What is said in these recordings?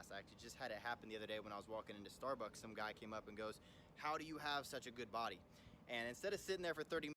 fast. I actually just had it happen the other day when I was walking into Starbucks. Some guy came up and goes, "How do you have such a good body?" And instead of sitting there for 30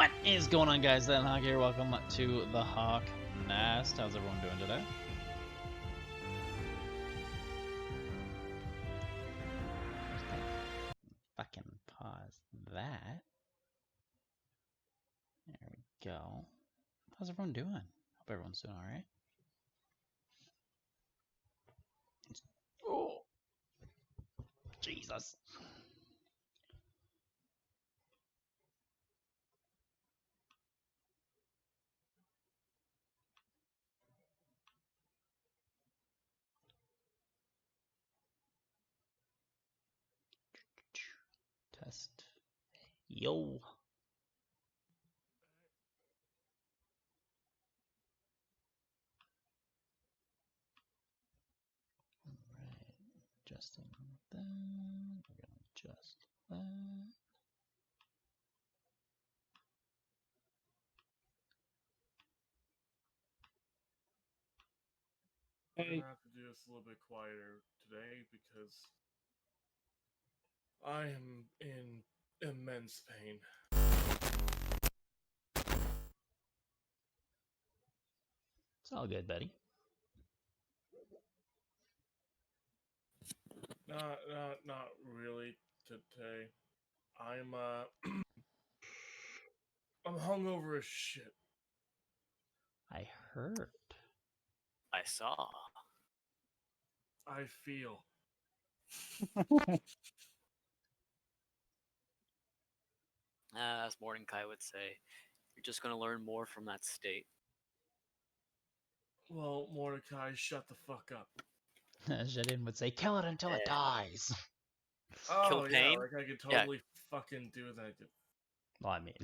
What is going on, guys? DeadEndHawk here. Welcome to the Hawk Nest. How's everyone doing today? Fucking pause that. There we go. How's everyone doing? Hope everyone's doing alright. Oh, Jesus. Test. Yo. Alright. Adjusting that. We're gonna adjust that. I'm gonna have to do this a little bit quieter today because I am in immense pain. It's all good, buddy. Not really today. I'm I'm hungover as shit. I heard. I saw. I feel. As Mordecai would say, you're just going to learn more from that state. Well, Mordecai, shut the fuck up. Jedin would say, kill it until it dies. Oh, yeah, pain? like I could totally fucking do that. Well, I mean,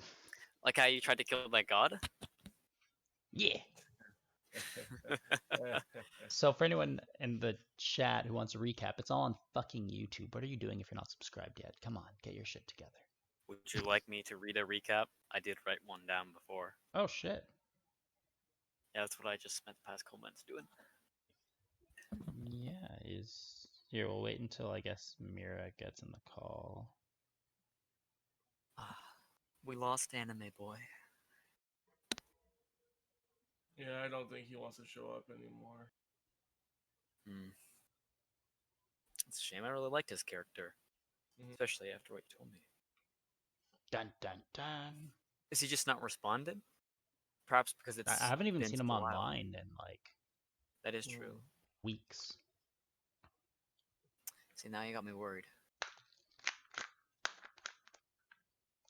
Like how you tried to kill that god? yeah. So for anyone in the chat who wants a recap, it's all on fucking YouTube. What are you doing if you're not subscribed yet? Come on, get your shit together. Would you like me to read a recap? I did write one down before. Oh shit. Yeah, that's what I just spent the past couple minutes doing. Yeah, here, we'll wait until I guess Mira gets in the call. We lost Anime Boy. Yeah, I don't think he wants to show up anymore. It's a shame. I really liked his character. Especially after what you told me. Dun dun dun. Is he just not responded? Perhaps because it's I haven't even seen him a while. online in like That is true. weeks. See, now you got me worried.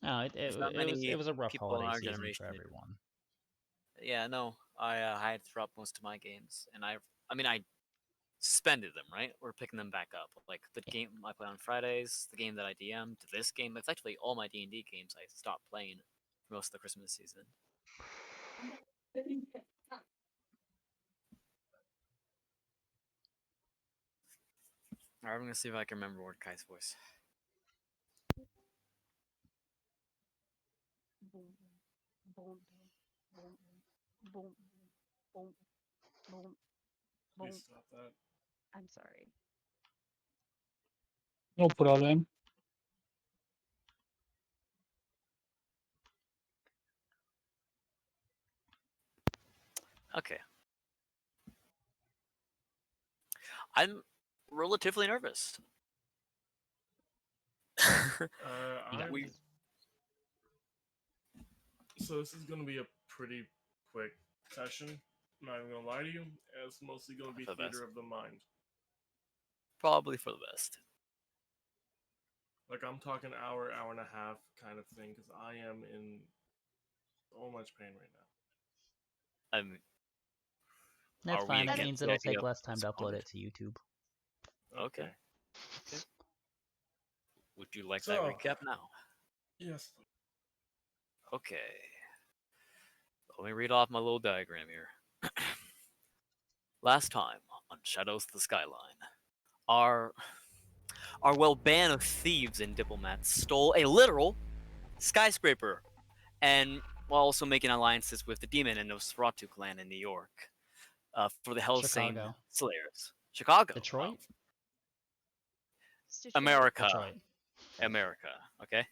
No, it was a rough people in holiday our season generation for who- everyone. Yeah, no, I had to drop most of my games, and I suspended them. Right, we're picking them back up. Like the game I play on Fridays, the game that I DM'd, this game. It's actually all my D&D games I stopped playing for most of the Christmas season. Alright, I'm gonna see if I can remember Mordecai's voice. Boom, boom, boom, boom, boom, boom, boom. Please stop that. I'm sorry. No problem. Okay. I'm relatively nervous. So this is going to be a pretty quick session. I'm not even going to lie to you. It's mostly going to be theater of the mind. Probably for the best. Like I'm talking hour and a half kind of thing because I am in so much pain right now. That's fine. That means it'll take less time to upload it to YouTube. Okay. Would you like that recap now? Yes. Okay. Let me read off my little diagram here. Last time on Shadows of the Skyline, our band of thieves and diplomats stole a literal skyscraper, and while also making alliances with the Demon and Nosferatu clan in New York for the Hellsame Slayers. Chicago. Detroit? America. Detroit. America, okay?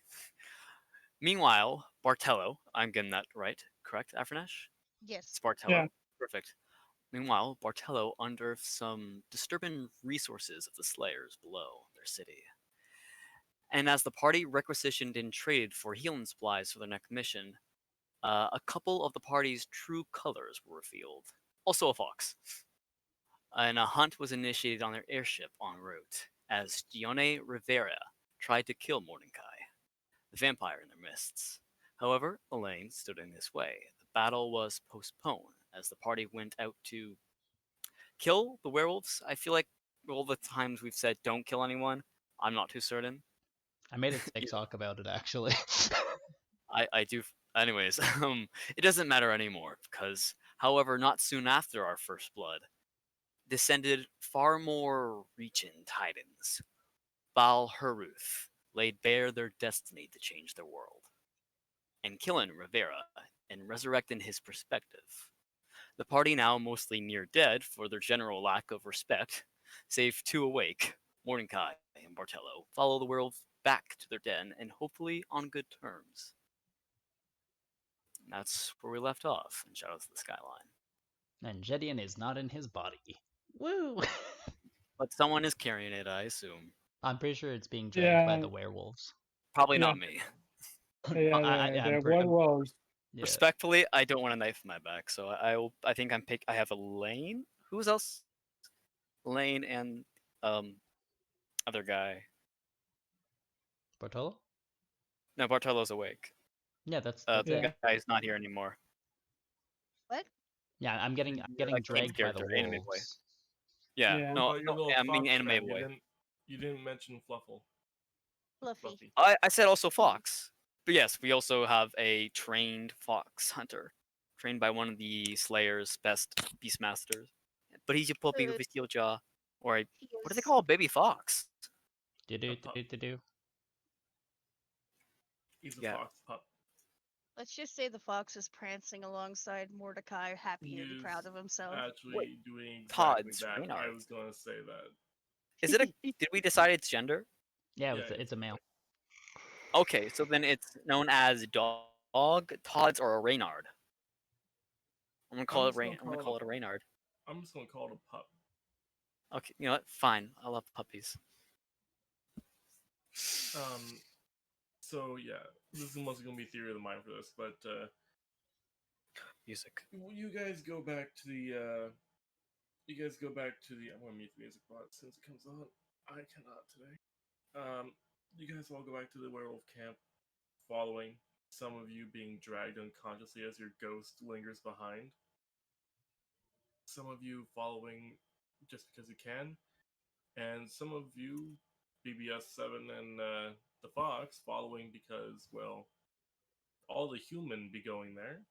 Meanwhile, Bartello. I'm getting that right, correct, Afranesh? Yes. It's Bartello. Yeah. Perfect. Meanwhile, Bartello unearthed some disturbing resources of the Slayers below their city. And as the party requisitioned and traded for healing supplies for their next mission, a couple of the party's true colors were revealed. Also a fox. And a hunt was initiated on their airship en route, as Gione Rivera tried to kill Mordecai, the vampire in their midst. However, Elaine stood in his way. The battle was postponed as the party went out to kill the werewolves. I feel like all the times we've said don't kill anyone, I'm not too certain. I made a TikTok about it actually. I do. Anyways, it doesn't matter anymore because, however, not soon after our first blood, descended far more reaching titans. Baal Haruth laid bare their destiny to change their world, and killing Rivera and resurrecting his perspective. The party, now mostly near dead for their general lack of respect, save two awake, Mordecai and Bartello, follow the werewolves back to their den and hopefully on good terms. And that's where we left off in Shadows of the Skyline. And Jedian is not in his body. Woo! But someone is carrying it, I assume. I'm pretty sure it's being dragged by Yeah. the werewolves. Probably Yeah. not me. Yeah, I'm the pre- I'm- werewolves. yeah. Respectfully, I don't want a knife in my back, so I think I have Elaine. Who's else? Elaine and other guy. Bartolo? No, Bartolo's awake. Yeah, that's The it. Yeah. guy's not here anymore. What? Yeah, I'm getting Like, dragged by the character, anime boy. wolves. Yeah, Yeah. What no, about your no, little I mean fox anime friend? boy. You didn't mention Fluffle. Fluffy. I said also fox, but yes, we also have a trained fox hunter, trained by one of the Slayer's best beastmasters. But he's a puppy with a steel jaw, or a He what do they is- call a baby fox? Do. He's a Yeah. fox pup. Let's just say the fox is prancing alongside Mordecai, happy and He's proud of himself. Actually doing exactly Todd's that. I Reynard. was going to say that. Is it a? Did we decide its gender? Yeah, Yeah, it's a male. Okay, so then it's known as dog, Todd's, or a Reynard. I'm gonna call it a Reynard. I'm just going to call it a pup. Okay, you know what? Fine. I love puppies. So yeah, this is mostly going to be theory of the mind for this, but Music. you guys go back to the I'm gonna mute the music bot since it comes on. I cannot today. You guys all go back to the werewolf camp, following some of you being dragged unconsciously as your ghost lingers behind. Some of you following just because you can, and some of you, BBS7 and the Fox, following because, well, all the human be going there.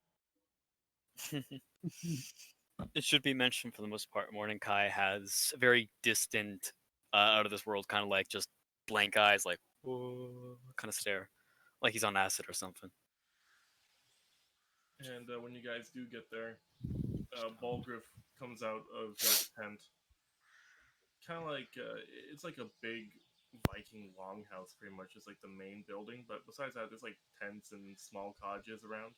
It should be mentioned for the most part, Mordecai has a very distant, out of this world, kind of like just blank eyes, like, whoa, kind of stare. Like he's on acid or something. And when you guys do get there, Balgriff comes out of his tent. Kind of like, it's like a big Viking longhouse, pretty much, is like the main building. But besides that, there's like tents and small cottages around.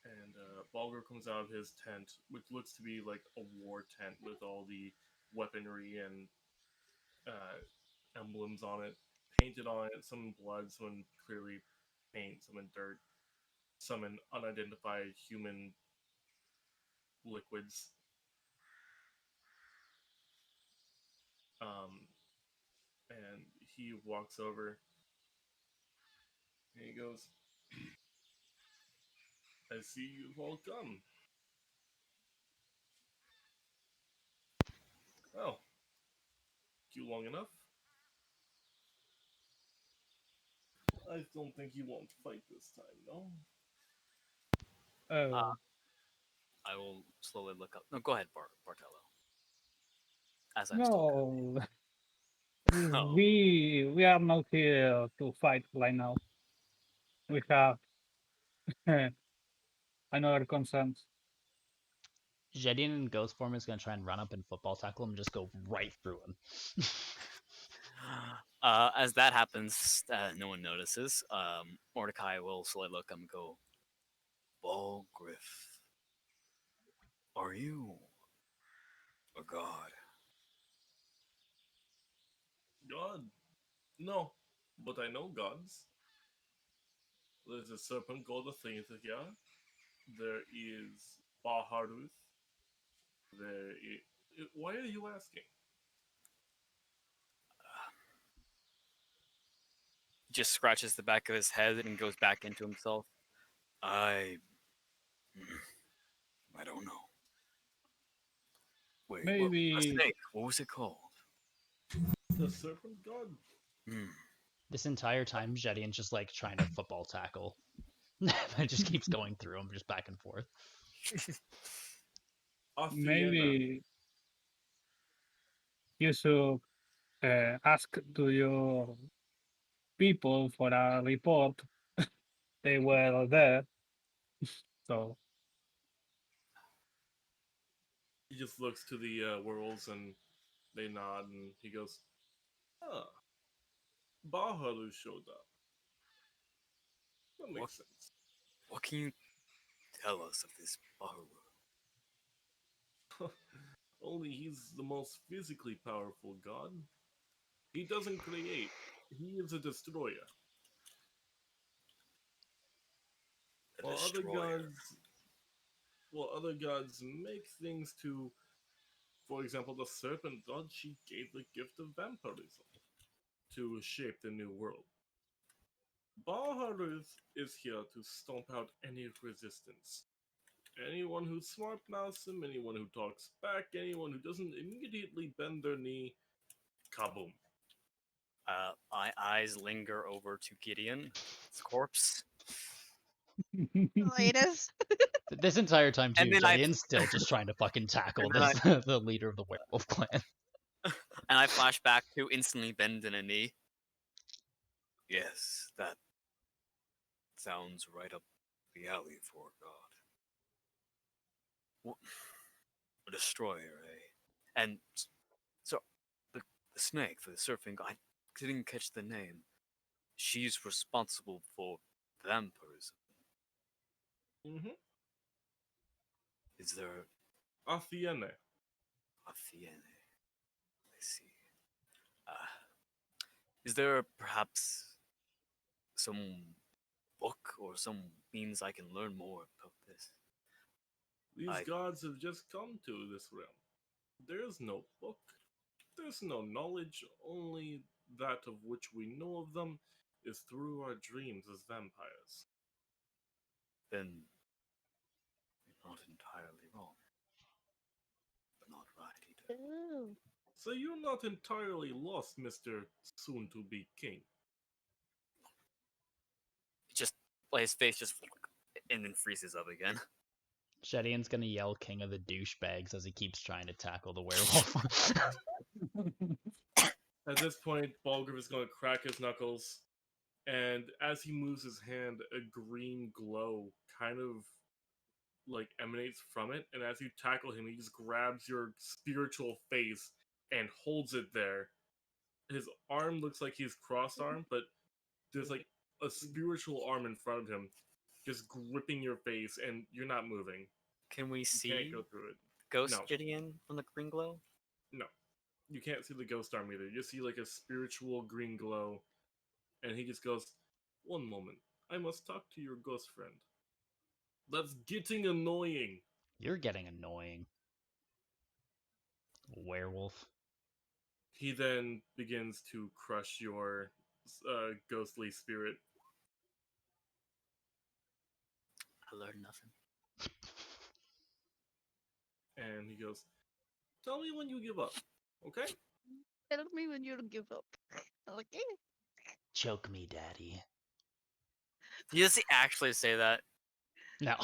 And Balgriff comes out of his tent, which looks to be like a war tent with all the weaponry and emblems on it, painted on it, some in blood, some in clearly paint, some in dirt, some in unidentified human liquids. And he walks over and he goes, I see you've all come. Well, you long enough. I don't think you won't fight this time, no? Oh, I will slowly look up. No, go ahead, Bartello. As I'm still. no. Oh. We are not here to fight right now. We have another concerns. Jedian in ghost form is gonna try and run up and football tackle him and just go right through him. As that happens, no one notices. Mordecai will slowly look and go, Balgriff, are you a god? God? No, but I know gods. There's a serpent called Athenia. There is Baharuth. There is... Why are you asking? He just scratches the back of his head and goes back into himself. I don't know. Wait, what? A Maybe snake. What was it called? The serpent god? Hmm. This entire time, Jedian's just like trying to football tackle. It just keeps going through him, just back and forth. Athena. maybe you should ask to your people for a report. They were there, so He just looks to the werewolves and they nod and he goes, "Ah, Baharu showed up. That What, makes sense." what can you tell us of this Baharu? Only he's the most physically powerful god. He doesn't create. He is a destroyer. A While other destroyer. gods while other gods make things to, for example, the serpent god, she gave the gift of vampirism to shape the new world. Baharuth is here to stomp out any resistance. Anyone who smart mouths him, anyone who talks back, anyone who doesn't immediately bend their knee, kaboom. My eyes linger over to Gideon's corpse, Latest. This entire time, and too, then Jedian's still just trying to fucking tackle And then this the leader of the werewolf clan. I flash back to instantly bend in a knee. Yes, that sounds right up the alley for a god. A destroyer, eh? And so the snake, the surfing god, I didn't catch the name. She's responsible for vampirism. Mm-hmm. Is there Athena. Athene? I see. Is there perhaps some book or some means I can learn more about this? These gods have just come to this realm. There's no book. There's no knowledge. Only that of which we know of them is through our dreams as vampires. Then you're not entirely wrong, but not right either. Ooh. So you're not entirely lost, Mr. Soon-to-be King. Just his face just and then freezes up again. Jedian's gonna yell "King of the douchebags" as he keeps trying to tackle the werewolf. At this point, Balgriff is going to crack his knuckles, and as he moves his hand, a green glow kind of like emanates from it, and as you tackle him, he just grabs your spiritual face and holds it there. His arm looks like he's cross-armed, but there's like a spiritual arm in front of him, just gripping your face, and you're not moving. Can we You see can't go through it. Ghost No. Gideon from the green glow? No, you can't see the ghost arm either. You see like a spiritual green glow, and he just goes, "One moment, I must talk to your ghost friend. That's getting annoying." You're getting annoying, werewolf. He then begins to crush your ghostly spirit. I learned nothing. And he goes, "Tell me when you give up, okay?" Tell me when you give up. Okay. Choke me, daddy. Does he actually say that? No.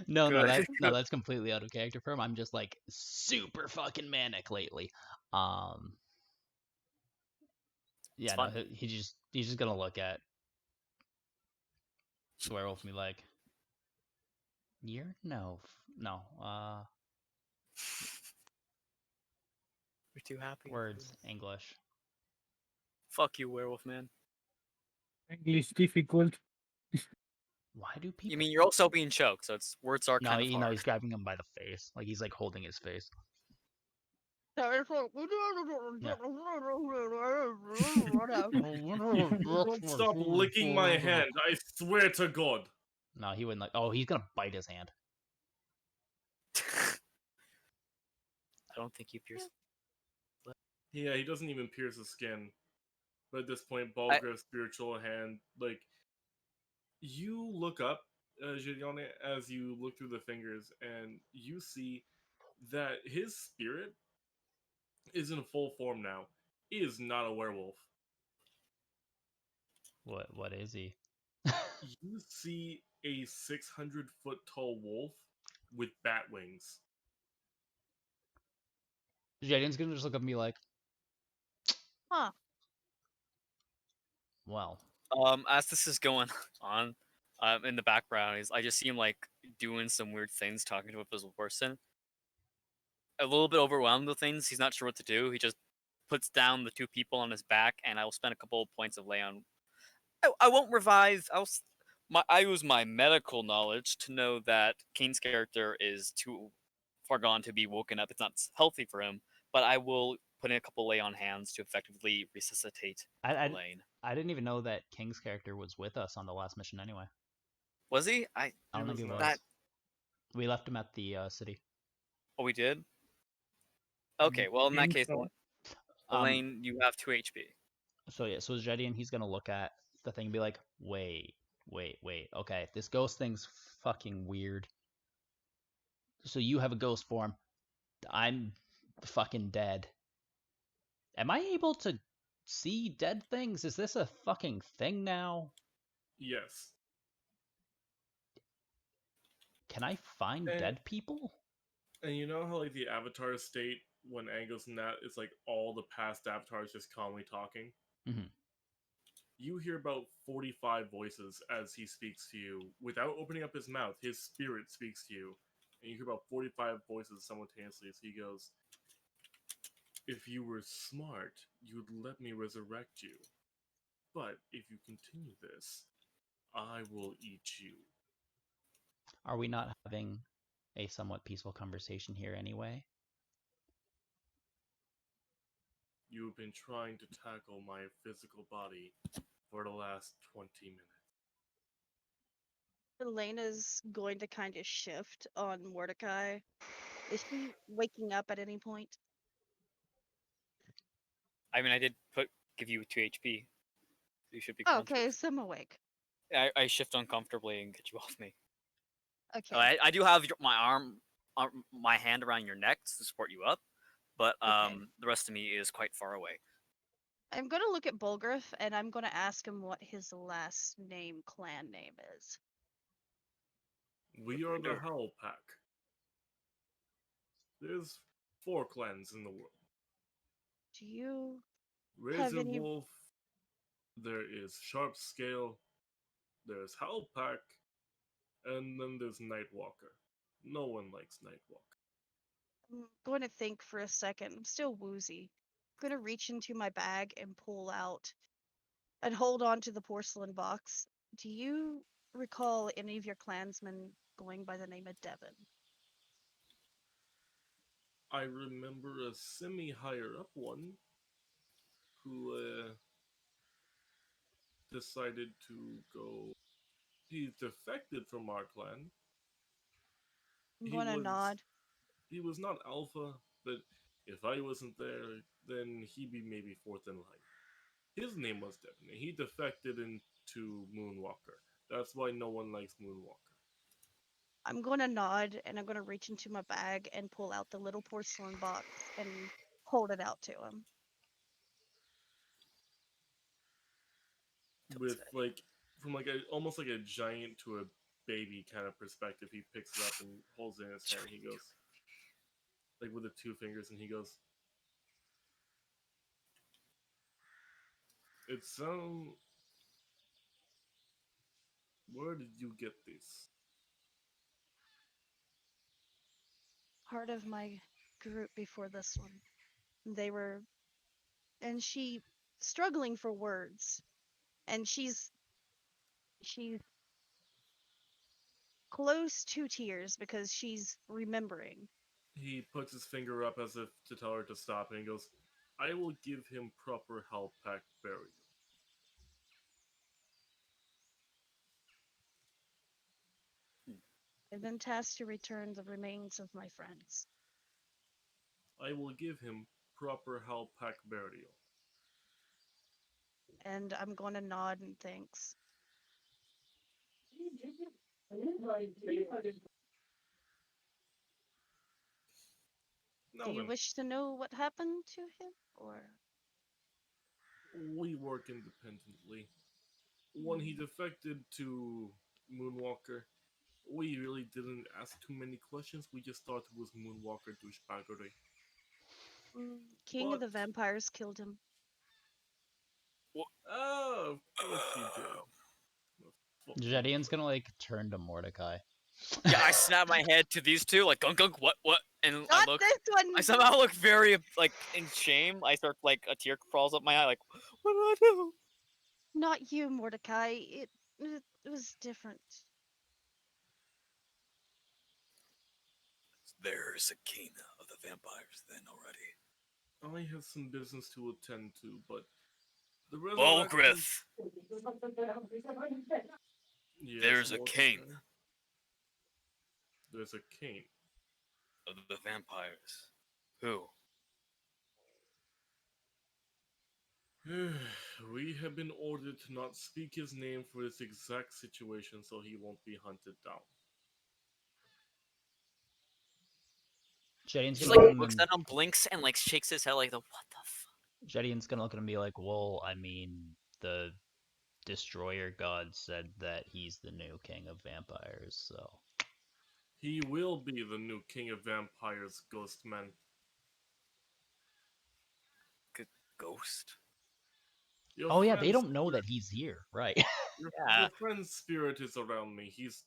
No, Good. that's completely out of character for him. I'm just like super fucking manic lately. It's Yeah, no, fun. he's just gonna look at werewolf and be like, "You're no, no, too happy. Words, English. Fuck you, werewolf man. English difficult. Why do people? You mean you're also being choked, so it's words are No, kind of you know hard. he's grabbing him by the face, like he's like holding his face. Don't stop licking my hand, I swear to God. No, he wouldn't like. Oh, he's gonna bite his hand. I don't think you pierced. Yeah, he doesn't even pierce his skin. But at this point, Balgra's spiritual hand, like, you look up, Gideon, as you look through the fingers, and you see that his spirit is in full form now. He is not a werewolf. What is he? You see a 600-foot tall wolf with bat wings. Jaden's gonna just look at me like, Huh. well, As this is going on, in the background, I just see him like doing some weird things, talking to a physical person. A little bit overwhelmed with things. He's not sure what to do. He just puts down the two people on his back, and I will spend a couple of points of lay on. I won't revive. I use my medical knowledge to know that Kane's character is too far gone to be woken up. It's not healthy for him, but I will put in a couple lay on hands to effectively resuscitate I Elaine. didn't even know that King's character was with us on the last mission anyway. Was he? I don't think he was. That... We left him at the city. Oh, we did? Okay, well, in that case, So. Elaine, you have 2 HP. So yeah, so Jedian, he's gonna look at the thing and be like, wait. Okay, this ghost thing's fucking weird. So you have a ghost form. I'm fucking dead. Am I able to see dead things? Is this a fucking thing now? Yes. Can I find dead people? And you know how, like, the Avatar state, when Ango's in that, it's like all the past avatars just calmly talking? Mhm. You hear about 45 voices as he speaks to you. Without opening up his mouth, his spirit speaks to you. And you hear about 45 voices simultaneously as he goes, "If you were smart, you'd let me resurrect you. But if you continue this, I will eat you." Are we not having a somewhat peaceful conversation here anyway? You have been trying to tackle my physical body for the last 20 minutes. Elena's going to kind of shift on Mordecai. Is she waking up at any point? I mean, I did give you 2 HP. You should be Oh, conscious. okay, so I'm awake. I shift uncomfortably and get you off me. Okay. I do have my hand around your neck to support you up, but Okay. the rest of me is quite far away. I'm gonna look at Bulgariff and I'm gonna ask him what his last name, clan name is. We are the Howl Pack. There's 4 clans in the world. Do you have Razor any? Wolf, there is Sharp Scale, there's Howl Pack, and then there's Nightwalker. No one likes Nightwalker. I'm going to think for a second. I'm still woozy. I'm gonna reach into my bag and pull out and hold on to the porcelain box. Do you recall any of your clansmen going by the name of Devon? I remember a semi-higher up one who decided to go. He defected from our clan. I'm He gonna was nod. he was not alpha, but if I wasn't there, then he'd be maybe 4th in line. His name was Devin. He defected into Moonwalker. That's why no one likes Moonwalker. I'm gonna nod and I'm gonna reach into my bag and pull out the little porcelain box and hold it out to him. With like from like a almost like a giant to a baby kind of perspective, he picks it up and holds it in his hand. He goes like with the 2 fingers, and he goes, "It's where did you get this?" Part of my group before this one. They were, and she struggling for words, and she's close to tears because she's remembering. He puts his finger up as if to tell her to stop, and he goes, I will give him proper Halpak burial. I've been tasked to return the remains of my friends. I will give him proper Halpak burial. And I'm going to nod in thanks. Now Do you then, wish to know what happened to him, or? we work independently. When he defected to Moonwalker, we really didn't ask too many questions. We just thought it was Moonwalker douchebaggery. King of the But- Vampires killed him. Oh, of course he did. Fucking Jedian's prick. gonna like turn to Mordecai. Yeah, I snap my head to these two, like gunk gunk, what, and I Not look. this one! I somehow look very like in shame. I start like a tear crawls up my eye, like what do I do? Not you, Mordecai. It was different. There's a king of the vampires then already. I have some business to attend to, but the Bulgrith, Yes, there's a Mordecai. king There's a king. of the vampires. Who? We have been ordered to not speak his name for this exact situation so he won't be hunted down. Jedian's Just gonna like look at looks him at him, blinks, and like shakes his head like the what the fuck? Jedian's gonna look at him and be like, well, I mean, the Destroyer God said that he's the new king of vampires, so. He will be the new king of vampires, Ghostman. Ghost? Your Oh yeah, they friend's don't know spirit- that he's here, right? Yeah. Your friend's spirit is around me. He's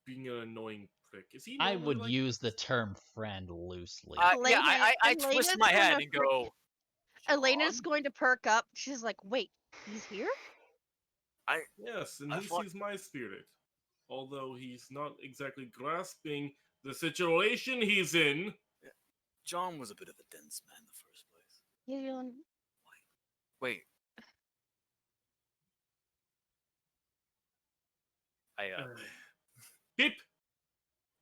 being an annoying prick. Is he? I normally would like use the this? term friend loosely. Yeah, I Elena's twist my head gonna and go. Elena's "John?" going to perk up. She's like, wait, he's here? Yes, and I he thought- sees my spirit. Although he's not exactly grasping the situation he's in. John was a bit of a dense man in the first place. Gideon, Wait. Beep!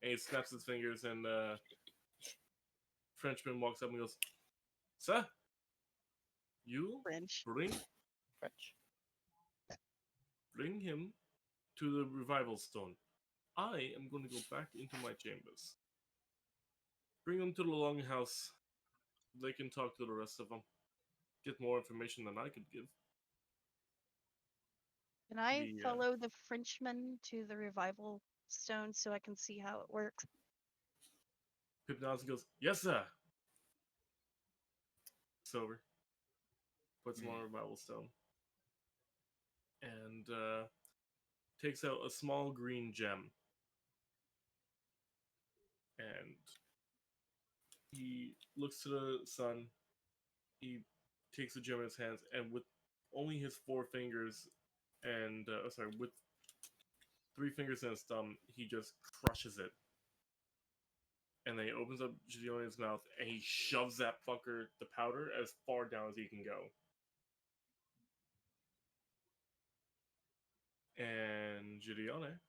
And he snaps his fingers, and Frenchman walks up and goes, Sir, you French. French. bring him to the revival stone. I am going to go back into my chambers. Bring them to the longhouse. They can talk to the rest of them. Get more information than I could give. Can I The, follow the Frenchman to the revival stone so I can see how it works? Pip nods and goes, Yes, sir. Sober. Puts him on a revival stone. And takes out a small green gem. And he looks to the sun. He takes the gem in his hands, and with only his 4 fingers and with 3 fingers and his thumb, he just crushes it. And then he opens up Gideon's mouth, and he shoves that fucker, the powder, as far down as he can go. And Gideone,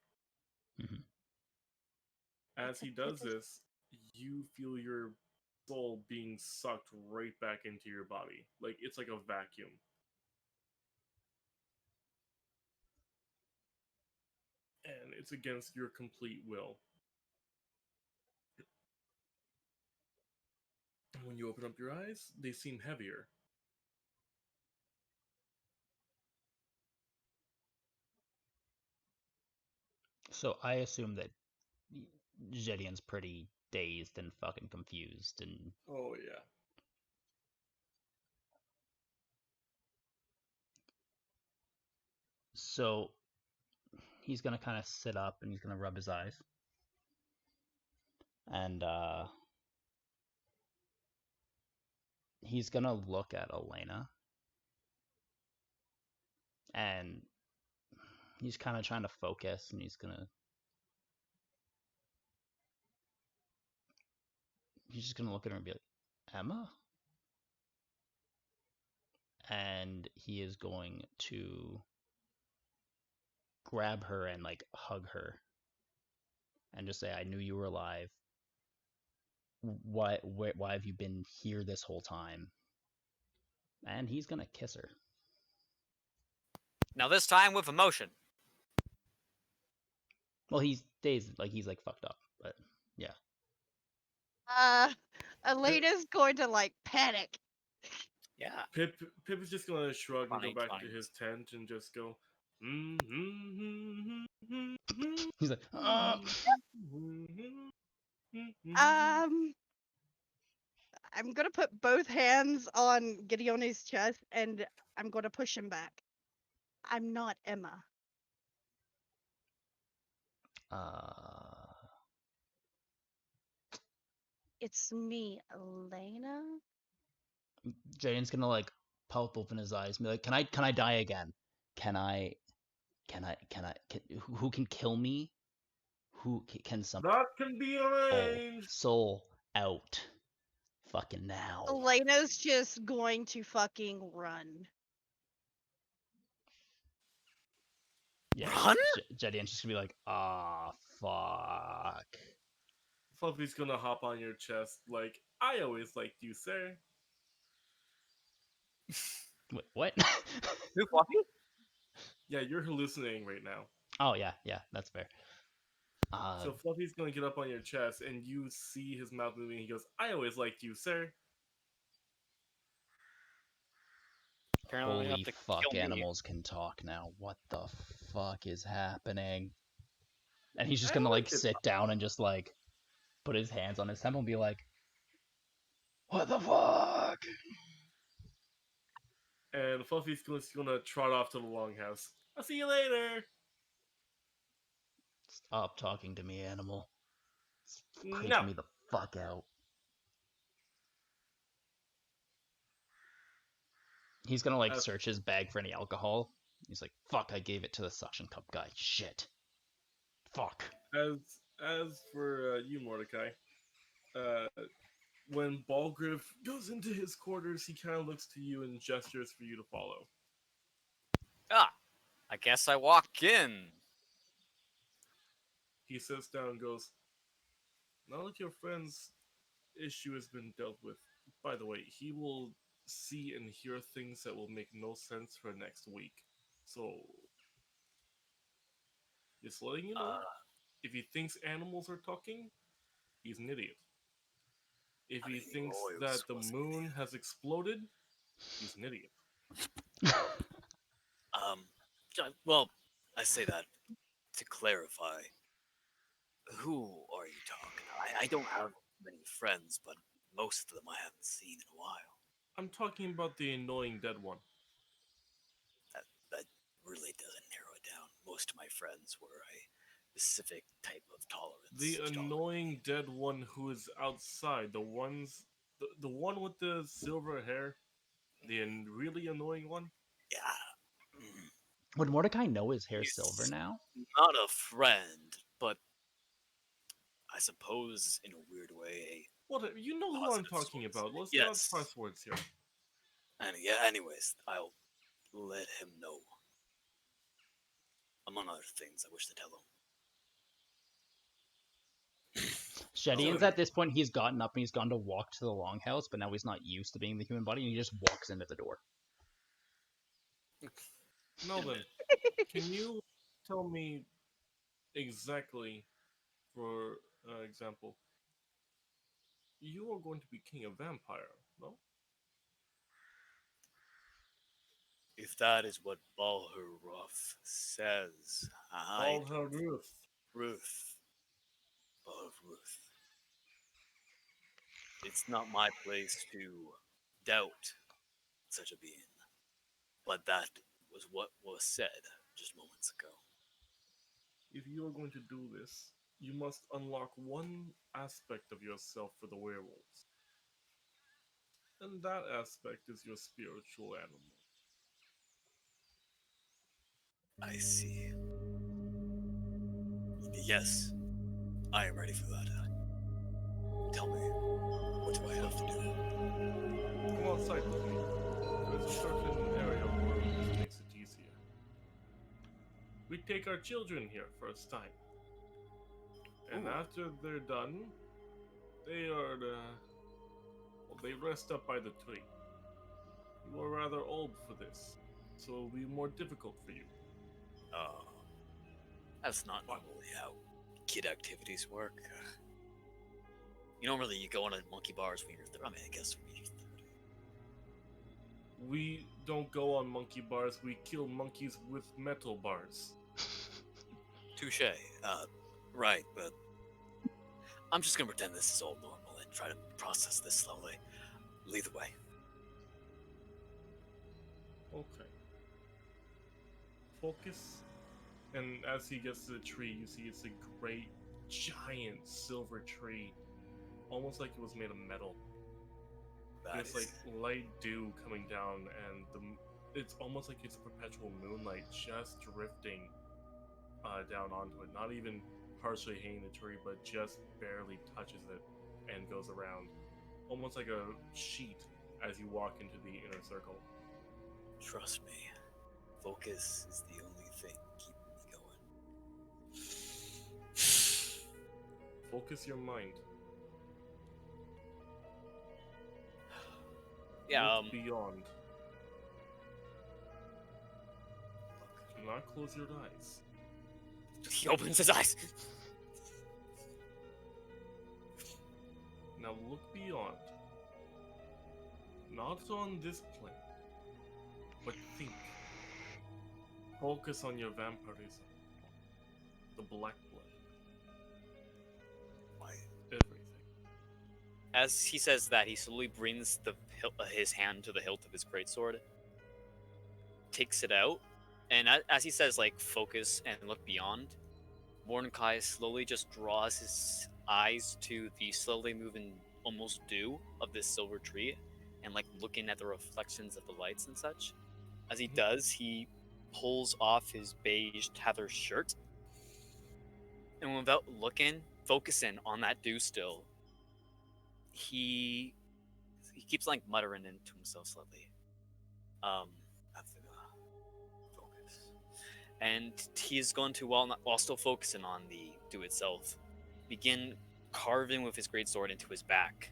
Mhm. as he does this, you feel your soul being sucked right back into your body. Like, it's like a vacuum. And it's against your complete will. When you open up your eyes, they seem heavier. So I assume that Jedian's pretty dazed and fucking confused, and Oh, yeah. so he's gonna kind of sit up and he's gonna rub his eyes. And he's gonna look at Elena, and he's kind of trying to focus, and he's just gonna look at her and be like, Emma? And he is going to grab her and like hug her and just say, I knew you were alive. Why have you been here this whole time? And he's gonna kiss her. Now this time with emotion. Well, he's dazed, like he's like fucked up, but yeah. Elena's going to like panic. Yeah. Pip is just gonna shrug and Funny go back to times. his tent and just go. He's like, I'm gonna put both hands on Gideone's chest and I'm gonna push him back. I'm not Emma. It's me, Elena. Jaden's gonna like pulp open his eyes and be like, can I die again? Who can kill me? Who can some That can be arranged. soul out fucking now? Elena's just going to fucking run. Yeah, Run? Jaden's just gonna be like, ah, fuck. Fluffy's gonna hop on your chest like, I always liked you, sir. Wait, what? Who, Fluffy? Yeah, you're hallucinating right now. Oh yeah, that's fair. So Fluffy's gonna get up on your chest, and you see his mouth moving. He goes, "I always liked you, sir." Apparently Holy have to fuck, kill me. animals can talk now. What the fuck is happening? And he's just I gonna like like it. sit down and just like put his hands on his temple and be like, what the fuck? And Fluffy's just gonna trot off to the longhouse. I'll see you later. Stop talking to me, animal. Freak No. me the fuck out. He's gonna like search his bag for any alcohol. He's like, fuck, I gave it to the suction cup guy. Shit. Fuck. As for you, Mordecai, when Balgriff goes into his quarters, he kind of looks to you and gestures for you to follow. Ah, I guess I walk in. He sits down and goes, "Now that your friend's issue has been dealt with, by the way, he will see and hear things that will make no sense for next week. So, just letting you know, if he thinks animals are talking, he's an idiot. If he thinks that the moon has exploded, he's an idiot." Well, I say that to clarify. Who are you talking? I don't have many friends, but most of them I haven't seen in a while. I'm talking about the annoying dead one. That really doesn't narrow it down. Most of my friends were a specific type of tolerance. The annoying dead one who is outside. The one with the silver hair. The really annoying one. Yeah. Would Mordecai know his hair's silver now? Not a friend, but I suppose in a weird way. What? You know who I'm talking about. Let's not press words here. And yeah, anyways, I'll let him know. Among other things, I wish to tell him. Shedian's at this point, he's gotten up and he's gone to walk to the longhouse, but now he's not used to being the human body, and he just walks into the door. Melvin, can you tell me exactly, for example, you are going to be king of vampire, no? If that is what Balharuth says, Balharuth. Balharuth. It's not my place to doubt such a being, but that was what was said just moments ago. If you are going to do this, you must unlock one aspect of yourself for the werewolves. And that aspect is your spiritual animal. I see. Yes, I am ready for that. Tell me, what do I have to do? Come outside with me. There's a certain area where this makes it easier. We take our children here first time. And Ooh. after they're done, they are they rest up by the tree. You are rather old for this, so it'll be more difficult for you. Oh, that's not normally how kid activities work. Normally you go on a monkey bars when you're 30. I mean, I guess when you're 30. We don't go on monkey bars, we kill monkeys with metal bars. Touche. Right, but I'm just gonna pretend this is all normal and try to process this slowly. Lead the way. Okay. Focus. And as he gets to the tree, you see it's a great, giant silver tree. Almost like it was made of metal. There's like light dew coming down, and it's almost like it's perpetual moonlight just drifting down onto it. Not even partially hitting the tree, but just barely touches it and goes around. Almost like a sheet as you walk into the inner circle. Trust me, focus is the only thing keeping me going. Focus your mind. Yeah, Look beyond. Do not close your eyes. He opens his eyes. Now look beyond. Not on this plane, but think. Focus on your vampirism. The black blood. Everything. As he says that, he slowly brings his hand to the hilt of his greatsword, takes it out, and as he says, like, focus and look beyond, Mordecai slowly just draws his eyes to the slowly moving, almost dew of this silver tree, and, like, looking at the reflections of the lights and such. As he does, he pulls off his beige tether shirt, and without looking, focusing on that dew still, he keeps like muttering into himself slightly. Focus. And he's going to, while still focusing on the dew itself, begin carving with his greatsword into his back.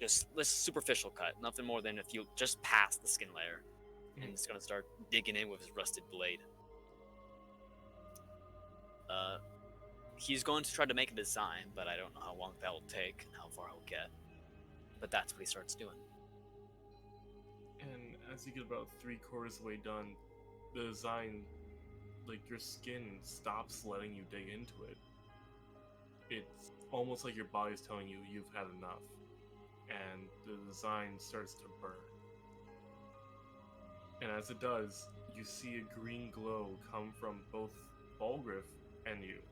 Just this superficial cut, nothing more than a few, just past the skin layer. And he's going to start digging in with his rusted blade. He's going to try to make a design, but I don't know how long that will take and how far he'll get. But that's what he starts doing. And as you get about 3/4 way done, the design, like your skin stops letting you dig into it. It's almost like your body's telling you you've had enough. And the design starts to burn. And as it does, you see a green glow come from both Balgriff and you.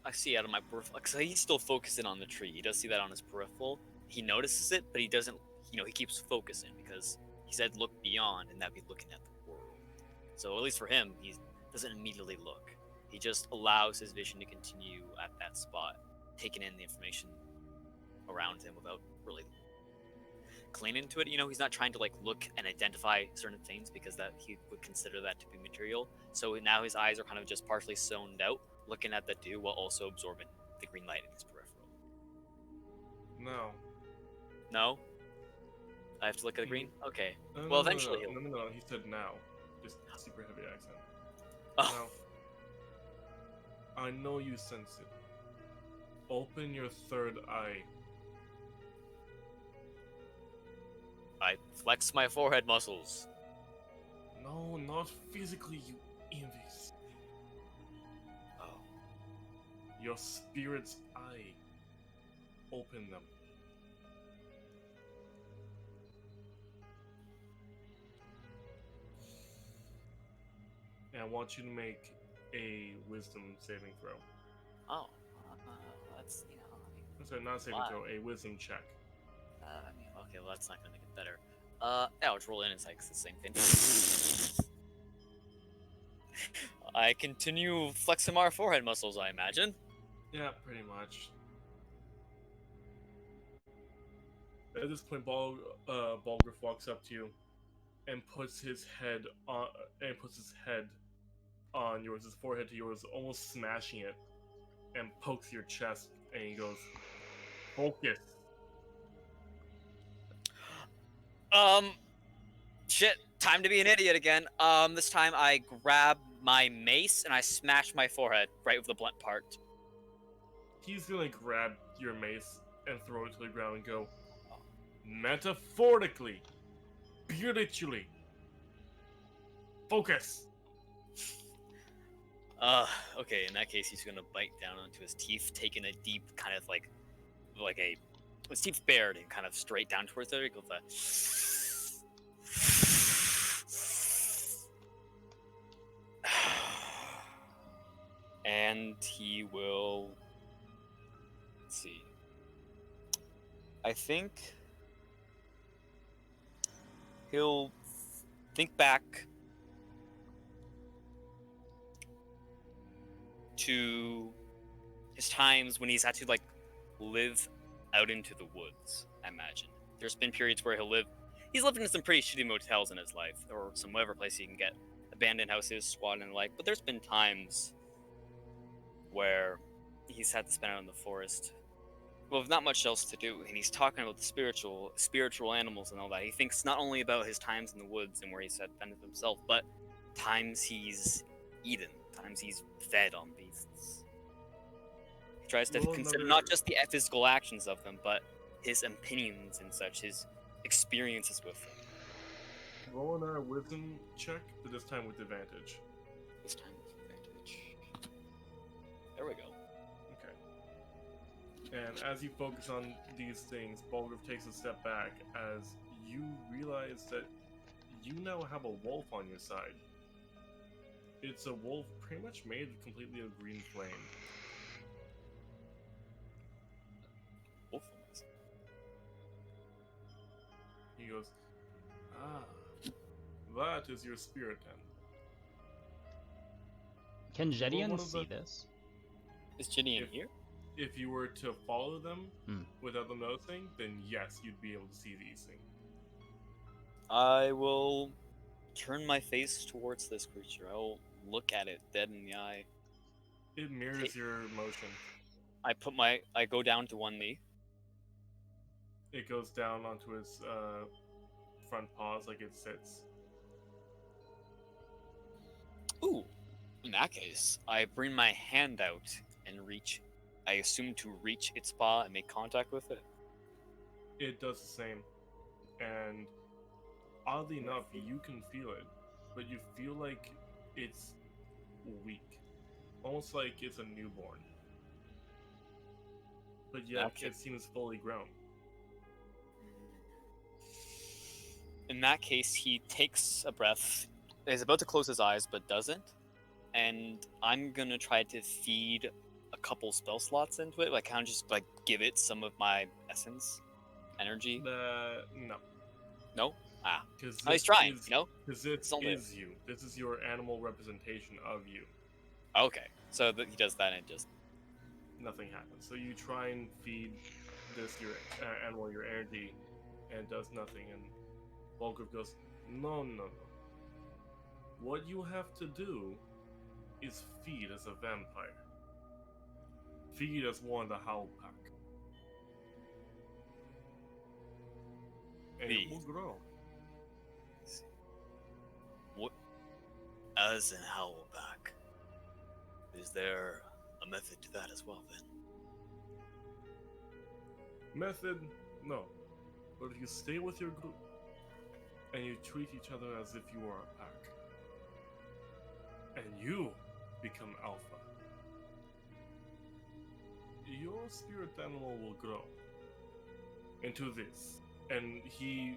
I see out of my peripheral, because he's still focusing on the tree. He does see that on his peripheral. He notices it, but he doesn't, he keeps focusing because he said look beyond, and that'd be looking at the world. So at least for him, he doesn't immediately look. He just allows his vision to continue at that spot, taking in the information around him without really clinging to it. He's not trying to like look and identify certain things because that he would consider that to be material. So now his eyes are kind of just partially zoned out, looking at the dew while also absorbing the green light in his peripheral. No? I have to look at the green? Okay. Well, eventually he'll... No, he said now. Just super heavy accent. Oh. Now, I know you sense it. Open your third eye. I flex my forehead muscles. No, not physically, you envious. Oh. Your spirit's eye. Open them. And I want you to make a wisdom saving throw. Oh. That's, Sorry, not a saving Wow. throw, a wisdom check. Okay, well that's not gonna make it better. Yeah, I'll just roll in insight 'cause it's the same thing. I continue flexing our forehead muscles, I imagine. Yeah, pretty much. At this point, Balgriff walks up to you and puts his head on yours, his forehead to yours, almost smashing it, and pokes your chest, and he goes, "Focus." Shit, time to be an idiot again. This time I grab my mace and I smash my forehead right with the blunt part. He's gonna grab your mace and throw it to the ground and go, "Metaphorically, spiritually, focus." Okay, in that case he's gonna bite down onto his teeth, taking a deep kind of like his teeth bared and kind of straight down towards there. He goes and he will, let's see. I think he'll think back to his times when he's had to like live out into the woods. I imagine there's been periods where he's lived in some pretty shitty motels in his life, or some whatever place he can get, abandoned houses, squat and the like. But there's been times where he's had to spend out in the forest, well, with not much else to do, and he's talking about the spiritual animals and all that. He thinks not only about his times in the woods and where he's had benefit himself, but times he's eaten, times he's fed on beasts. He tries to Roll consider another- not just the physical actions of them, but his opinions and such, his experiences with them. Roll another wisdom check, but this time with advantage. This time with advantage. There we go. Okay. And as you focus on these things, Balgriff takes a step back as you realize that you now have a wolf on your side. It's a wolf pretty much made completely of green flame. Wolfens. He goes, that is your spirit then. Can one Jedian of see the- this? Is Ginny in If- here? If you were to follow them Hmm. without them noticing, then yes, you'd be able to see these things. I will turn my face towards this creature. I will look at it dead in the eye. It mirrors your motion. I go down to one knee. It goes down onto its front paws like it sits. Ooh. In that case, I bring my hand out and reach. I assume to reach its paw and make contact with it. It does the same. And oddly enough, you can feel it, but you feel like it's weak. Almost like it's a newborn. But yet, Okay. it seems fully grown. In that case, he takes a breath. He's about to close his eyes, but doesn't. And I'm gonna try to feed a couple spell slots into it. Like, kind of just like give it some of my essence, energy. No. No? Ah. Because Oh, he's trying, you know? Because this It's only- is you. This is your animal representation of you. Okay. So he does that and it just. Nothing happens. So you try and feed this your animal your energy, and it does nothing. And Balgriff goes, no. What you have to do is feed as a vampire. Feed as one of the Howl Pack. And it will Feed. grow. What? As in Howlback. Is there a method to that as well, then? Method, no. But if you stay with your group, and you treat each other as if you are a pack, and you become alpha, your spirit animal will grow into this. And he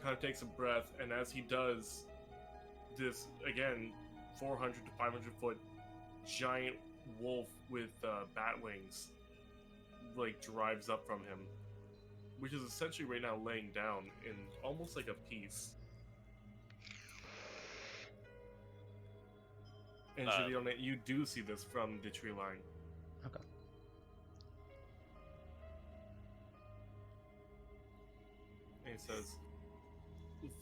kind of takes a breath, and as he does, this, again, 400 to 500 foot giant wolf with bat wings like drives up from him, which is essentially right now laying down in almost like a piece. And Gideon, you do see this from the tree line. Okay. And he says,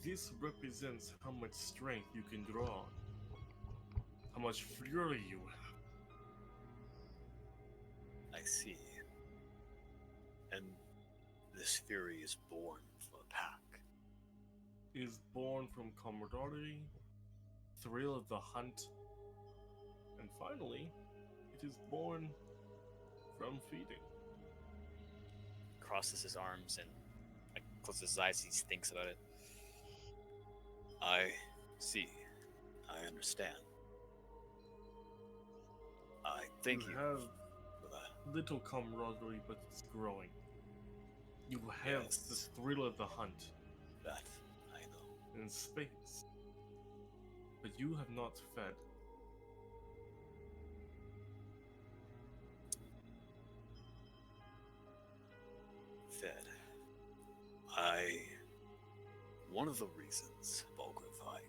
"This represents how much strength you can draw, how much fury you have." I see. And this fury is born from a pack. It is born from camaraderie, thrill of the hunt, and finally, it is born from feeding. Crosses his arms and closes his eyes as he thinks about it. I see. I understand. I thank you have for that. little camaraderie, but it's growing. You have Yes. the thrill of the hunt That I know. in space, but you have not fed. Fed. One of the reasons, Volgrify,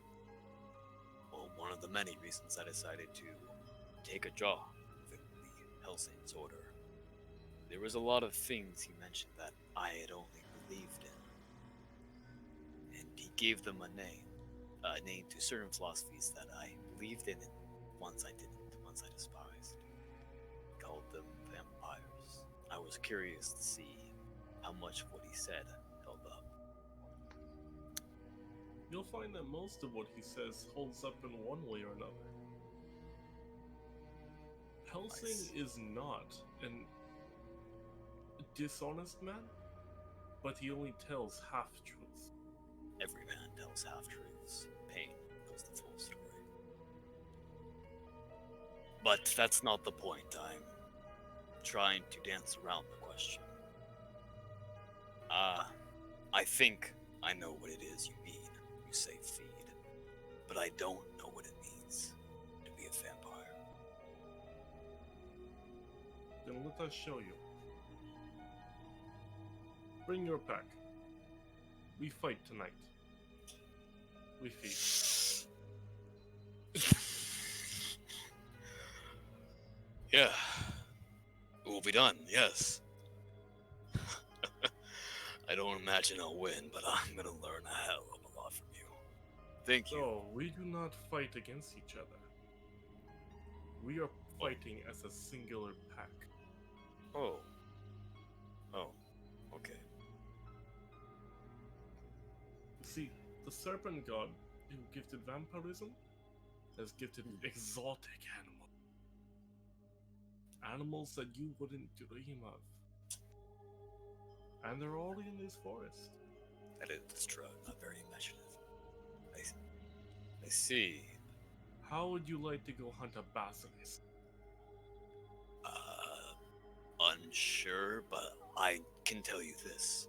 well, one of the many reasons I decided to take a job with the Hellsaint's Order. There was a lot of things he mentioned that I had only believed in. And he gave them a name to certain philosophies that I believed in and ones I didn't, ones I despised. He called them vampires. I was curious to see how much of what he said held up. You'll find that most of what he says holds up in one way or another. Helsing Nice. is not an dishonest man, but he only tells half-truths. Every man tells half-truths. Pain knows the full story. But that's not the point. I'm trying to dance around the question. I think I know what it is you mean. You say feed. But I don't know what it means to be a vampire. Then let us show you. Bring your pack. We fight tonight. We feed. Yeah. It will be done, yes. I don't imagine I'll win, but I'm gonna learn a hell of a lot from you. Thank you. So, we do not fight against each other. We are fighting as a singular pack. Oh. Okay. See, the serpent god who gifted vampirism has gifted exotic animals. Animals that you wouldn't dream of. And they're all in this forest. That is true. I'm not very imaginative. I see. How would you like to go hunt a basilisk? Unsure, but I can tell you this.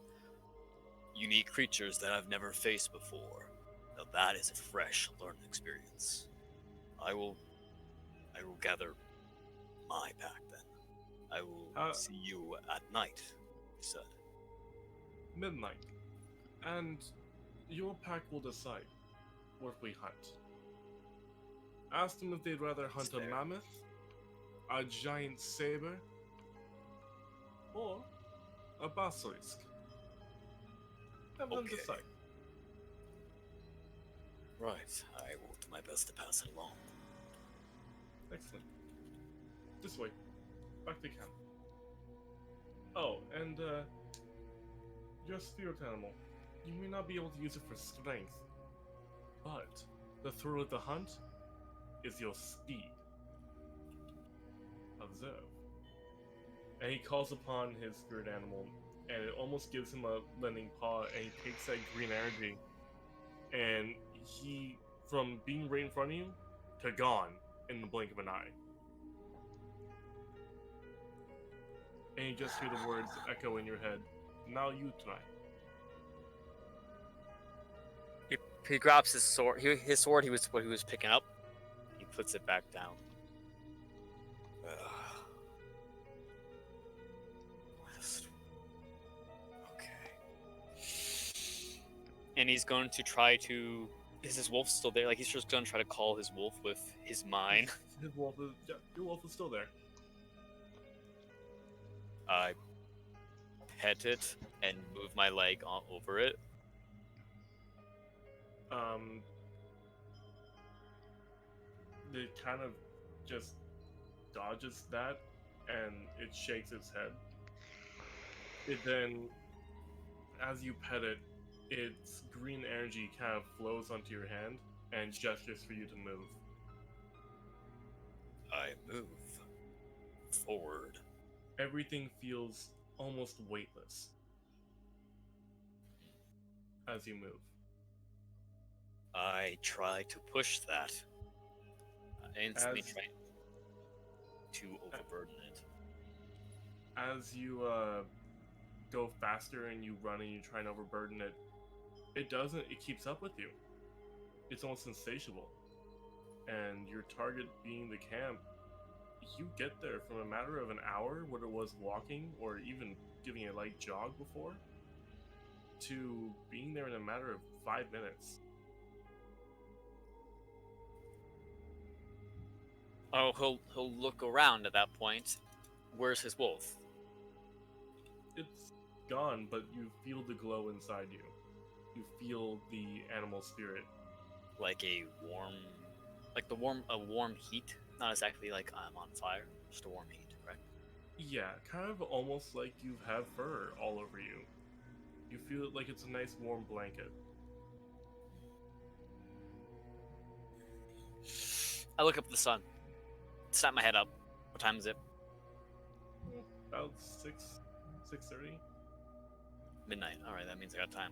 Unique creatures that I've never faced before. Now that is a fresh learning experience. I will gather my pack then. I will see you at night, you said. Midnight. And your pack will decide what we hunt. Ask them if they'd rather hunt a Fair. mammoth, a giant saber, or a basilisk. Have them Okay. decide. Right. I will do my best to pass it along. Excellent. This way. Back to camp. Oh, and your spirit animal. You may not be able to use it for strength, but the thrill of the hunt is your speed. Observe. And he calls upon his spirit animal, and it almost gives him a lending paw, and he takes that green energy, and he, from being right in front of you, to gone in the blink of an eye. And you just hear the words echo in your head. Now you try. He grabs his sword. His sword. He was picking up. He puts it back down. and he's going to try to. Is his wolf still there? Like he's just going to try to call his wolf with his mind. His wolf is, yeah, your wolf is still there. I pet it and move my leg over it. It kind of just dodges that, and it shakes its head. It then, as you pet it, its green energy kind of flows onto your hand and gestures for you to move. I move forward. Everything feels almost weightless as you move. I try to push that. I instantly As- try to overburden it. As you go faster and you run and you try and overburden it, it doesn't. It keeps up with you. It's almost insatiable. And your target being the camp, you get there from a matter of an hour, what it was walking or even giving a light jog before, to being there in a matter of 5 minutes. Oh, he'll look around at that point. Where's his wolf? It's gone, but you feel the glow inside you. You feel the animal spirit. Like a warm heat. Not exactly like I'm on fire, just a warm heat, right? Yeah, kind of almost like you have fur all over you. You feel like it's a nice warm blanket. I look up at the sun. Snap my head up. What time is it? About 6:30. Midnight. Alright, that means I got time.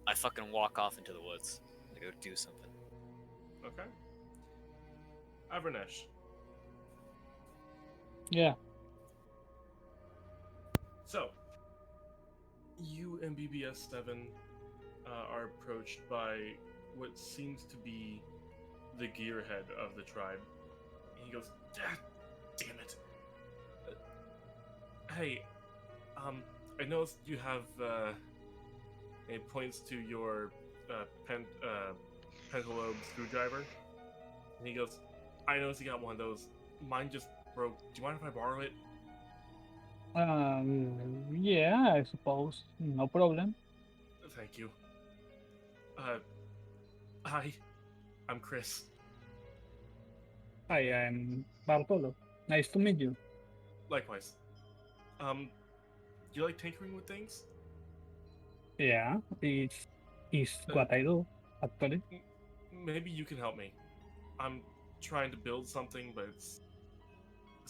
I fucking walk off into the woods to go do something. Okay. Avernesh. Yeah. So, you and BBS7 are approached by what seems to be the gearhead of the tribe. And he goes, damn it. Hey, I noticed you have, it points to your pentalobe screwdriver. And he goes, I noticed you got one of those. Mine just broke. Do you mind if I borrow it? Yeah, I suppose. No problem. Thank you. Hi. I'm Chris. Hi, I'm Bartolo. Nice to meet you. Likewise. Do you like tinkering with things? Yeah, it's what I do, actually. Maybe you can help me. I'm trying to build something, but it's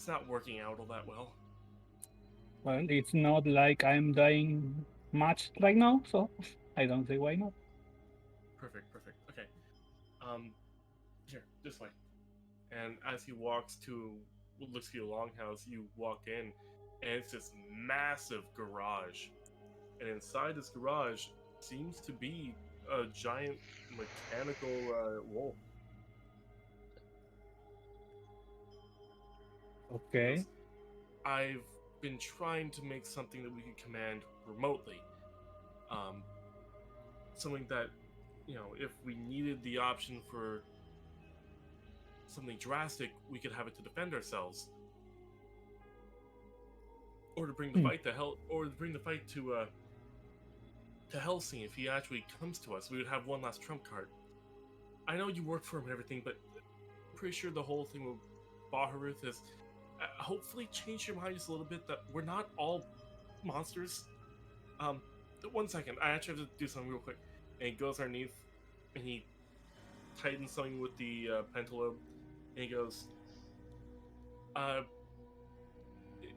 not working out all that well. Well, it's not like I'm dying much right now, so I don't see why not. Perfect. Okay. Here, this way. And as he walks to what looks to be a longhouse, you walk in, and it's this massive garage. And inside this garage seems to be a giant mechanical wolf. He Okay. goes, I've been trying to make something that we could command remotely. Something that, if we needed the option for something drastic, we could have it to defend ourselves, or to bring the fight to hell, or to bring the fight to Helsing. If he actually comes to us, we would have one last trump card. I know you work for him and everything, but I'm pretty sure the whole thing with Bahareth has hopefully changed your mind just a little bit, that we're not all monsters. 1 second, I actually have to do something real quick. And he goes underneath, and he tightens something with the pentalobe, and he goes,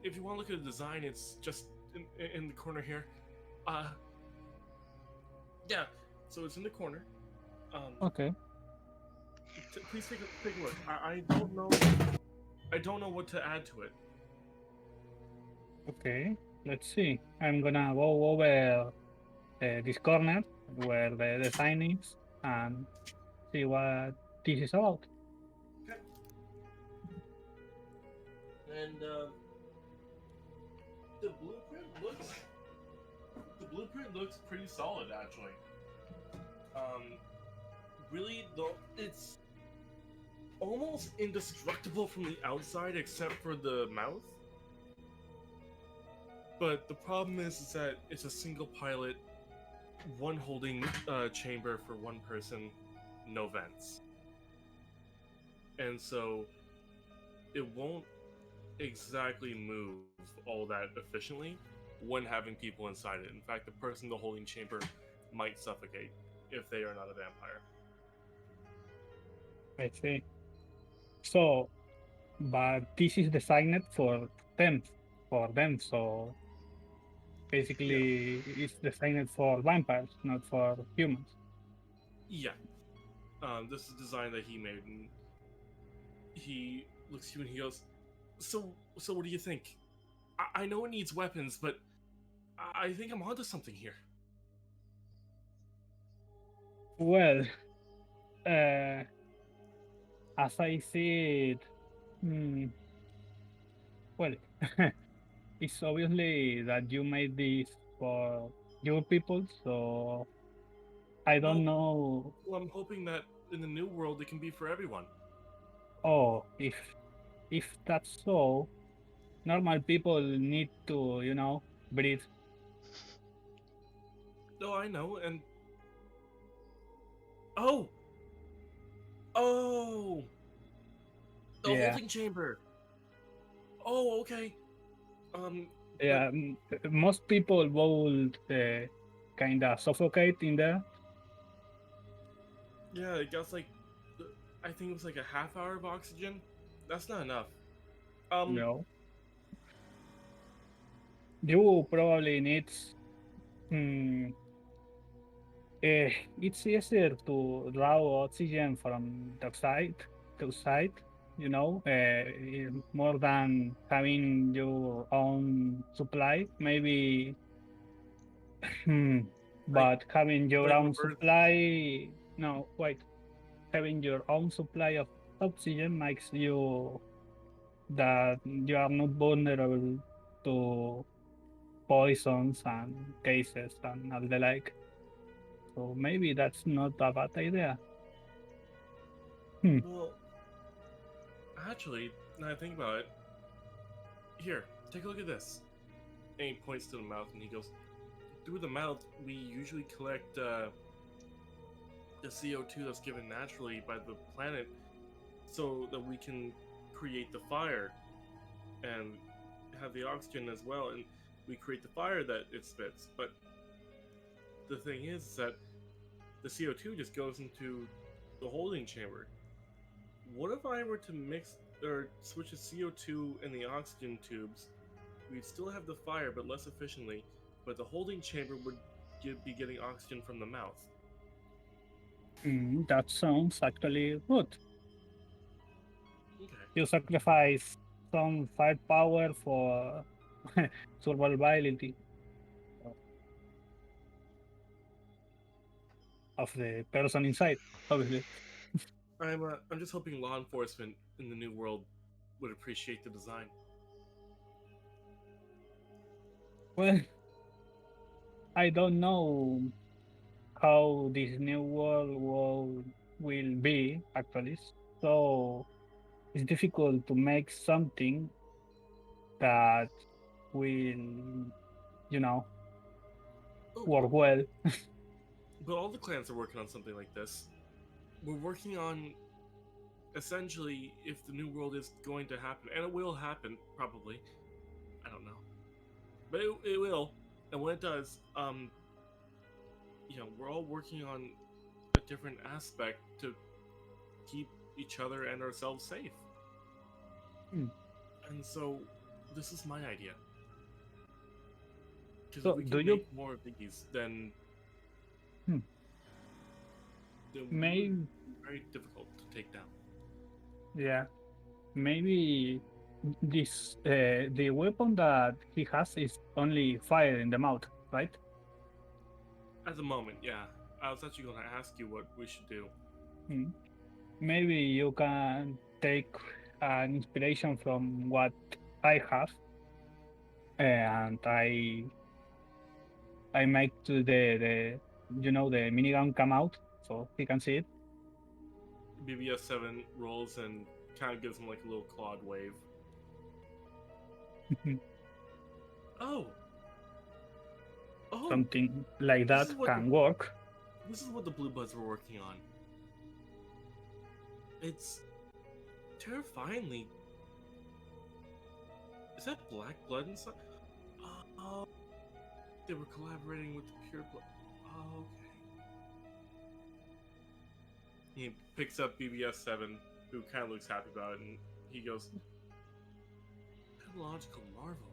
if you want to look at the design, it's just in the corner here. Yeah, so it's in the corner. Okay. Please take a look. I don't know what to add to it. Okay. Let's see. I'm gonna go over this corner where the design is and see what this is about. Okay. And the blueprint looks pretty solid, actually. Really, though, it's almost indestructible from the outside except for the mouth. But the problem is that it's a single pilot, one holding chamber for one person, no vents. And so it won't exactly move all that efficiently when having people inside it. In fact, the person in the holding chamber might suffocate if they are not a vampire. I see. So, but this is designed them, for them. So basically, it's designed for vampires, not for humans. Yeah. This is a design that he made, and he looks at you and he goes, So what do you think? I know it needs weapons, but I think I'm onto something here. Well, uh, as I see it, hmm, well, it's obviously that you made this for your people, so I don't know. Well, I'm hoping that in the new world it can be for everyone. Oh, if that's so, normal people need to, breathe. Oh, I know, and oh, oh, the Yeah, holding chamber. Oh, okay. Um, yeah. Most people would kind of suffocate in there. yeah, it got like, I think it was like a half hour of oxygen. That's not enough. Um, No, you probably need. Hmm, it's easier to draw oxygen from the outside, more than having your own supply. Maybe, hmm, like but having your like own reverse. supply, no, wait, having your own supply of oxygen makes you that you are not vulnerable to poisons and cases and all the like. So maybe that's not a bad idea. Hmm. Well, actually, now I think about it, here, take a look at this. And he points to the mouth and he goes, through the mouth, we usually collect the CO2 that's given naturally by the planet so that we can create the fire and have the oxygen as well. And we create the fire that it spits. But the thing is that the CO2 just goes into the holding chamber. What if I were to mix or switch the CO2 and the oxygen tubes? We'd still have the fire, but less efficiently. But the holding chamber would be getting oxygen from the mouth. That sounds actually good. Okay. You sacrifice some firepower for survivability of the person inside, obviously. I'm just hoping law enforcement in the new world would appreciate the design. Well, I don't know how this new will be actually. So it's difficult to make something that will, you know, Oh, work well. but all the clans are working on something like this. We're working on essentially if the new world is going to happen, and it will happen probably. I don't know, but it will. And when it does, we're all working on a different aspect to keep each other and ourselves safe. Hmm. And so, this is my idea. Because So if we do can you make more of these, then Hmm. then we Maybe, would be very difficult to take down. yeah, maybe the weapon that he has is only fire in the mouth, right? At the moment, yeah. I was actually going to ask you what we should do. Hmm. Maybe you can take an inspiration from what I have, and I make to the the minigun come out so he can see it. BBS7 rolls and kind of gives him like a little clawed wave. Oh! Oh! Something like This that is what can work. This is what the Blue Buds were working on. It's terrifyingly. Is that black blood inside? Oh, they were collaborating with the pure blood. Oh, okay. He picks up BBS7, who kind of looks happy about it, and he goes, "Technological marvel.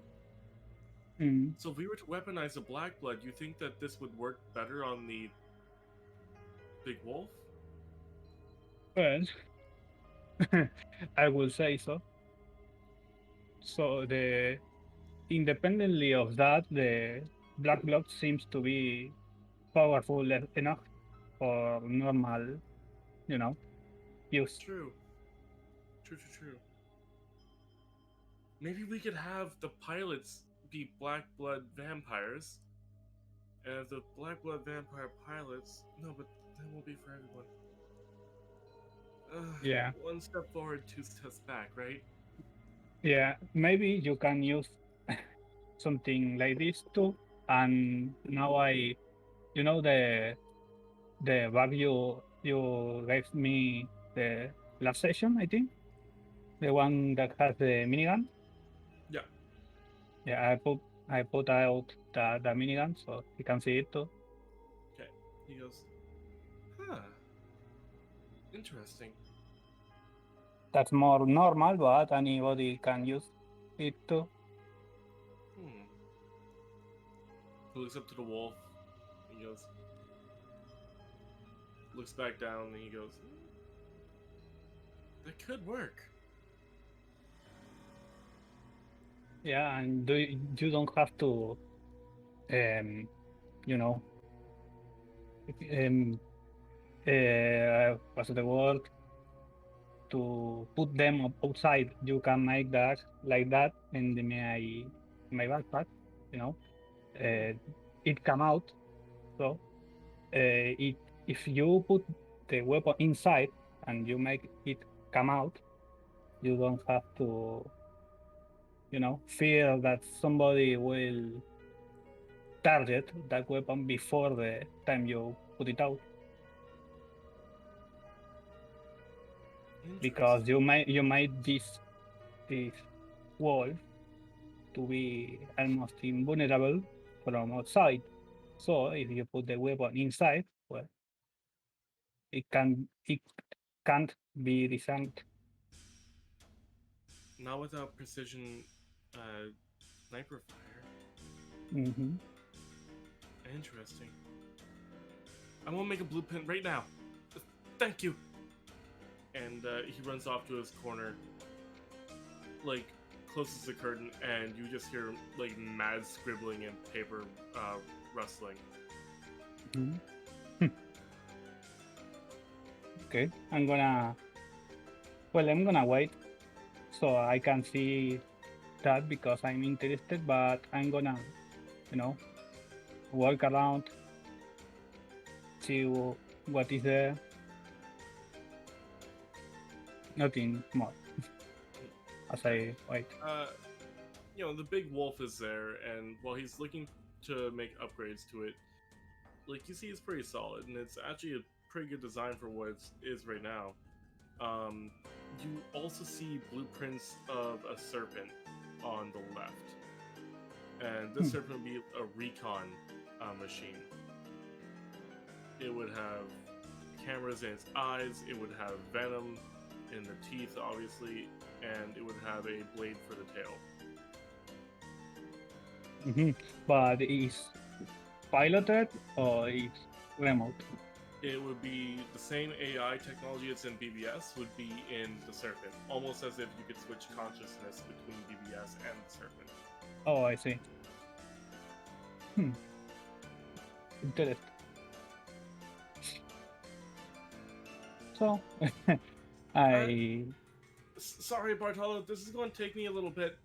Mm. So if we were to weaponize the black blood, you think that this would work better on the big wolf?" Well, I will say so. So the independently of that, the black blood seems to be powerful enough for normal, you know, use. True. True. Maybe we could have the pilots be black blood vampires. And if the black blood vampire pilots. No, but that won't be for everyone. Yeah. One step forward, two steps back, right? Yeah, maybe you can use something like this too. And now you know, the bag you gave me the last session, I think, the one that has the minigun. Yeah. Yeah, I put out the minigun so you can see it too. Okay. He goes, huh. Interesting. That's more normal, but anybody can use it too. He looks up to the wolf. He goes, looks back down, and he goes, that could work. Yeah, and you don't have to, you know, what's the word? To put them outside. You can make that like that in my backpack, you know. It come out. So if you put the weapon inside and you make it come out, you don't have to, you know, fear that somebody will target that weapon before the time you put it out. Because you made this wall to be almost invulnerable from outside. So if you put the weapon inside, well, it can't be disarmed. Not without precision sniper fire. Mm-hmm. Interesting. I want to make a blueprint right now. Thank you. And he runs off to his corner, like closes the curtain, and you just hear like mad scribbling and paper rustling. Mm-hmm. Okay, I'm gonna wait so I can see that because I'm interested, but I'm gonna, you know, walk around, see what is there. Nothing more. As I wait. You know, the big wolf is there, and while he's looking to make upgrades to it, like you see, it's pretty solid, and it's actually a pretty good design for what it is right now. You also see blueprints of a serpent on the left, and this serpent would be a recon machine. It would have cameras in its eyes, it would have venom in the teeth, obviously, and it would have a blade for the tail. Mm-hmm. But is piloted or is remote? It would be the same AI technology that's in BBS would be in the Serpent, almost as if you could switch consciousness between BBS and the Serpent. Oh, I see. Interesting. So, Sorry, Bartolo, this is going to take me a little bit.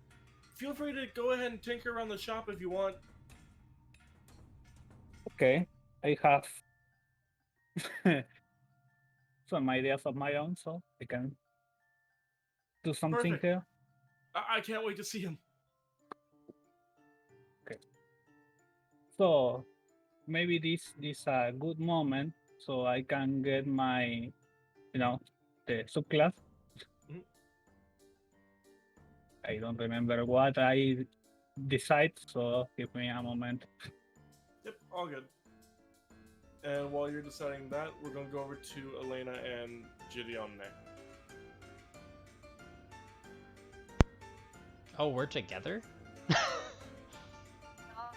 Feel free to go ahead and tinker around the shop if you want. Okay, I have some ideas of my own, so I can do something Perfect. here. I can't wait to see him. So maybe this a good moment so I can get my, the subclass. Mhm. I don't remember what I decide, so give me a moment. Yep, all good. And while you're deciding that, we're gonna go over to Elena and Gideon next. Oh, we're together?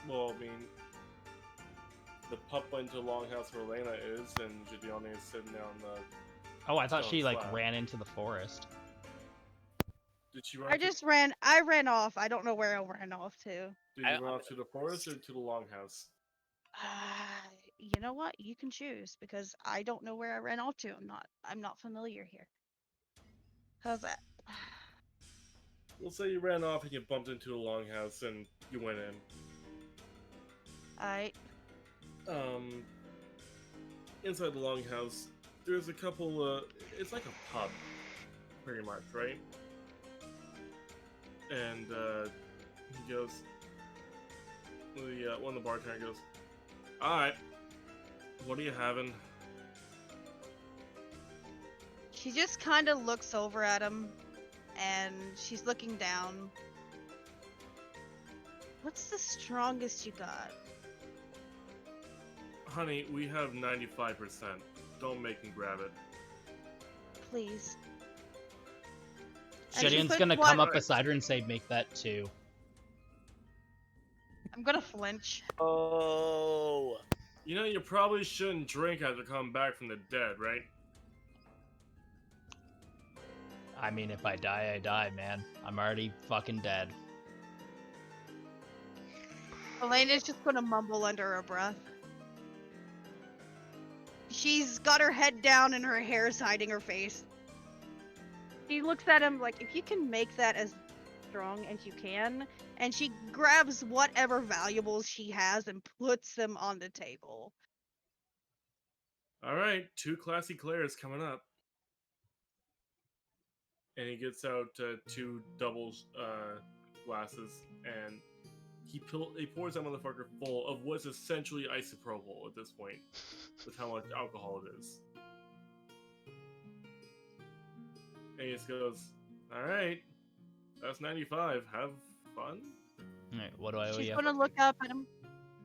Well, I mean, the pup went to the longhouse where Elena is, and Gideon is sitting there on the. Oh, I thought Stone she like slab. ran into the forest. Did she run? I ran off. I don't know where I ran off to. Did you run off to the forest or to the longhouse? You know what? You can choose because I don't know where I ran off to. I'm not familiar here. How's that? We'll say you ran off and you bumped into the longhouse and you went in. Alright. Inside the longhouse, there's a couple. It's like a pub, pretty much, right? And he goes. One of the bartender goes, "All right, what are you having?" She just kind of looks over at him and she's looking down. What's the strongest you got? Honey, we have 95%. Don't make me grab it. Please. And she Gideon's puts gonna one- come up beside her and say, "Make that 2." I'm gonna flinch. Oh. You know, you probably shouldn't drink after coming back from the dead, right? I mean, if I die, I die, man. I'm already fucking dead. Elena's just gonna mumble under her breath. She's got her head down and her hair's hiding her face. She looks at him like, if you can make that as strong as you can, and she grabs whatever valuables she has and puts them on the table. All right, 2 classy Claires coming up. And he gets out 2 double glasses, and he pours that motherfucker full of what's essentially isopropyl at this point, with how much alcohol it is. And he just goes, "All right, that's 95. Have fun." Alright, what do I owe She's you? gonna look up at him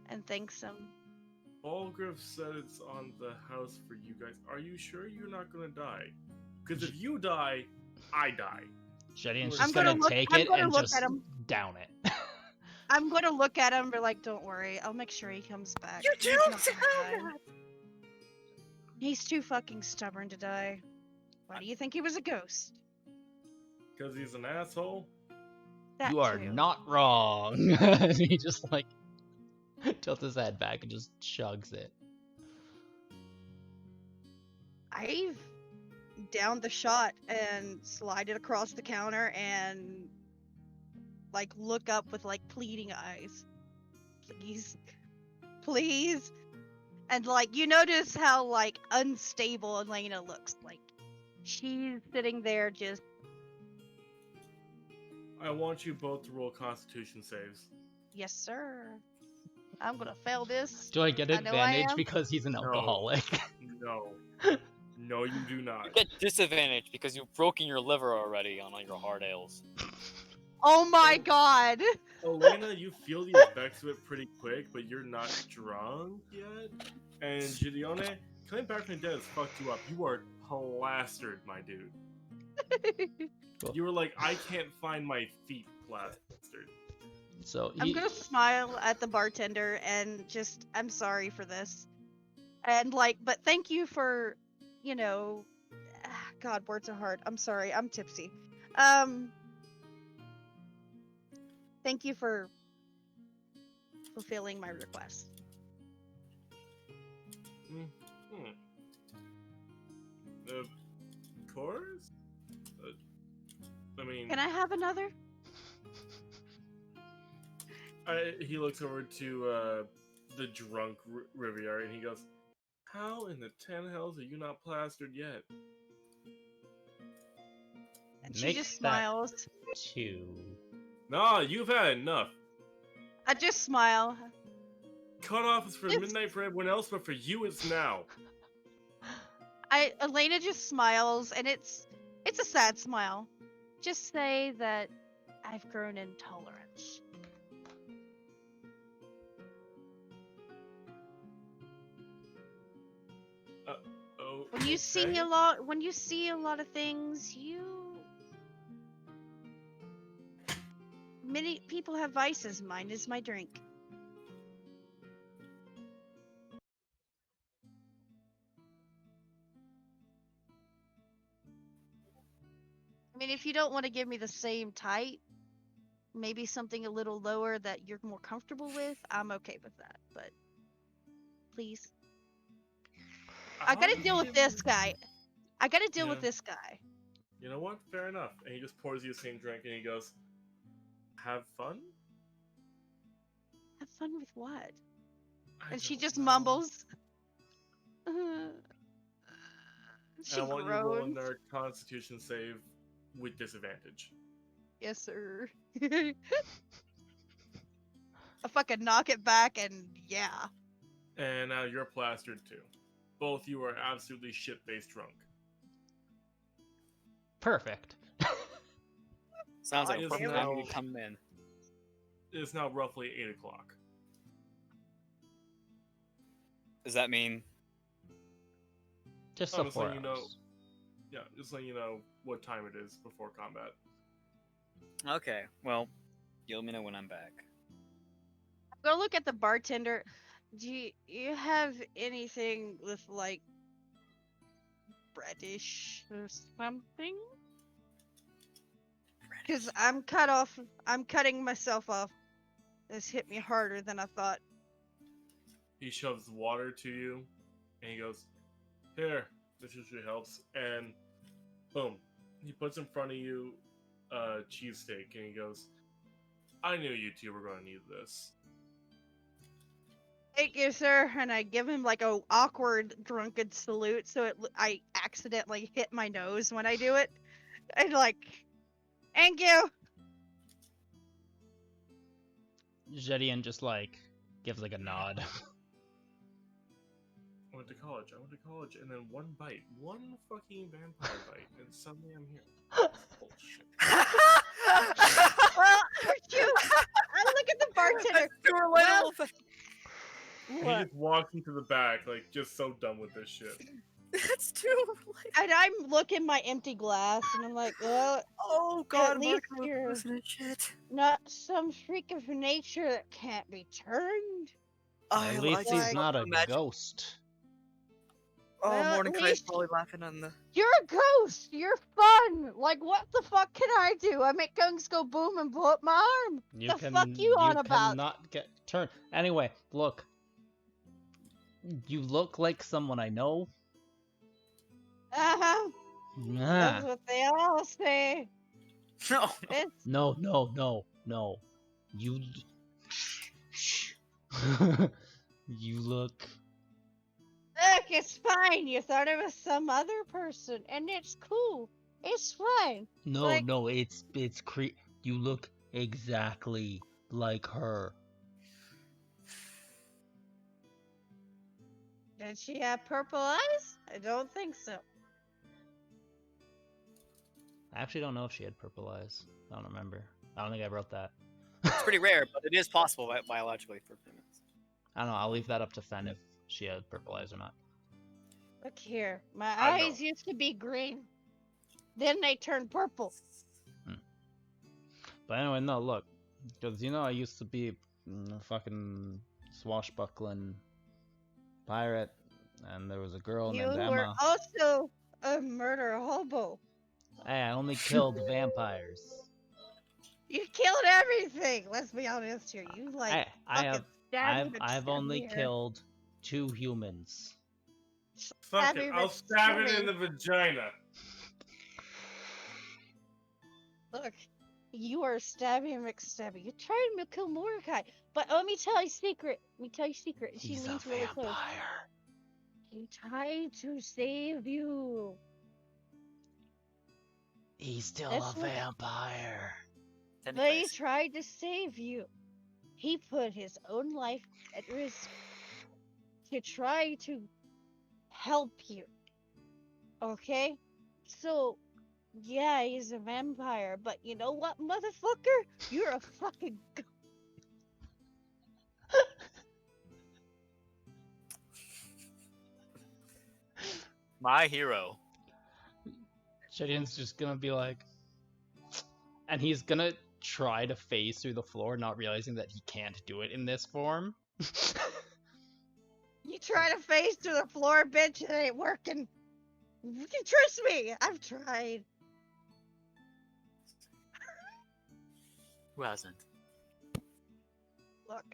and thanks him. Balgriff said it's on the house for you guys. Are you sure you're not gonna die? Because if you die, I die. Gideon's I'm just gonna gonna look- take I'm it gonna and look just at him. down it. I'm gonna look at him and be like, don't worry, I'll make sure he comes back. You He's don't not say gonna die. that! He's too fucking stubborn to die. Why do you think he was a ghost? Because he's an asshole. That You are too. not wrong. He just like tilts his head back and just chugs it. I've downed the shot and slide it across the counter and like look up with like pleading eyes. Please. Please. And like you notice how like unstable Elena looks. Like she's sitting there just I want you both to roll Constitution saves. yes sir. I'm gonna fail this. Do I get I know I advantage am. because he's an No. alcoholic? No. No, you do not. You get disadvantage because you've broken your liver already on all your hard ales. Oh my god. Elena, you feel the effects of it pretty quick, but you're not drunk yet. And Gideone, coming back from the dead has fucked you up. You are plastered, my dude. You were like, I can't find my feet, plastered. So I'm gonna smile at the bartender and just I'm sorry for this. And like but thank you for God, words are hard. I'm sorry, I'm tipsy. Thank you for fulfilling my request. Of course? I mean, Can I have another? he looks over to the drunk Riviera and he goes, How in the 10 hells are you not plastered yet? And she Make just that smiles. 2. Nah, you've had enough. I just smile. Cutoff is for It's- midnight for everyone else, but for you it's now. Elena just smiles, and it's a sad smile. Just say that I've grown intolerant. Oh, When you see a lot of things, many people have vices. Mine is my drink. I mean, if you don't want to give me the same type, maybe something a little lower that you're more comfortable with, I'm okay with that. But please, I gotta deal with this guy. I gotta deal with Yeah. this guy. You know what? Fair enough. And he just pours you the same drink and he goes, "Have fun?" Have fun with what? I And she don't just know. mumbles. She And I want you to roll groans. another Constitution save with disadvantage. Yes, sir. I fucking knock it back and yeah. And now you're plastered too. Both you are absolutely shit-faced drunk. Perfect. Sounds like a God perfect damn time it. to come in. It is now roughly 8 o'clock. Does that mean Just Oh, so just 4 letting you know. hours. Yeah, just letting you know what time it is before combat. okay? Well, you let me know when I'm back. Go look at the bartender. Do you have anything with like breadish or something? Because I'm cutting myself off. This hit me harder than I thought. He shoves water to you, and he goes, "Here, this usually helps." And boom, he puts in front of you a cheesesteak, and he goes, "I knew you two were going to need this." Thank you, sir. And I give him like a awkward drunken salute, so I accidentally hit my nose when I do it. And like, thank you. Jedian just like gives like a nod. I went to college, and then one fucking vampire bite, and suddenly I'm here. Bullshit. Well, shoot. I look at the bartender. Too Well, relatable. He Look, just walks into the back, like, just so done with this shit. That's too relatable. and I'm looking my empty glass, and I'm like, well, Oh God, at least Mark, you're losing his shit. not some freak of nature that can't be turned. At least he's like- not a imagine- ghost. Oh, Well, at Mordecai's least- probably laughing on the. You're a ghost. You're fun. Like, what the fuck can I do? I make guns go boom and blow up my arm. You The fuck you on about? cannot get turned. Anyway, look. You look like someone I know. Uh-huh. That's Nah. what they all say. No. It's No. You. You look. look, it's fine. You thought it was some other person, and it's cool. It's fine. No, Like- no, it's You look exactly like her. Did she have purple eyes? I don't think so. I actually don't know if she had purple eyes. I don't remember. I don't think I wrote that. It's pretty rare, but it is possible biologically for humans. I don't know. I'll leave that up to Fen if she had purple eyes or not. Look here. My I know. eyes used to be green. Then they turned purple. But anyway, no, look. Because, I used to be a fucking swashbuckling pirate, and there was a girl You named were Emma. also a murder hobo. Hey, I only killed vampires. You killed everything. Let's be honest here. You like I've I've only killed 2 humans. Fuck Stabby it, I'll stab it in the vagina. Look, you are Stabby McStabby. You're trying to kill Mordecai. But let me tell you a secret. She He's a leans really close. vampire. He tried to save you. He's still That's a what- vampire. But Technically, he tried to save you. He put his own life at risk to try to help you. Okay? So, yeah, he's a vampire, but you know what, motherfucker? You're a fucking my hero. Jedian's just gonna be like, and he's gonna try to phase through the floor, not realizing that he can't do it in this form. You try to face to the floor, bitch, it ain't working. You can trust me. I've tried. Who hasn't? Look,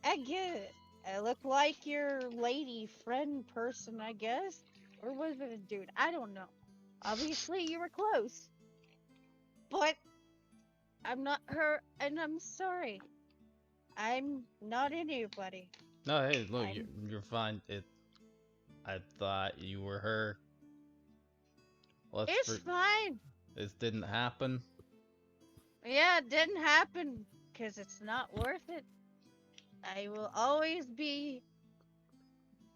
I get it. I look like your lady friend person, I guess. Or was it a dude? I don't know. Obviously, you were close. But I'm not her, and I'm sorry. I'm not anybody. No, hey, look, I'm- you're fine. I thought you were her. It's fine. This didn't happen. Yeah, it didn't happen because it's not worth it. I will always be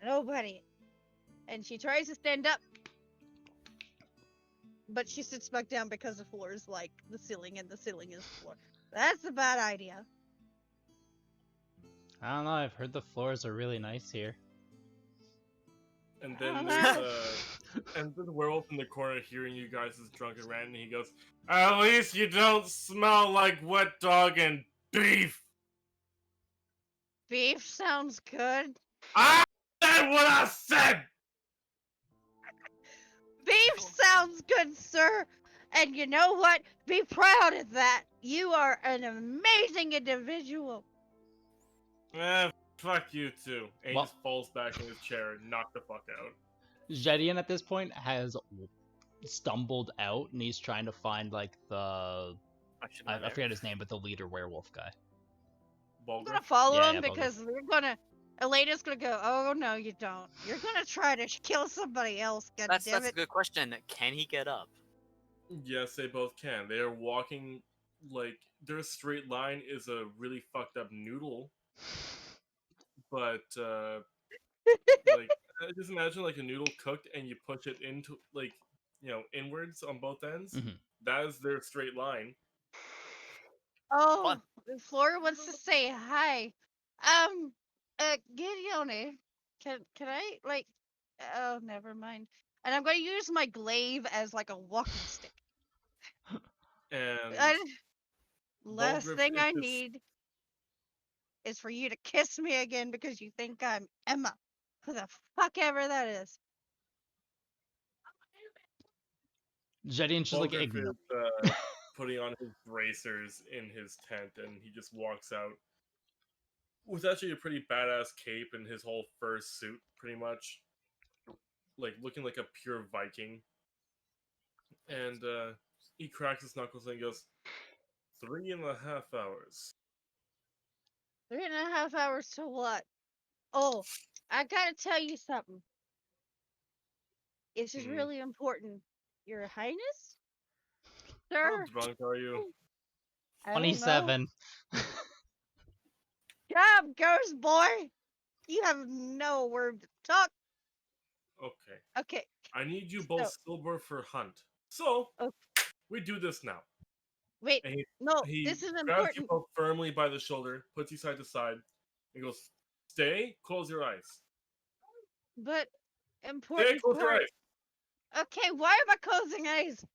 nobody. And she tries to stand up, but she sits back down because the floor is like the ceiling and the ceiling is the floor. That's a bad idea. I don't know. I've heard the floors are really nice here. And then there's and then the werewolf in the corner hearing you guys' drunken rant, and he goes, "At least you don't smell like wet dog and beef." Beef sounds good. I said what I said. Beef sounds good, sir. And you know what? Be proud of that. You are an amazing individual. Fuck you too. And he Well- just falls back in his chair and knocked the fuck out. Jedian at this point has stumbled out, and he's trying to find like the I forget his name, but the leader werewolf guy. I'm Bulger. gonna follow Yeah, him yeah, because we're gonna. Elena's gonna go. Oh no, you don't. You're gonna try to kill somebody else. God That's damn a it. good question. Can he get up? Yes, they both can. They are walking like their straight line is a really fucked up noodle. But like just imagine like a noodle cooked and you push it into like inwards on both ends. Mhm. That is their straight line. Oh, Fun. Flora wants to say hi. Gideone, can I like? Oh, never mind. And I'm gonna use my glaive as like a walking stick. And Last Bulgriff thing is I just- need is for you to kiss me again because you think I'm Emma. Who the fuck ever that is. Jedian's just like Bulgriff ignore. is putting on his bracers in his tent, and he just walks out with actually a pretty badass cape and his whole fur suit, pretty much, like looking like a pure Viking. And he cracks his knuckles and goes, 3.5 hours. 3.5 hours to what? Oh, I gotta tell you something. This is Hmm. really important. Your Highness? How Sir? drunk are you? I don't know. 27. Job, ghost boy! You have no word to talk. Okay. Okay. I need you both So- sober for hunt. So, Okay. we do this now. Wait, And no, he this is grabs you important. both firmly by the shoulder, puts you side to side, and goes, "Stay, close your eyes. But Stay, important close your part. eyes." Okay, why am I closing eyes?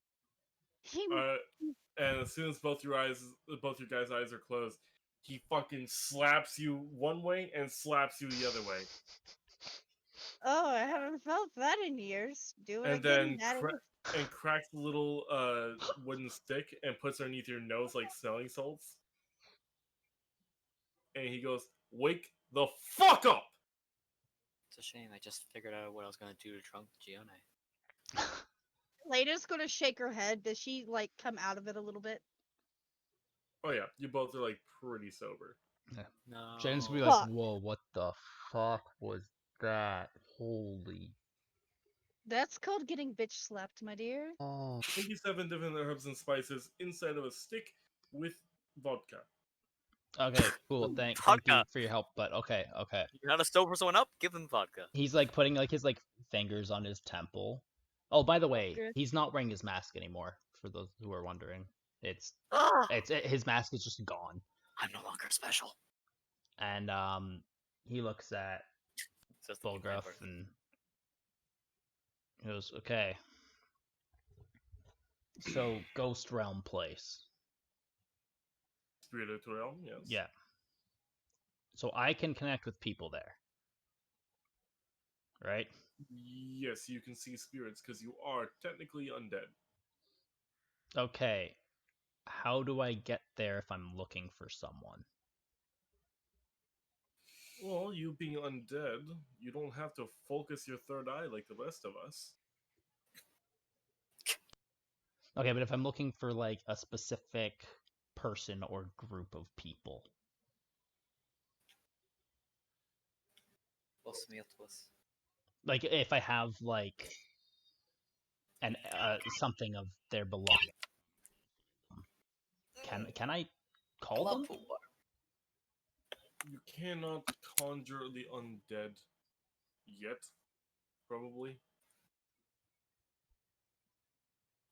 He And as soon as both your guys' eyes are closed, he fucking slaps you one way and slaps you the other way. Oh, I haven't felt that in years. Do it And again, then Daddy. cracks the little wooden stick and puts it underneath your nose like smelling salts. And he goes, "Wake the fuck up!" It's a shame. I just figured out what I was gonna do to drunk Gione. Lena's gonna shake her head. Does she like come out of it a little bit? Oh yeah, you both are like pretty sober. No. Jedian's gonna be Fuck. like, whoa, what the fuck was that? Holy. That's called getting bitch slapped, my dear. Oh. 27 different herbs and spices inside of a stick with vodka. Okay, cool. Thank you Vodka. for your help, but okay. You know how to sober someone up? Give them vodka. He's like putting like his like fingers on his temple. Oh, by the way, Good. he's not wearing his mask anymore. For those who are wondering, Ah! his mask is just gone. I'm no longer special. And he looks at Says the Ukraine Bulgruff person. and he goes, "Okay, so Ghost Realm place, Spirited realm, yes. yeah. So I can connect with people there, right? Yes, you can see spirits because you are technically undead. Okay, how do I get there if I'm looking for someone?" Well, you being undead, you don't have to focus your third eye like the rest of us. Okay, but if I'm looking for like a specific person or group of people, like if I have like an something of their belonging, can I call them? You cannot conjure the undead yet, probably.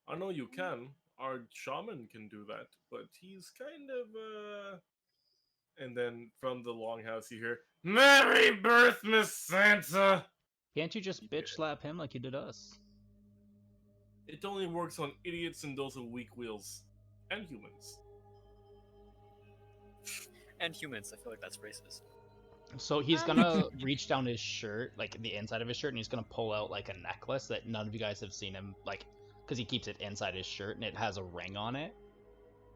I know you can. Our shaman can do that, but he's kind of And then from the longhouse you hear, "Merry birth, Miss Santa!" Can't you just Yeah. bitch slap him like you did us? It only works on idiots and those with weak wills. And humans. And humans. I feel like that's racist. So he's Um, gonna reach down his shirt, like the inside of his shirt, and he's gonna pull out like a necklace that none of you guys have seen him, like, because he keeps it inside his shirt and it has a ring on it.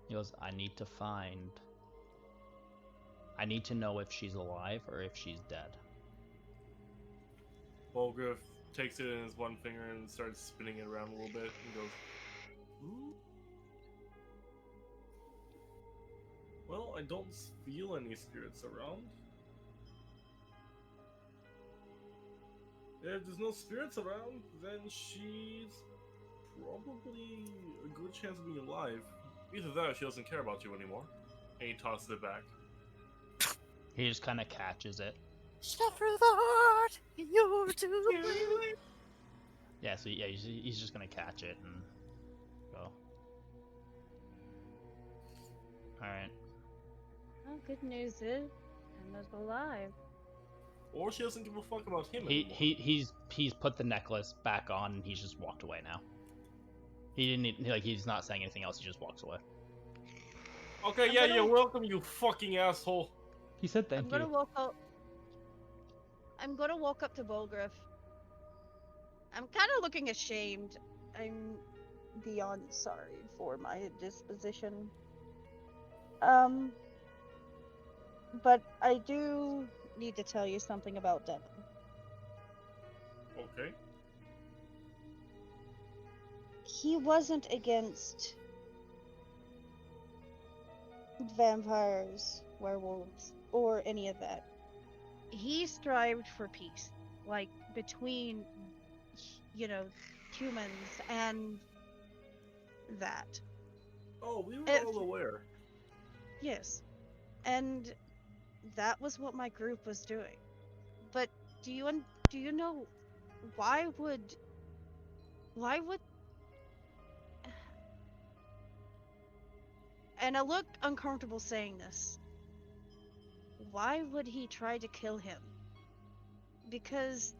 He goes, I need to know if she's alive or if she's dead. Bulgriff takes it in his one finger and starts spinning it around a little bit and goes, "Ooh. Well, I don't feel any spirits around. If there's no spirits around, then she's probably a good chance of being alive. Either that or she doesn't care about you anymore." And he tosses it back. He just kind of catches it. Step through the heart, you're to blame. Yeah, so yeah, he's just gonna catch it and go. Alright. Well, good news is Emma's alive. Or she doesn't give a fuck about him anymore. He's put the necklace back on and he's just walked away now. He didn't like he's not saying anything else, he just walks away. Okay, yeah, you're welcome, you fucking asshole. He said thank I'm gonna you. walk out. I'm gonna walk up to Bulgriff. I'm kind of looking ashamed. I'm beyond sorry for my disposition. But I do need to tell you something about Devin. Okay. He wasn't against vampires, werewolves, or any of that. He strived for peace, like between, humans and that. Oh, we were If- all aware. Yes, and that was what my group was doing. But do you know why would? And I look uncomfortable saying this. Why would he try to kill him? Because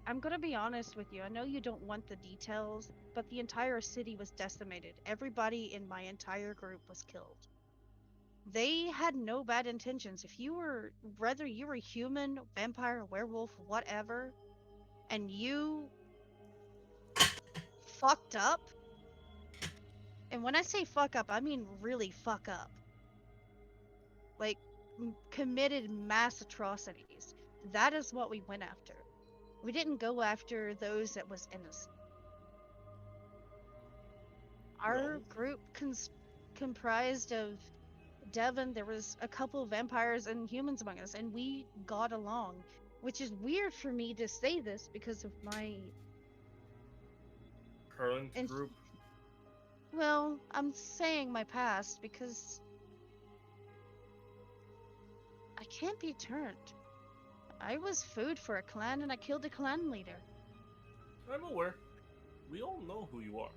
I'm gonna be honest with you. I know you don't want the details, but the entire city was decimated. Everybody in my entire group was killed. They had no bad intentions. Whether you were human, vampire, werewolf, whatever, and you fucked up, and when I say fuck up, I mean really fuck up. Like, committed mass atrocities. That is what we went after. We didn't go after those that was innocent. Our group comprised of Devin, there was a couple of vampires and humans among us, and we got along. Which is weird for me to say this because of my Current and group. well, I'm saying my past because I can't be turned. I was food for a clan and I killed a clan leader. I'm aware. We all know who you are.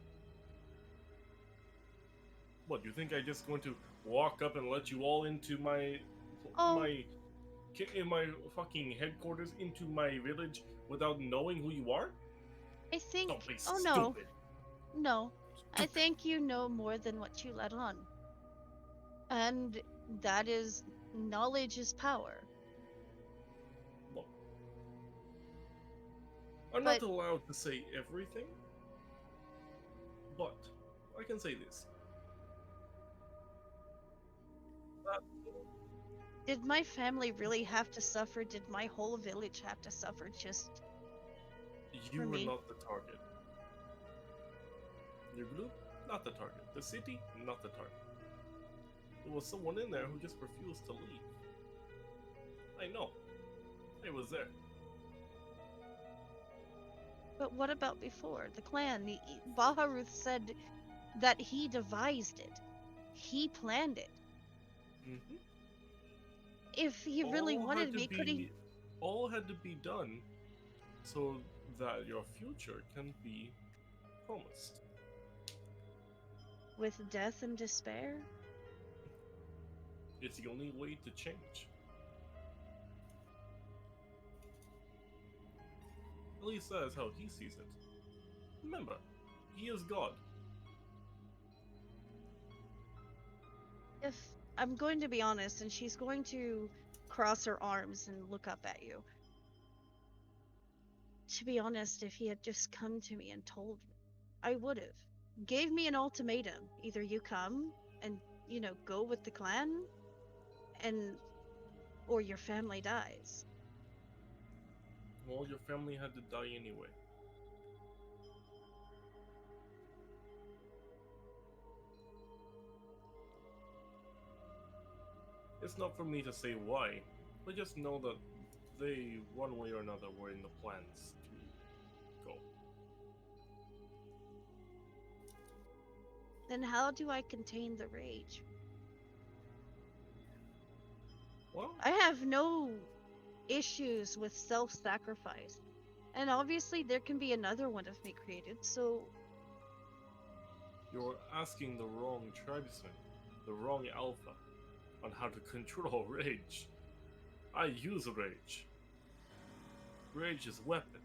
What, you think I just going to walk up and let you all into my Oh. in my fucking headquarters into my village without knowing who you are? I think. Don't be Oh no, stupid. no. I think you know more than what you let on. And that is knowledge is power. Look, I'm But- not allowed to say everything, but I can say this. Did my family really have to suffer? Did my whole village have to suffer just You For were me. not the target. Your group, not the target. The city, not the target. There was someone in there who just refused to leave. I know. I was there. But what about before? The clan, Baharuth said that he devised it. He planned it. Mm-hmm. If he really wanted me, could he? All had to be done so that your future can be promised. With death and despair? It's the only way to change. At least that is how he sees it. Remember, he is God. If I'm going to be honest, and she's going to cross her arms and look up at you. To be honest, if he had just come to me and told me, I would have. Gave me an ultimatum. Either you come and, go with the clan, or your family dies. Well, your family had to die anyway. It's not for me to say why, but just know that they, one way or another, were in the plans to go. Then how do I contain the rage? Well, I have no issues with self-sacrifice. And obviously there can be another one of me created, so you're asking the wrong tribesman, the wrong alpha, on how to control rage. I use rage. Rage is a weapon.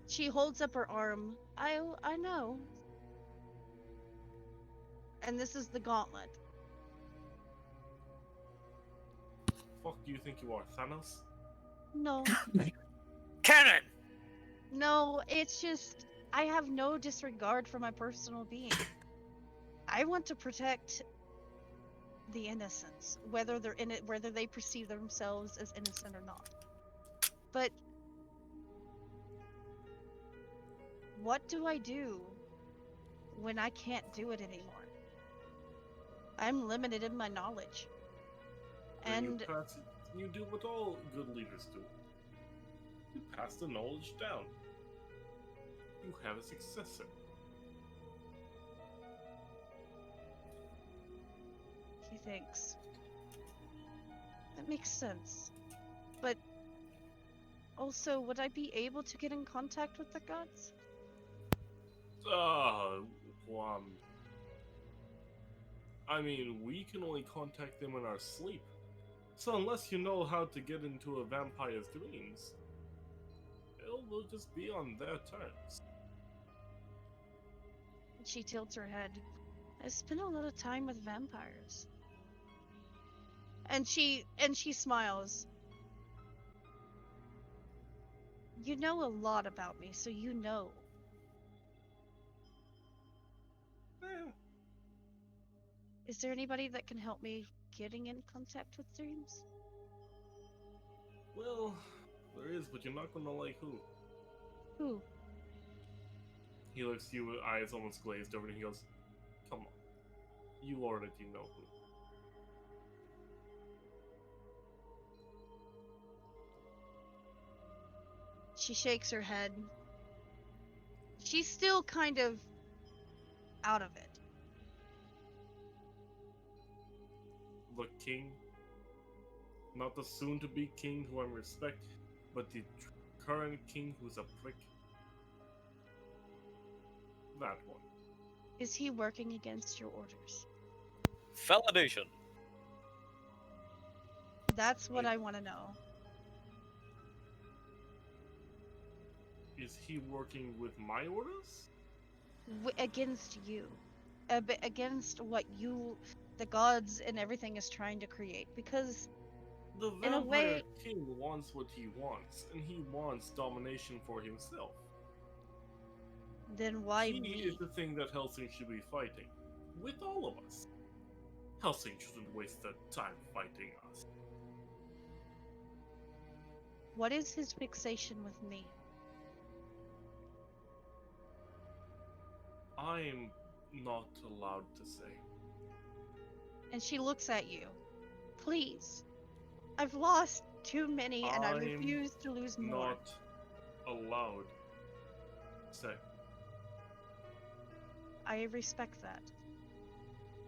she holds up her arm. I know. And this is the gauntlet. Fuck do you think you are, Thanos? No. Cannon! No, it's just I have no disregard for my personal being. I want to protect the innocents, whether they're in it, whether they perceive themselves as innocent or not. But what do I do when I can't do it anymore? I'm limited in my knowledge. Then And you do what all good leaders do. You pass the knowledge down. You have a successor. he thinks. That makes sense. But also, would I be able to get in contact with the gods? I mean, we can only contact them in our sleep. So unless you know how to get into a vampire's dreams, it will just be on their terms. She tilts her head. I spent a lot of time with vampires. And she smiles. You know a lot about me, so you know. Eh, Is there anybody that can help me getting in contact with dreams? well, there is, but you're not gonna like who. Who? He looks at you with eyes almost glazed over and he goes, come on. You already know who. She shakes her head. She's still kind of out of it. The king, not the soon-to-be king who I respect, but the current king who's a prick. That one. Is he working against your orders? Validation. That's what I want to know. Is he working with my orders? Against you. Against what you, the gods and everything is trying to create. Because The in a vampire way, king wants what he wants, and he wants domination for himself. then why He me? is the thing that Helsing should be fighting. With all of us. Helsing shouldn't waste their time fighting us. What is his fixation with me? I'm not allowed to say. And she looks at you. Please. I've lost too many and I I'm refuse to lose more. Not allowed to say. I respect that.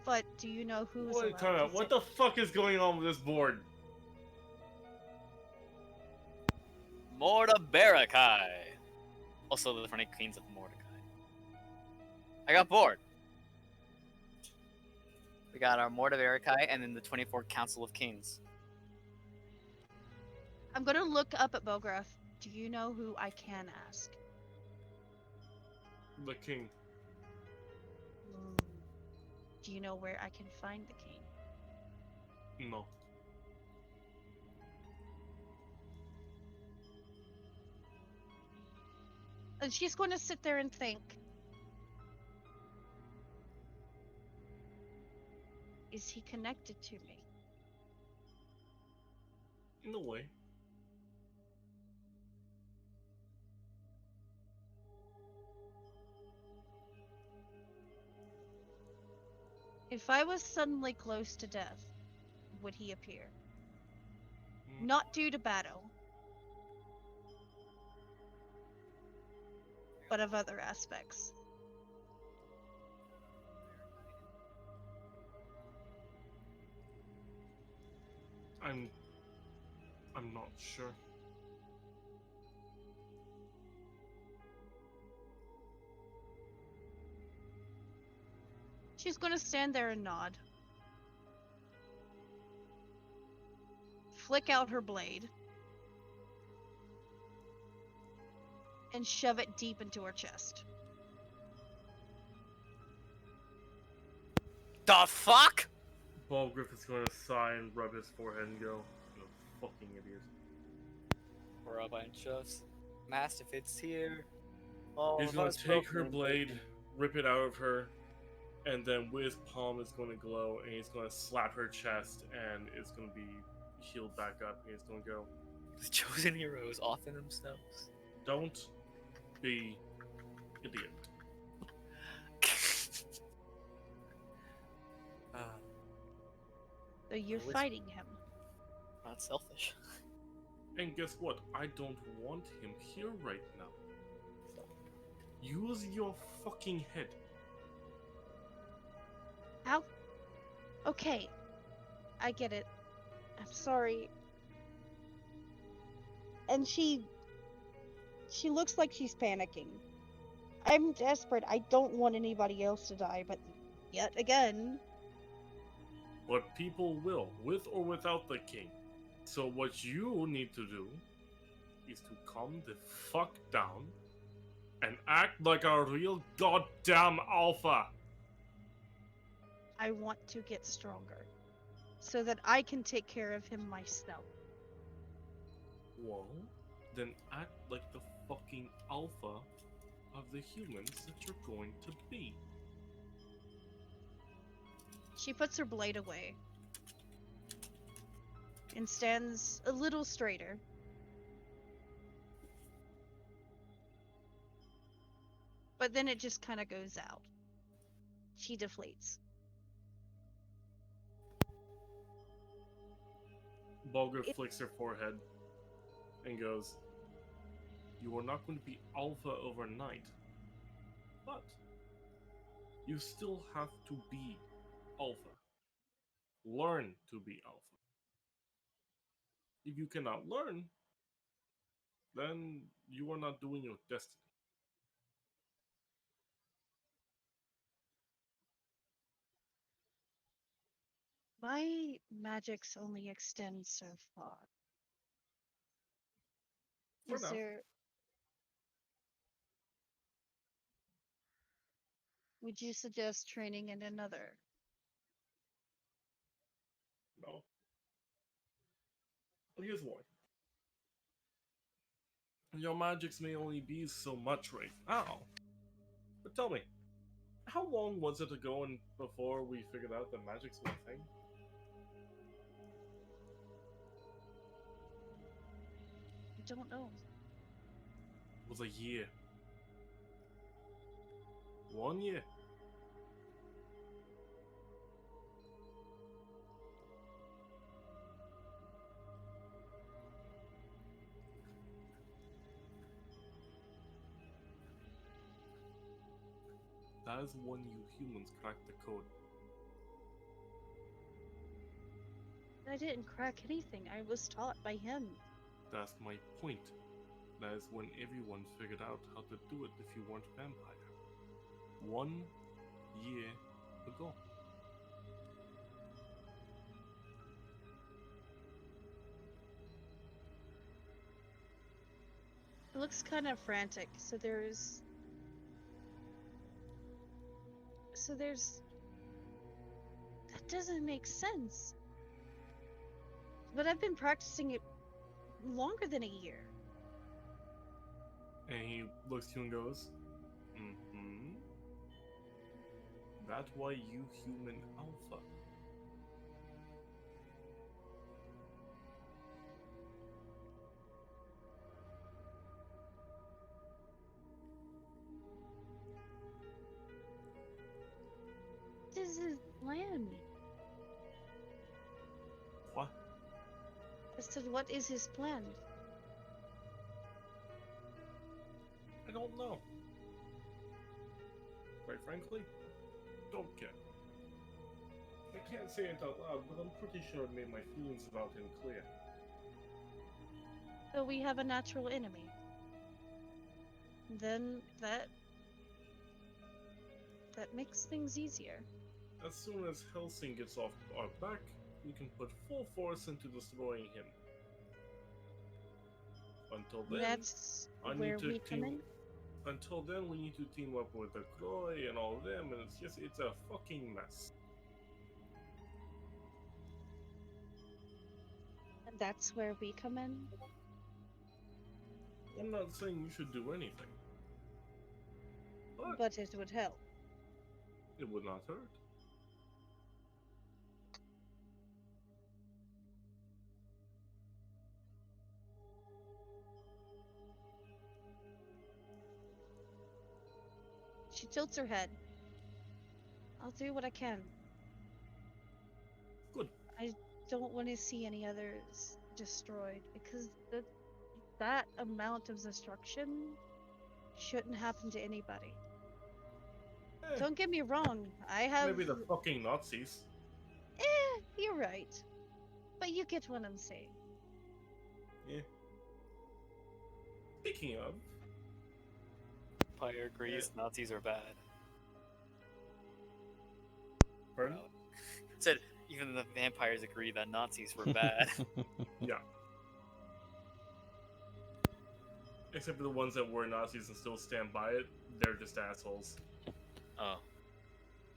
But do you know who's Wait, allowed time to out. What say- the fuck is going on with this board? Mordebarakai. Also the Funny Queens of Mordecai. I got bored. We got our Mordebarakai and then the 24 Council of Kings. I'm gonna look up at Bograth. Do you know who I can ask? The king. Do you know where I can find the king? No. And she's going to sit there and think. Is he connected to me? In a way. If I was suddenly close to death, would he appear? Mm. Not due to battle, but of other aspects. I'm not sure. She's going to stand there and nod. Flick out her blade. And shove it deep into her chest. The fuck? Bob Griffith's going to sigh and rub his forehead and go, "You fucking idiot." Robine shoves. Mastiff, it's here. All He's of going us to take her broken. blade, rip it out of her, and then with his palm is going to glow, and he's going to slap her chest, and it's going to be healed back up, and he's going to go, The chosen heroes often themselves. "Don't be idiot." So you're Always- fighting him. Not selfish. And guess what? I don't want him here right now. Use your fucking head. How? Okay. I get it. I'm sorry. And she looks like she's panicking. I'm desperate. I don't want anybody else to die, but yet again, But people will, with or without the king. So what you need to do is to calm the fuck down and act like a real goddamn alpha. I want to get stronger so that I can take care of him myself. Well, then act like the fucking alpha of the humans that you're going to be. She puts her blade away and stands a little straighter. But then it just kind of goes out. She deflates. Bulger It- flicks her forehead and goes, You are not going to be alpha overnight. But you still have to be alpha. Learn to be alpha. If you cannot learn, then you are not doing your destiny. My magics only extend so far. For Is now. there? Would you suggest training in another? No. But here's why. Your magics may only be so much right now. But tell me, how long was it ago and before we figured out that magic's one thing? I don't know. It was a year. 1 year. That is when you humans cracked the code. I didn't crack anything. I was taught by him. That's my point. That is when everyone figured out how to do it if you weren't vampire. 1 year ago. It looks kind of frantic. So there's. That doesn't make sense. But I've been practicing it longer than a year. And he looks to you and goes, mm-hmm. That's why you human alpha. What is his plan? What? I said, what is his plan? I don't know. Quite frankly, don't care. I can't say it out loud, but I'm pretty sure I made my feelings about him clear. So we have a natural enemy. Then that makes things easier. As soon as Helsing gets off our back, we can put full force into destroying him. Until then, That's I where need to we come in. Until then, we need to team up with the Croy and all them, and it's a fucking mess. And that's where we come in. I'm not saying you should do anything, but But it would help. it would not hurt. She tilts her head. I'll do what I can. Good. I don't want to see any others destroyed because that amount of destruction shouldn't happen to anybody. Eh, Don't get me wrong. I have. maybe the fucking Nazis. You're right. But you get what I'm saying. Yeah. Speaking of, Empire agrees Nazis are bad. pardon? Said even the vampires agree that Nazis were bad. Yeah. Except for the ones that were Nazis and still stand by it, they're just assholes. Oh.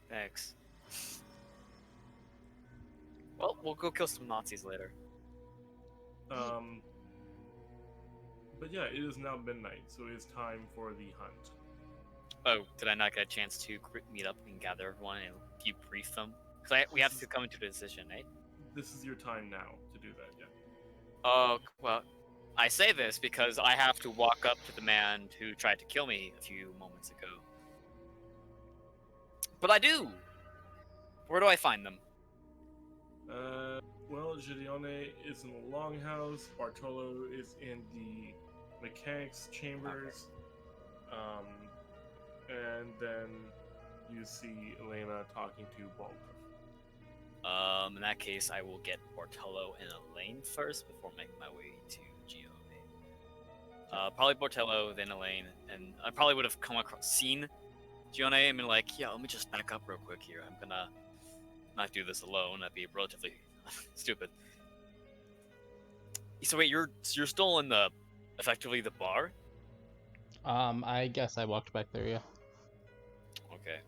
Thanks. Well, we'll go kill some Nazis later. But yeah, it is now midnight, so it is time for the hunt. Oh, did I not get a chance to meet up and gather everyone and debrief them? Because we have to come into a decision, right? This is your time now to do that, yeah. Oh, well, I say this because I have to walk up to the man who tried to kill me a few moments ago. But I do! Where do I find them? Well, Gideone is in the longhouse, Bartolo is in the mechanics chambers, and then you see Elena talking to Balgruuf. In that case, I will get Bortello and Elaine first before making my way to Gione. Probably Bortello, then Elaine, and I probably would have seen Gione and been like, yeah, let me just back up real quick here. I'm gonna not do this alone. That'd be relatively stupid. So wait, you're still in effectively the bar? I guess I walked back there, yeah. Okay.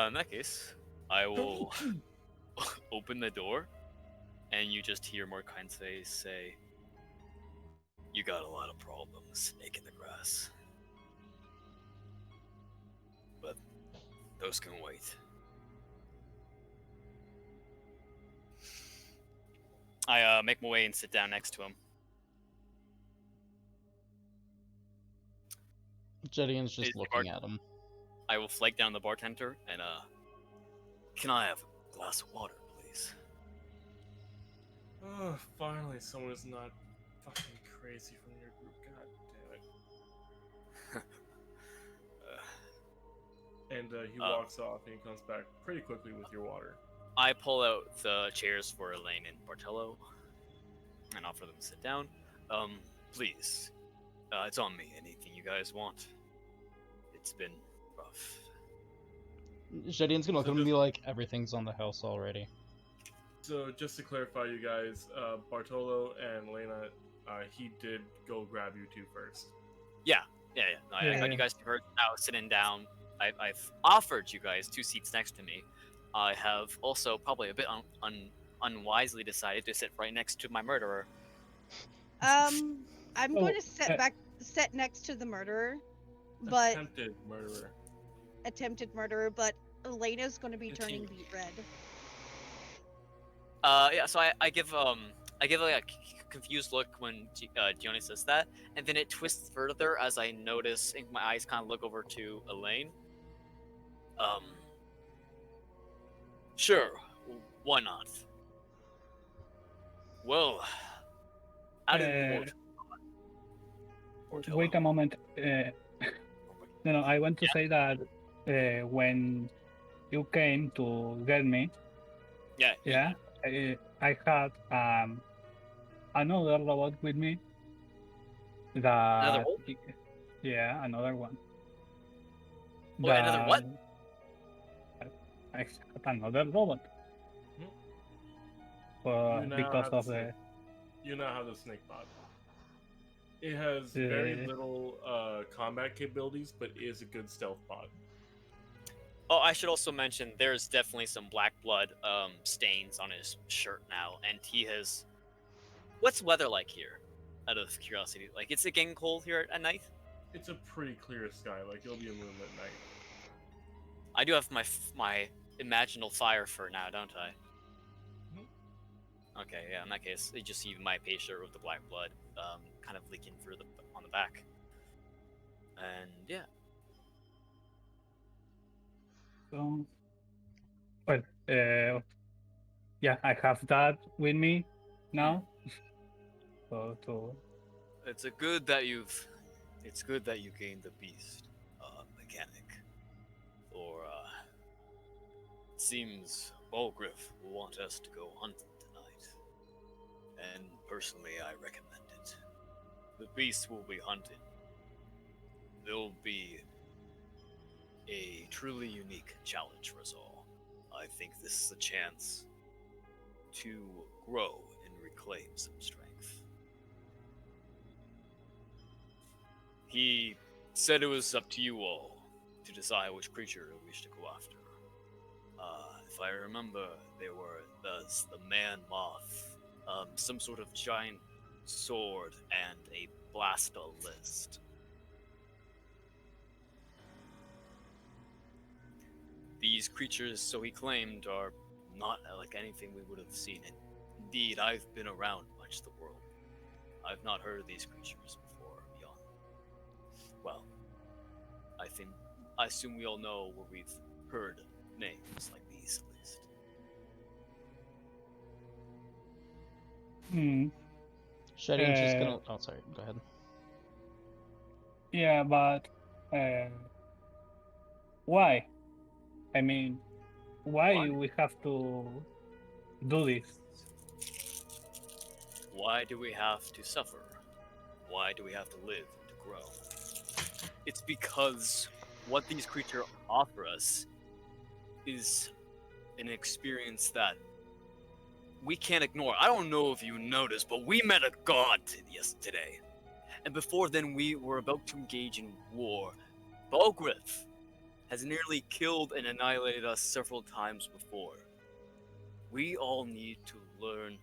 In that case, I will open the door, and you just hear Morkine's face say, "You got a lot of problems, snake in the grass. But those can wait." I make my way and sit down next to him. Jedian's just Is the looking at him. I will flag down the bartender and can I have a glass of water, please? Oh, finally, someone who's not fucking crazy from your group. God damn it. And he walks off and he comes back pretty quickly with your water. I pull out the chairs for Elaine and Bartello and offer them to sit down. Please, it's on me. Anything you guys want? It's been rough. Jedian's gonna look So at him and just- be like, everything's on the house already. So just to clarify, you guys, Bartolo and Lena, he did go grab you two first. Yeah. No, I got you guys heard. Now sitting down. I've offered you guys 2 seats next to me. I have also probably a bit unwisely decided to sit right next to my murderer. I'm going to Oh, sit next to the murderer, but Attempted murderer. attempted murderer. But Elena's going to be turning beet red. Yeah. So I give like a confused look when Gione says that, and then it twists further as I notice, and my eyes kind of look over to Elaine. Sure, why not? Well, adding Wait a moment. No, I want to say that when you came to get me, Yeah. I had another robot with me. Another what? Yeah, another one. Wait, another what? I had another robot. Because of the. You now have the snake bot. It has very little combat capabilities, but is a good stealth bot. Oh, I should also mention there's definitely some black blood stains on his shirt now, and he has. What's weather like here? Out of curiosity, like it's getting cold here at night. It's a pretty clear sky. Like it'll be a moonlit night. I do have my imaginal fire for now, don't I? Okay, yeah. In that case, you just see my pay shirt with the black blood, kind of leaking through on the back, and yeah. So, well, yeah, I have that with me now. So It's good that you gained the beast mechanic, or it seems Balgruuf will want us to go hunting tonight, and personally, I recommend it. The beast will be hunted. There'll be a truly unique challenge for us all. I think this is a chance to grow and reclaim some strength. He said it was up to you all to decide which creature you wish to go after. If I remember, there were the man moth, some sort of giant sword, and a blast-a-list. These creatures, so he claimed, are not like anything we would have seen. Indeed, I've been around much of the world. I've not heard of these creatures before, beyond. Well, I assume we all know where we've heard names like these, at least. Shadian's just gonna. Oh, sorry. Go ahead. Yeah, but why? I mean, why Why? we have to do this? Why do we have to suffer? Why do we have to live and to grow? It's because what these creatures offer us is an experience that we can't ignore. I don't know if you noticed, but we met a god today. And before then, we were about to engage in war. Balgrith has nearly killed and annihilated us several times before. We all need to learn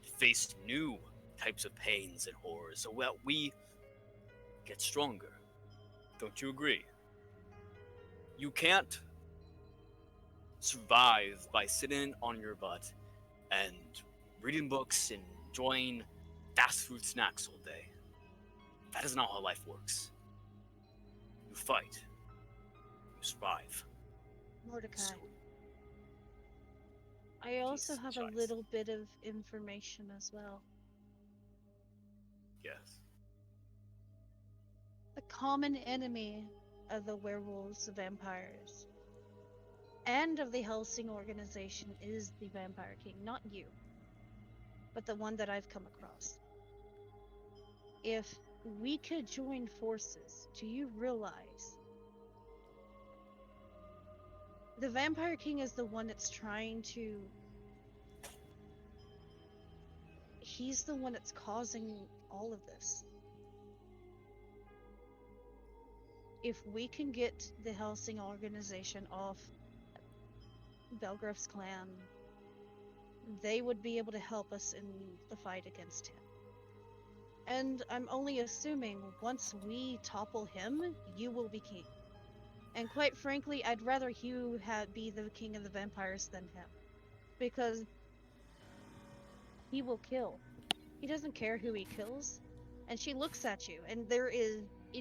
to face new types of pains and horrors so that we get stronger. Don't you agree? You can't survive by sitting on your butt and reading books and enjoying fast food snacks all day. That is not how life works. You fight. You survive. Mordecai, So, I also Jesus have a Christ. little bit of information as well. yes. The common enemy of the werewolves, the vampires, and of the Helsing organization is the Vampire King. Not you, but the one that I've come across. If we could join forces, do you realize the Vampire King is the one that's trying to. He's the one that's causing all of this. If we can get the Helsing organization off Belgrif's clan, they would be able to help us in the fight against him. And I'm only assuming once we topple him, you will be king. And quite frankly, I'd rather you be the king of the vampires than him. Because he will kill. He doesn't care who he kills. And she looks at you, and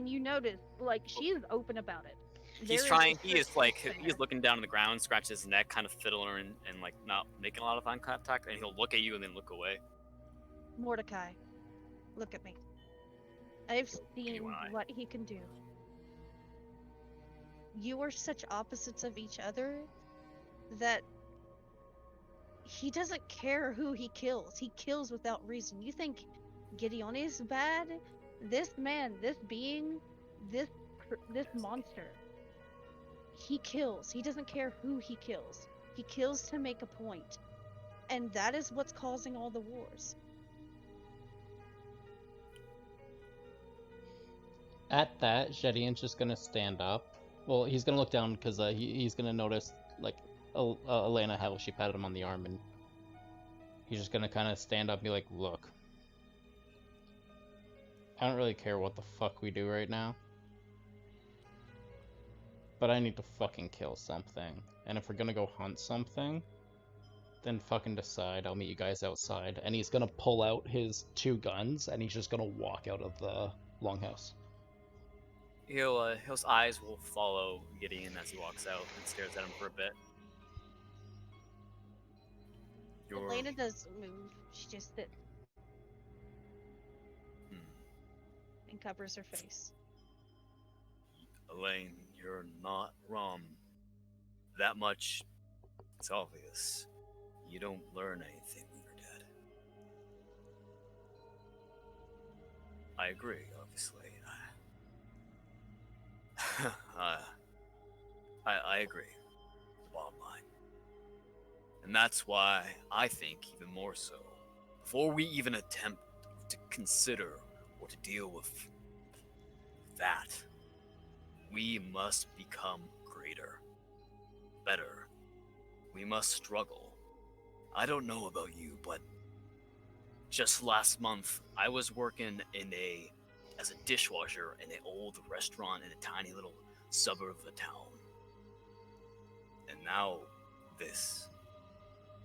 you notice, like, she is open about it. He is looking down on the ground, scratches his neck, kind of fiddling and like not making a lot of eye contact, and he'll look at you and then look away. Mordecai, look at me. I've seen You and I. what he can do. You are such opposites of each other that he doesn't care who he kills. He kills without reason. You think Gideon is bad? This man, this being, this monster, he kills. He doesn't care who he kills. He kills to make a point. And that is what's causing all the wars. At that, Shadian's just gonna stand up. Well, he's gonna look down because he's gonna notice like Elena, how she patted him on the arm, and he's just gonna kind of stand up and be like, "Look, I don't really care what the fuck we do right now, but I need to fucking kill something. And if we're gonna go hunt something, then fucking decide. I'll meet you guys outside." And he's gonna pull out his 2 guns, and he's just gonna walk out of the longhouse. His eyes will follow Gideon as he walks out and stares at him for a bit. Elena doesn't move. She just sits and covers her face. Elaine, you're not wrong. That much it's obvious. You don't learn anything when you're dead. I agree, obviously. I agree. The bottom line. And that's why I think, even more so, before we even attempt to consider or to deal with that, we must become greater, better. We must struggle. I don't know about you, but just last month, I was working as a dishwasher in an old restaurant in a tiny little suburb of a town. And now, this.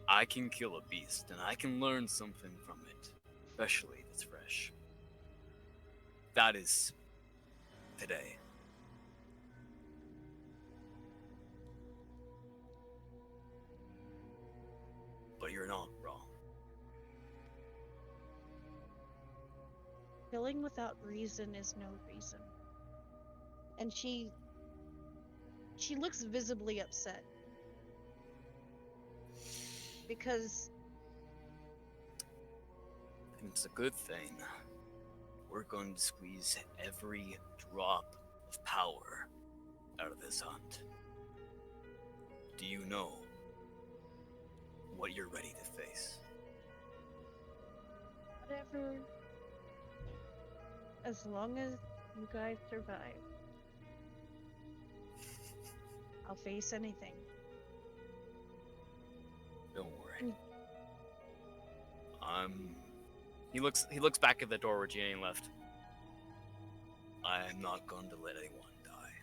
I can kill a beast, and I can learn something from it, especially if it's fresh. That is today. But you're not wrong. Killing without reason is no reason. And she looks visibly upset. Because It's a good thing. We're going to squeeze every drop of power out of this hunt. Do you know what you're ready to face? whatever, as long as you guys survive, I'll face anything. Don't worry. Mm. He looks back at the door where Jane left. I am not going to let anyone die.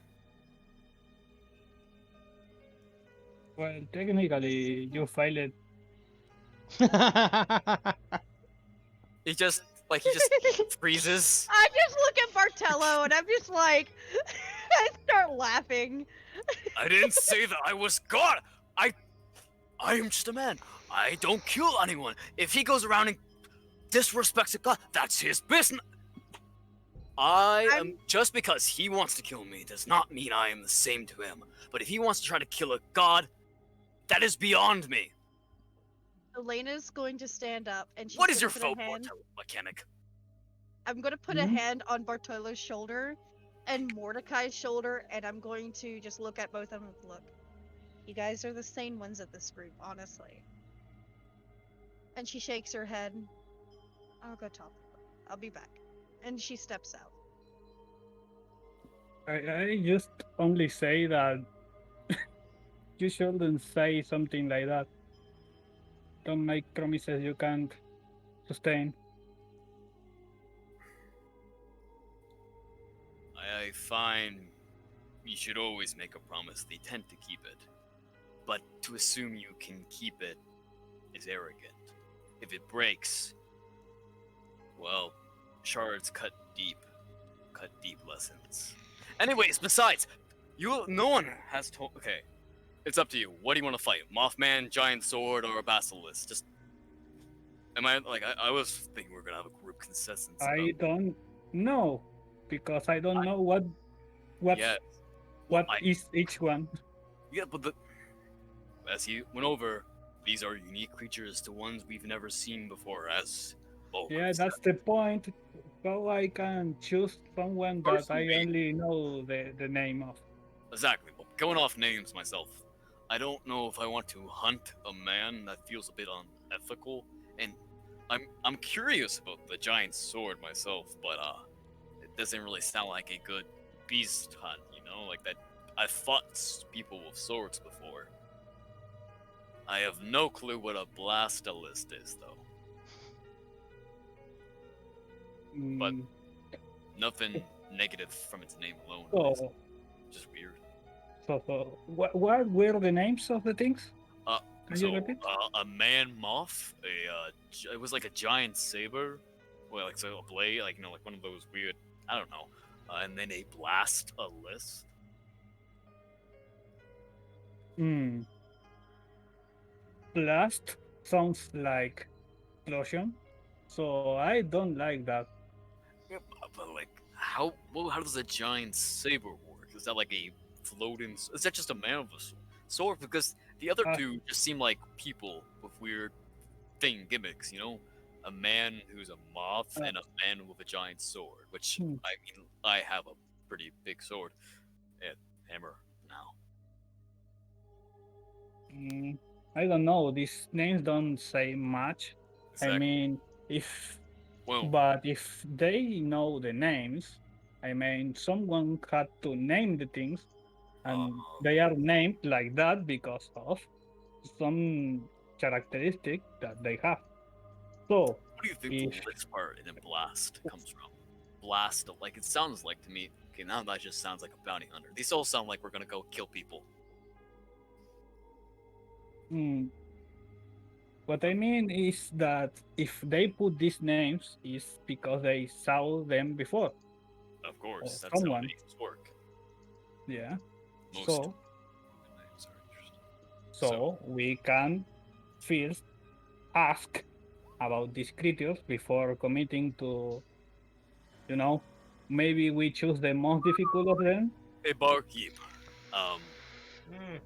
Well, technically, you failed. He just freezes. I just look at Bartello and I'm just like, I start laughing. I didn't say that I was God. I am just a man. I don't kill anyone. If he goes around and disrespects a God, that's his business. Just because he wants to kill me does not mean I am the same to him. But if he wants to try to kill a God, that is beyond me. Elena's going to stand up and she's What is gonna your put a faux hand. mechanic? I'm gonna put a hand on Bartolo's shoulder and Mordecai's shoulder, and I'm going to just look at both of them. Look, you guys are the sane ones of this group, honestly. And she shakes her head. I'll go talk. I'll be back. And she steps out. I just only say that you shouldn't say something like that. Don't make promises you can't sustain. I find you should always make a promise they tend to keep it. But to assume you can keep it is arrogant. If it breaks, well, shards cut deep lessons. Anyways, besides, no one has told. Okay, it's up to you. What do you want to fight? Mothman, giant sword, or a basilisk? Just, I was thinking we were gonna have a group consensus. I don't know because I don't know what Yeah, is each one. yeah, but as he went over, these are unique creatures to ones we've never seen before. As Yeah, that's the point. How I can choose someone that I Personally- only know the name of. Exactly. Well, going off names myself, I don't know if I want to hunt a man. That feels a bit unethical, and I'm curious about the giant sword myself, but it doesn't really sound like a good beast hunt. You know, like that. I've fought people with swords before. I have no clue what a blastalist is, though. But Mm, nothing negative from its name alone. so, Just weird. what were the names of the things? Can you repeat? A man moth, it was like a giant saber, well, like so a blade, like like one of those weird, I don't know, and then a blastalist. Hmm. Blast sounds like explosion, so I don't like that. Yeah, but like, how does a giant saber work? Is that like a floating? Is that just a man with a sword? Because the other two just seem like people with weird thing gimmicks. You know, a man who's a moth and a man with a giant sword. Which I mean, I have a pretty big sword and hammer now. I don't know. These names don't say much. Exactly. I mean, but if they know the names, I mean, someone had to name the things, and they are named like that because of some characteristic that they have. So, what do you think the list part in a blast comes from? Blast, like it sounds like to me. Okay, now that just sounds like a bounty hunter. These all sound like we're gonna go kill people. What I mean is that if they put these names, is because they saw them before. Of course, Or that's someone. how names work. Yeah. Most names are interesting. So we can first ask about these creatures before committing to You know, maybe we choose the most difficult of them. Hey, barkeep. Hmm.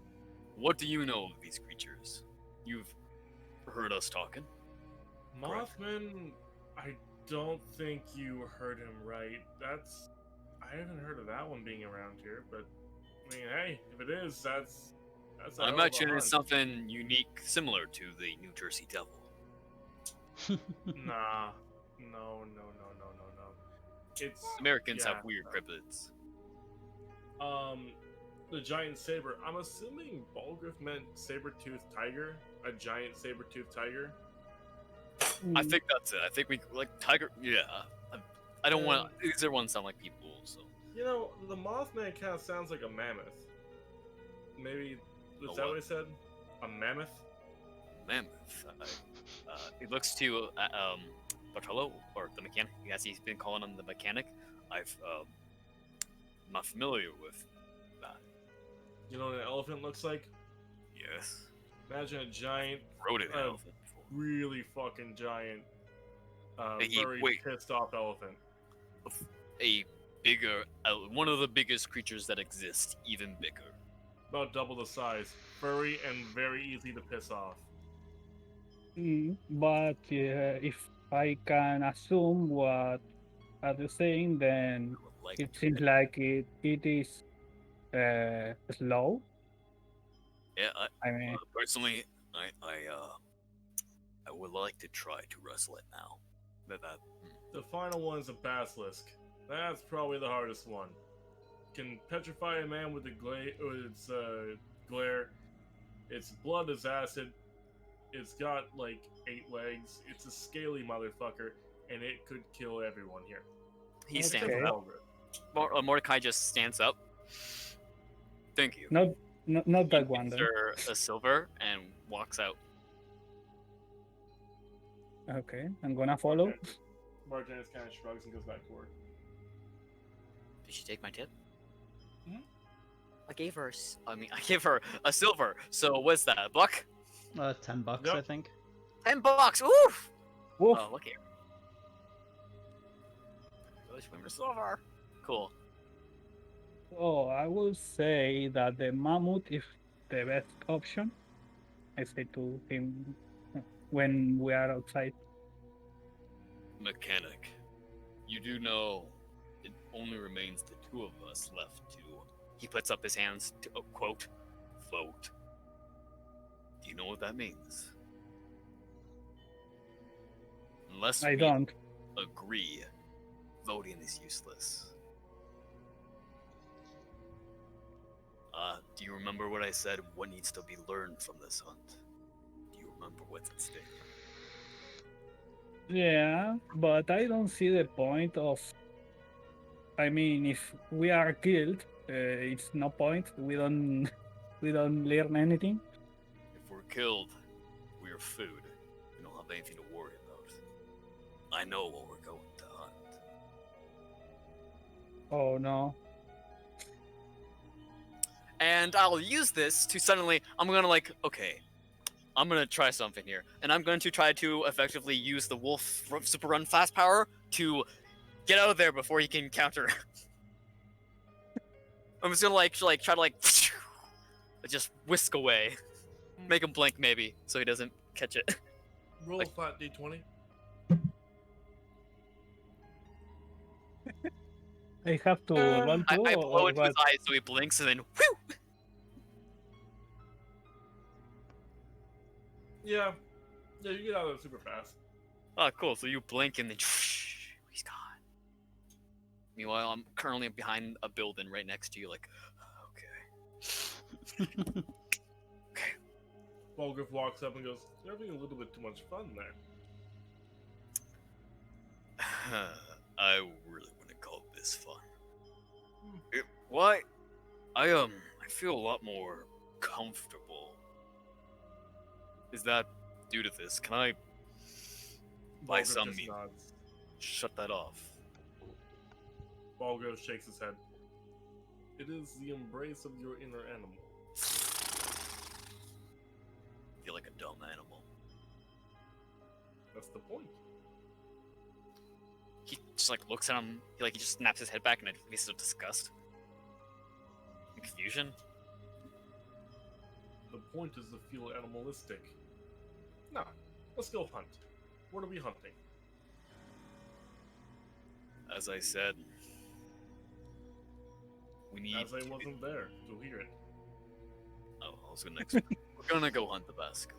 What do you know of these creatures? You've heard us talking. Correct. Mothman, I don't think you heard him right. I haven't heard of that one being around here, but I mean, hey, if it is, that's a I hell of a imagine it's hunt. something unique, similar to the New Jersey Devil. Nah, no. It's Americans yeah, have weird cryptids. the giant saber. I'm assuming Balgriff meant saber-toothed tiger, a giant saber-toothed tiger. I think that's it. I think we like tiger. Yeah. I don't want these other ones sound like people. So You know, the Mothman kind of sounds like a mammoth. Maybe was that what he said? A mammoth? mammoth. He looks to Bartolo or the mechanic, as he's been calling him the mechanic. I'm not familiar with that. You know what an elephant looks like? Yes. Imagine a giant, Rode an Uh, elephant before. really fucking giant, Hey, very wait. pissed off elephant. A bigger, one of the biggest creatures that exist, even bigger. About double the size, furry and very easy to piss off. But if I can assume what are you saying, then I would like it to seems like it is slow. Yeah, I mean, personally, I would like to try to wrestle it now. The final one is a basilisk. That's probably the hardest one. Can petrify a man with its glare. Its blood is acid. It's got like 8 legs. It's a scaly motherfucker, and it could kill everyone here. He Okay. stands up. Mordecai just stands up. Thank you. not that one Gives then. her a silver and walks out. Okay, I'm gonna follow. Martinez kind of shrugs and goes back to work. Did she take my tip? Mhm. I gave her. I gave her a silver. So what's that? A buck? $10, Yep. I think. $10. Oof. Woof. Oh, look here. Goes for silver. Cool. So I will say that the mammoth is the best option. I say to him when we are outside. Mechanic, you do know it only remains the two of us left to. He puts up his hands to quote, vote. Do you know what that means? Unless I we don't. agree, voting is useless. Do you remember what I said? What needs to be learned from this hunt? Do you remember what's at stake? Yeah, but I don't see the point of. I mean, if we are killed, it's no point. We don't learn anything. If we're killed, we're food. We don't have anything to worry about. I know what we're going to hunt. Oh no. And I'll use this to suddenly, I'm gonna try something here. And I'm going to try to effectively use the wolf super run fast power to get out of there before he can counter. I'm just gonna try to just whisk away. Make him blink maybe, so he doesn't catch it. Roll a flat d20. I have to roll I too, blow or into his what? eyes so he blinks and then whew! Yeah, you get out of there super fast. Oh, cool. So you blink and then he's gone. Meanwhile, I'm currently behind a building right next to you, like, okay. Balgriff walks up and goes, "You're having a little bit too much fun there." I really wouldn't call this fun. Why? I feel a lot more comfortable. Is that due to this? Can I, by Balgriff some just means, nods. shut that off? Balgriff shakes his head. It is the embrace of your inner animal. I feel like a dumb animal. That's the point. He just like looks at him. He just snaps his head back in a face of disgust, confusion. The point is to feel animalistic. Nah, let's go hunt. What are we hunting? As I said, we need. As I wasn't there to hear it. Oh, I was gonna. We're gonna go hunt the basilisk.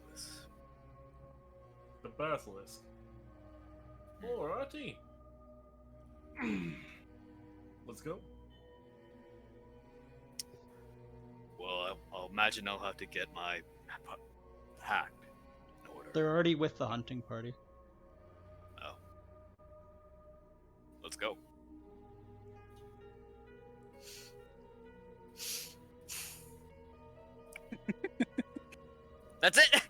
The basilisk. Alrighty. Let's go. Well, I'll imagine I'll have to get my pack in order. They're already with the hunting party. Oh. Let's go. That's it!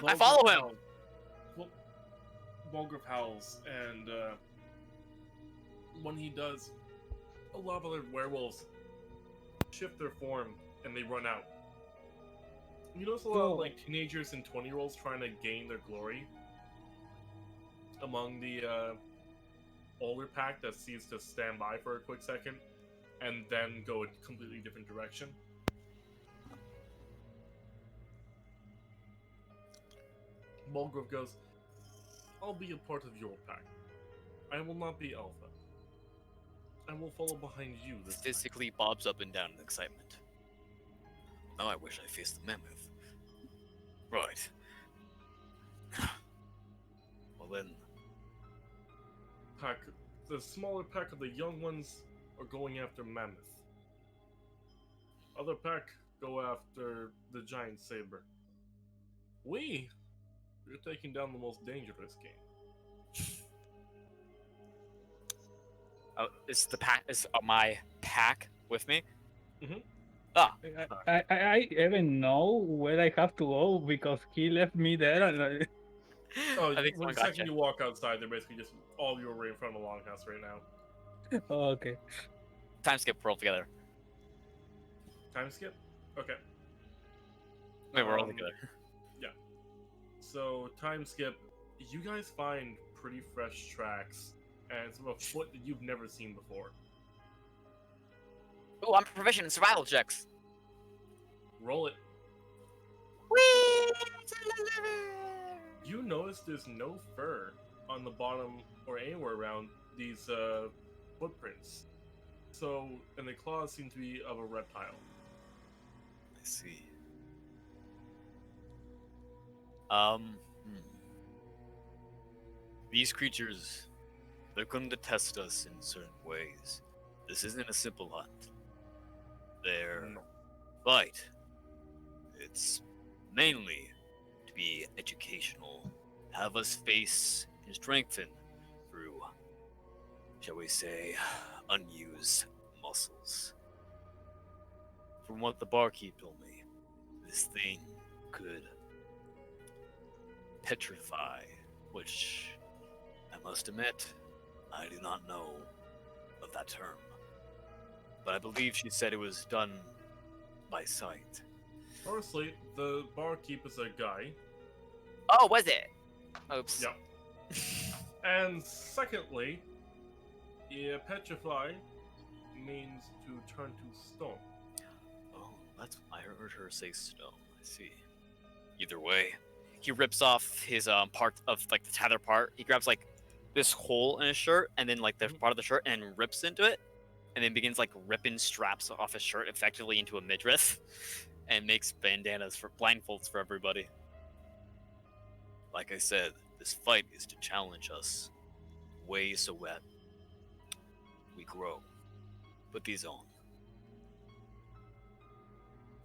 I follow him! Bulgriff howls, and when he does, a lot of other werewolves shift their form and they run out. You notice a lot of like teenagers and 20-year-olds trying to gain their glory among the older pack that seems to stand by for a quick second and then go a completely different direction. Bulgriff goes, I'll be a part of your pack. I will not be Alpha. I will follow behind you this time. Statistically bobs up and down in excitement. Now I wish I faced the mammoth. Right. Well then, Pack, the smaller pack of the young ones are going after mammoth. Other pack go after the giant saber. We're taking down the most dangerous game. oh, is the pack is my pack with me? Mhm. Ah, I even know where I have to go because he left me there. And Oh, I think when the someone got second you. you walk outside, they're basically just all of you are right in front of the longhouse right now. Oh, okay. time skip. We're all together. Time skip? Okay. Wait, we're all Um, together. So, time skip, you guys find pretty fresh tracks, and it's of a foot that you've never seen before. Ooh, I'm proficient in survival checks. Roll it. Whee! You notice there's no fur on the bottom or anywhere around these footprints. So, and the claws seem to be of a reptile. I see. Hmm. These creatures, they're going to test us in certain ways. This isn't a simple hunt. They're No. right. It's mainly to be educational, have us face and strengthen through, shall we say, unused muscles. From what the barkeep told me, this thing could petrify, which I must admit, I do not know of that term. But I believe she said it was done by sight. Firstly, the barkeep is a guy. Oh, was it? Oops. Yep. And secondly, petrify means to turn to stone. Oh, that's. I heard her say stone. I see. Either way, he rips off his part of like the tether part. He grabs like this hole in his shirt and then like the part of the shirt and rips into it, and then begins like ripping straps off his shirt effectively into a midriff, and makes bandanas for blindfolds for everybody. Like I said, this fight is to challenge us, ways so that we grow. Put these on.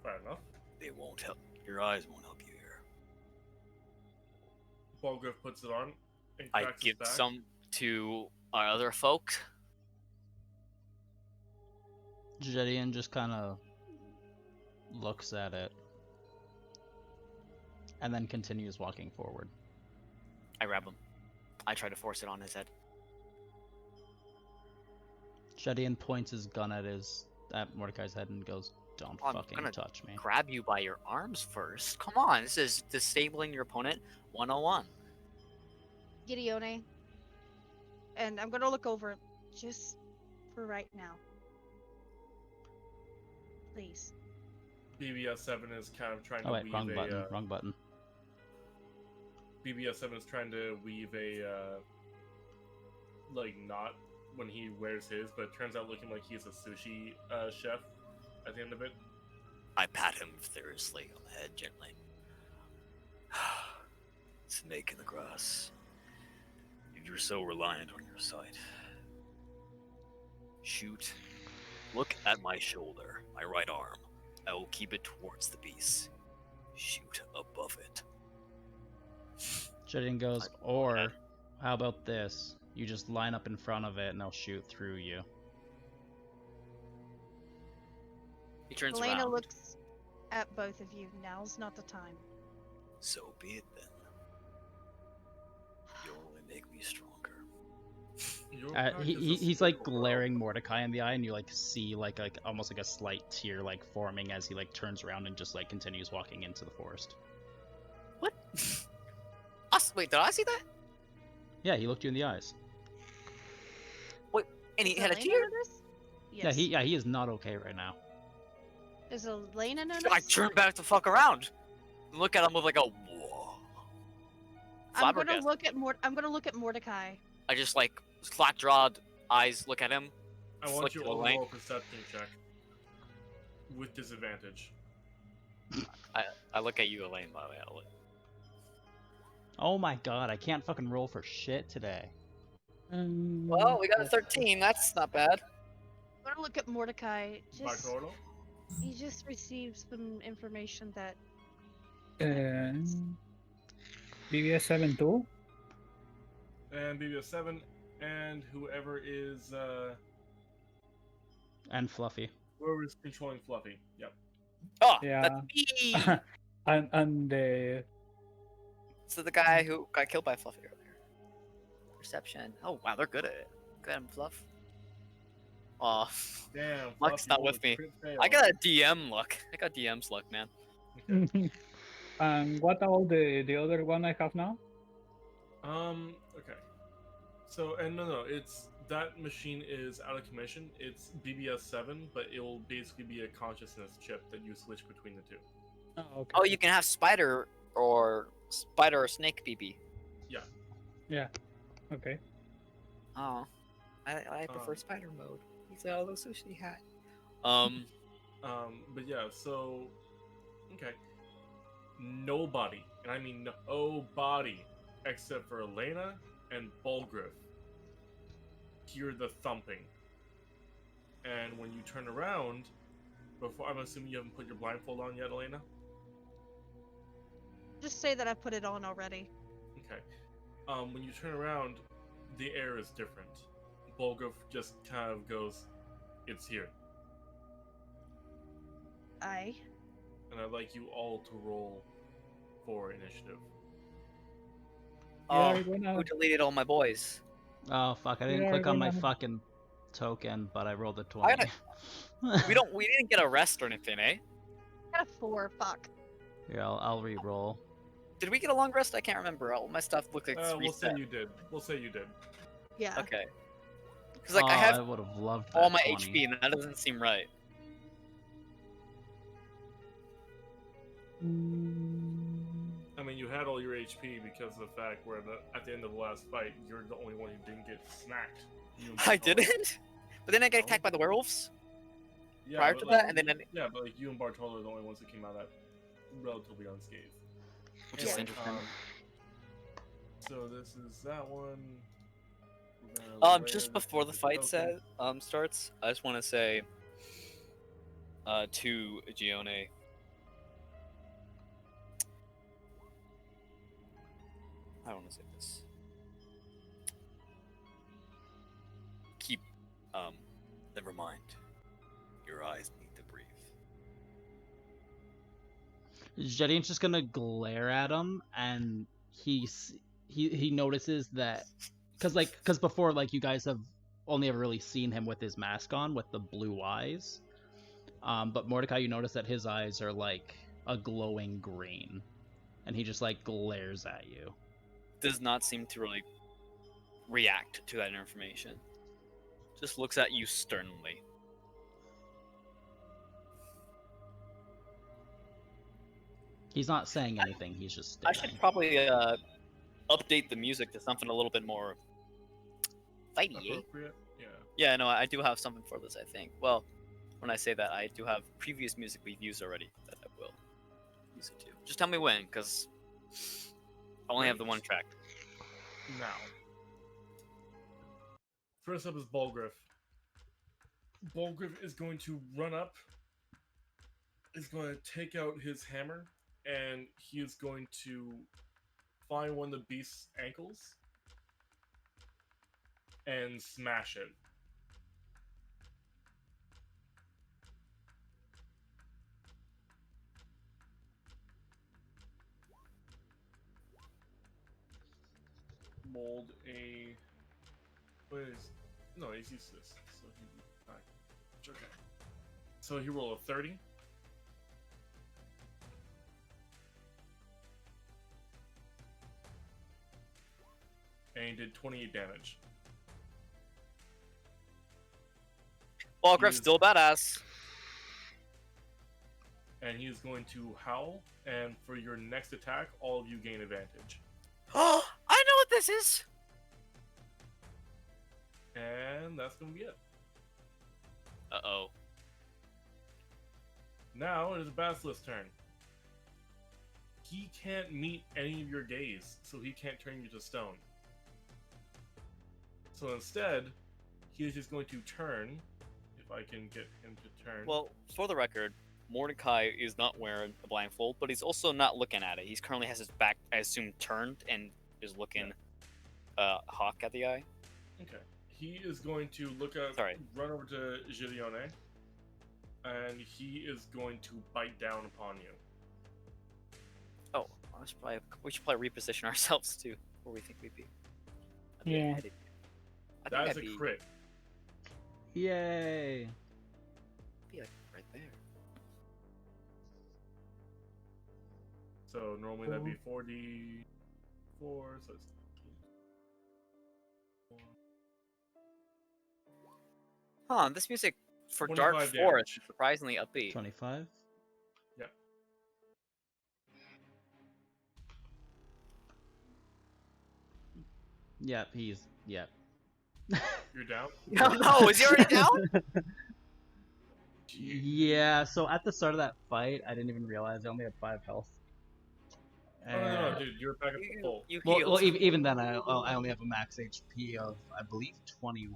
Fair enough. They won't help. Your eyes won't help you here. Balgriff puts it on and I cracks give his back. some to our other folk. Jedian just kind of looks at it and then continues walking forward. I grab him. I try to force it on his head. Jedian points his gun at Mordecai's head and goes, "Don't I'm fucking gonna touch me." Grab you by your arms first. Come on, this is disabling your opponent 101. Gideone, And I'm gonna look over just for right now. Please. BBS7 is kind of trying to Oh wait, weave wrong a. button. Wrong button. BBS7 is trying to weave a like knot when he wears his, but it turns out looking like he's a sushi chef at the end of it. I pat him furiously on the head gently. Snake in the grass. If you're so reliant on your sight, shoot. Look at my shoulder, my right arm. I will keep it towards the beast. Shoot above it. Jedian goes, or how about this? You just line up in front of it and they'll shoot through you. He turns Elena around. looks at both of you. Now's not the time. So be it then. You'll only make me stronger. He's like glaring Mordecai in the eye, and you like see like almost like a slight tear like forming as he like turns around and just like continues walking into the forest. What? Wait, did I see that? Yeah, he looked you in the eyes. And he Is had a Elena tear? notice? Yes. He is not okay right now. Is Elena notice? I turn back the fuck around. Look at him with like a whoa. I'm gonna Flabbergasted. look at Mordecai. I just like slack-jawed eyes look at him. I want Flick you to the all to lane. roll a perception check with disadvantage. I look at you, Elaine, by the way. I'll look. Oh my god, I can't fucking roll for shit today. Well, we got a 13. That's not bad. I'm gonna look at Mordecai. By total? He just received some information that BBS7 too? And BBS7, and whoever is And Fluffy. whoever's controlling Fluffy. Yep. Oh, Yeah. that's me! and the So the guy who got killed by Fluffy earlier. Perception. Oh, wow, they're good at it. Good at Fluff. Aw. Damn. Luck's Fluffy not rolled with a me. crit fail. I got a DM luck. I got DM's luck, man. Okay. and what about the other one I have now? Okay. So, and no, it's that machine is out of commission. It's BBS7, but it will basically be a consciousness chip that you switch between the two. Oh, okay. Oh, you can have Spider or Snake BB. Yeah. Okay. Oh, I prefer Um, Spider mode. He's a little sushi hat. But yeah, so okay. Nobody, and I mean nobody, except for Elena and Bulgriff, hear the thumping. And when you turn around, before I'm assuming you haven't put your blindfold on yet, Elena. just say that I put it on already. Okay. When you turn around, the air is different. Bulgriff just kind of goes, "It's here," I. and I'd like you all to roll for initiative. Oh, Yeah, we're who not- deleted all my boys? Oh fuck, I didn't Yeah, click on my gonna- fucking token, but I rolled a 20. We didn't get a rest or anything, eh? Got a 4. Fuck. Here, I'll re-roll. Did we get a long rest? I can't remember. All my stuff looked like it's We'll say reset. you did. We'll say you did. Yeah. Okay. Because like I I have would have loved all that my 20. HP, and that doesn't seem right. I mean, you had all your HP because of the fact where at the end of the last fight, you're the only one who didn't get snacked. You and I Bartolo. didn't. But then I got No. attacked by the werewolves. Yeah, prior but, to like, that, and then yeah, but like you and Bartolo are the only ones that came out that relatively unscathed. Which is Yeah. interesting. So this is that one. We're gonna Just layer before the this fight token. starts, I just want to say to Gione. I don't want to say this. Keep, never mind. Your eyes need to breathe. Jedian's just gonna glare at him, and he notices that, cause before, like, you guys have only ever really seen him with his mask on with the blue eyes, but Mordecai, you notice that his eyes are like a glowing green, and he just like glares at you. Does not seem to really react to that information. Just looks at you sternly. He's not saying anything. He's just I staring. should probably update the music to something a little bit more fighty. Appropriate? Yeah. Yeah, no, I do have something for this, I think. Well, when I say that, I do have previous music we've used already that I will use it to. Just tell me when, because I only have the one track. Now. First up is Bulgriff. Bulgriff is going to run up, is going to take out his hammer, and he is going to find one of the beast's ankles and smash it. Mold a... What is... No, he's useless. So he... Okay. So he rolled a 30. And he did 28 damage. Bulgriff's still badass. And he is going to howl, and for your next attack, all of you gain advantage. Oh, I know what this is! And that's going to be it. Uh-oh. Now it is Basilisk's turn. He can't meet any of your gaze, so he can't turn you to stone. So instead, he is just going to turn, if I can get him to turn. Well, for the record, Mordecai is not wearing a blindfold, but he's also not looking at it. He's currently has his back, I assume, turned and is looking Hawk at the eye. Okay. He is going to look at, run over to Gideone, and he is going to bite down upon you. Oh, we should probably reposition ourselves too, where we think we'd be. Yeah. That is a crit. Yay! Be like right there. So normally that'd be 44, so it's... Huh, this music for 25 Dark damage. Forest is surprisingly upbeat. 25? Yeah. Yep, yep. You're down? No, is he already down? Yeah, so at the start of that fight, I didn't even realize I only had 5 health. No, dude, you're back up to full. You Well, healed. even then, I only have a max HP of, I believe, 21.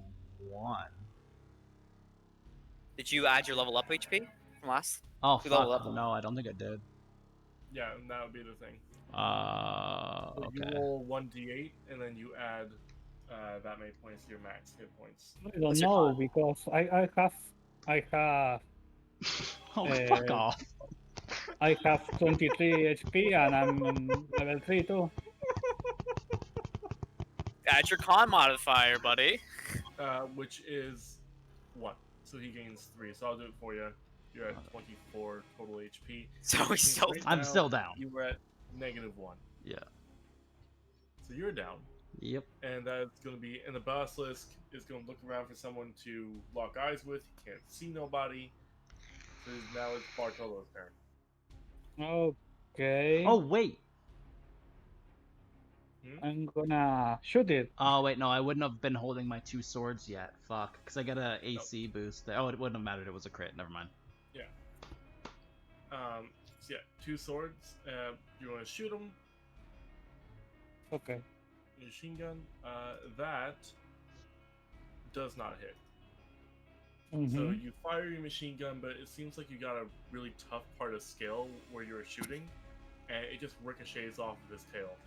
Did you add your level up HP from last? Oh, You level fuck. up. No, I don't think I did. Yeah, and that would be the thing. So Okay. you roll 1d8, and then you add that many points to your max hit points. I don't What's your know con? because I have Oh, fuck off. I have 23 HP and I'm level 3 too. Add your con modifier, buddy. Which is 1. So he gains 3. So I'll do it for you. You're at 24 total HP. So he's still. Right I'm now, still down. You were at -1. Yeah. So you're down. Yep. And that's going to be... And the Basilisk is going to look around for someone to lock eyes with. He can't see nobody. So now it's Bartolo's turn. Okay. Oh, wait. I'm gonna shoot it. Oh, wait, no, I wouldn't have been holding my 2 swords yet. Fuck. Because I got a AC boost. Oh, it wouldn't have mattered. It was a crit. Never mind. Yeah. So yeah, 2 swords. You want to shoot them. Okay. Machine gun. That does not hit. So Mhm. you fire your machine gun, but it seems like you got a really tough part of scale where you were shooting, and it just ricochets off of his tail.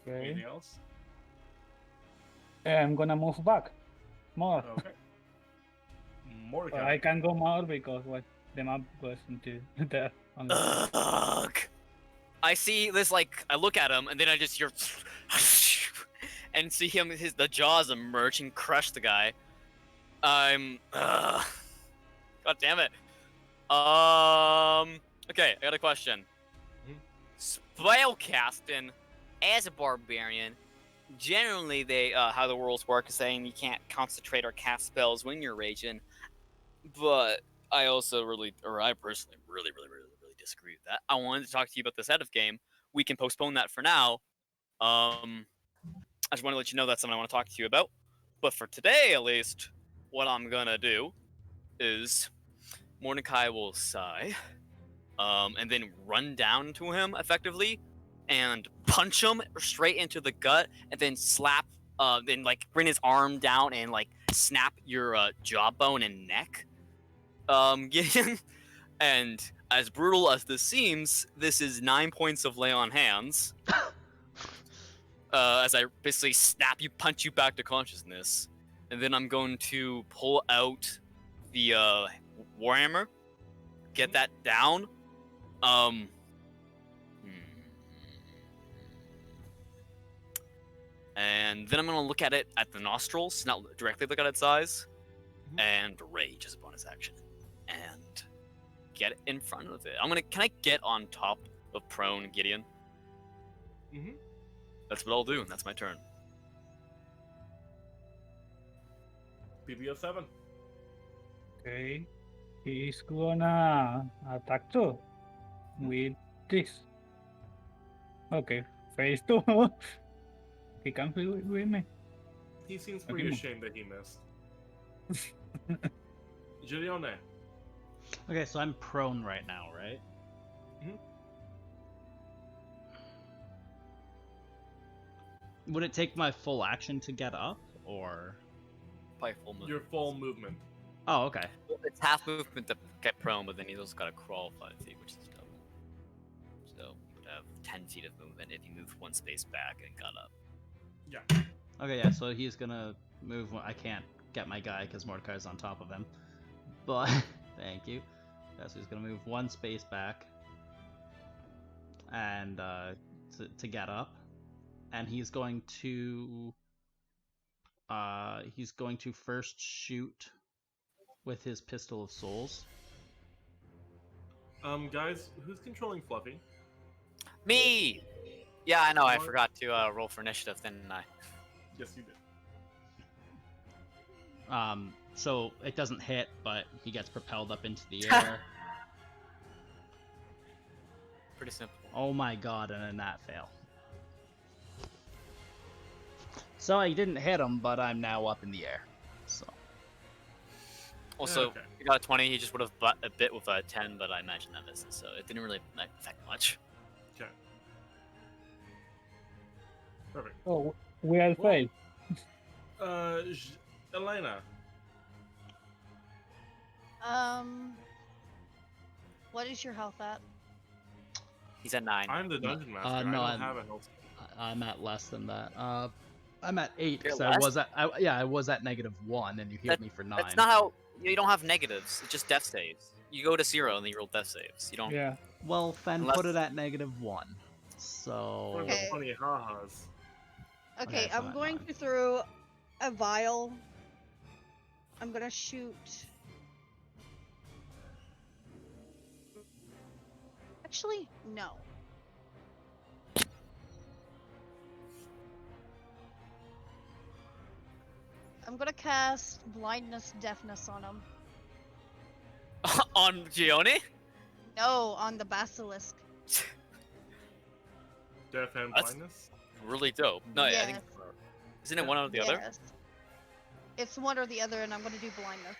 Okay. Anything else? I'm gonna move back more. Okay. But Mordecai. I can go more because the map goes into there. only. Ugh. I see this I look at him and then I just hear and see him the jaws emerge and crush the guy. God damn it. Okay, I got a question. Mhm. Spellcasting as a barbarian generally, they how the rules work is saying you can't concentrate or cast spells when you're raging. But I personally really disagree with that. I wanted to talk to you about this out of game. We can postpone that for now. I just want to let you know that's something I want to talk to you about. But for today, at least, what I'm gonna do is Mordecai will sigh, and then run down to him effectively, and punch him straight into the gut, and then slap, then like bring his arm down and like snap your jawbone and neck. Gideon, and as brutal as this seems, this is 9 points of lay on hands. As I basically punch you back to consciousness, and then I'm going to pull out the warhammer, get that down. And then I'm gonna look at it at the nostrils, not directly look at its eyes, and rage as a bonus action, and get it in front of it. Can I get on top of prone Gideon? Mm-hmm. That's what I'll do, and that's my turn. BB07. Okay. He's gonna attack too. With this. Okay. Phase 2. He can't be with me. He seems pretty Okay. ashamed that he missed. Gideone. Okay, so I'm prone right now, right? Mhm. Would it take my full action to get up, or? Probably full movement. Your full movement. Oh, okay. It's half movement to get prone, but then he's also got to crawl 5 feet, which is double. So you would have 10 feet of movement if you moved one space back and got up. Yeah. Okay, yeah, so he's gonna move. I can't get my guy because Mordecai's on top of him. But, thank you. Yeah, so he's gonna move one space back and to get up. And he's going to first shoot with his Pistol of Souls. Guys, who's controlling Fluffy? Me! Yeah, I know. I What? forgot to roll for initiative, didn't I? Yes, you did. So it doesn't hit, but he gets propelled up into the air. Pretty simple. Oh my god, and then that fail. So I didn't hit him, but I'm now up in the air. So Also, Okay. he got a 20. He just would have a bit with a 10, but I imagine that misses, so it didn't really affect much. Okay. Perfect. Oh, we are failed. Elena. What is your health at? He's at 9. I'm the dungeon master. no, I I'm- don't have a health. I'm at less than that. I'm at 8 You're because I less? was at I was at -1, and you healed me for 9. That's not how. You don't have negatives. It's just death saves. You go to 0 and then you roll death saves. You don't. Yeah. Well, Fen Unless- put it at -1. So One of Okay. the funny ha-has. Okay, so I'm at going 9. to throw a vial. I'm gonna shoot. Actually, no. I'm gonna cast blindness, deafness on him. On Gione? No, on the basilisk. Death and That's- blindness. Really dope. No, I think. Yes. Isn't it one or the other? Yes. It's one or the other, and I'm gonna do blindness.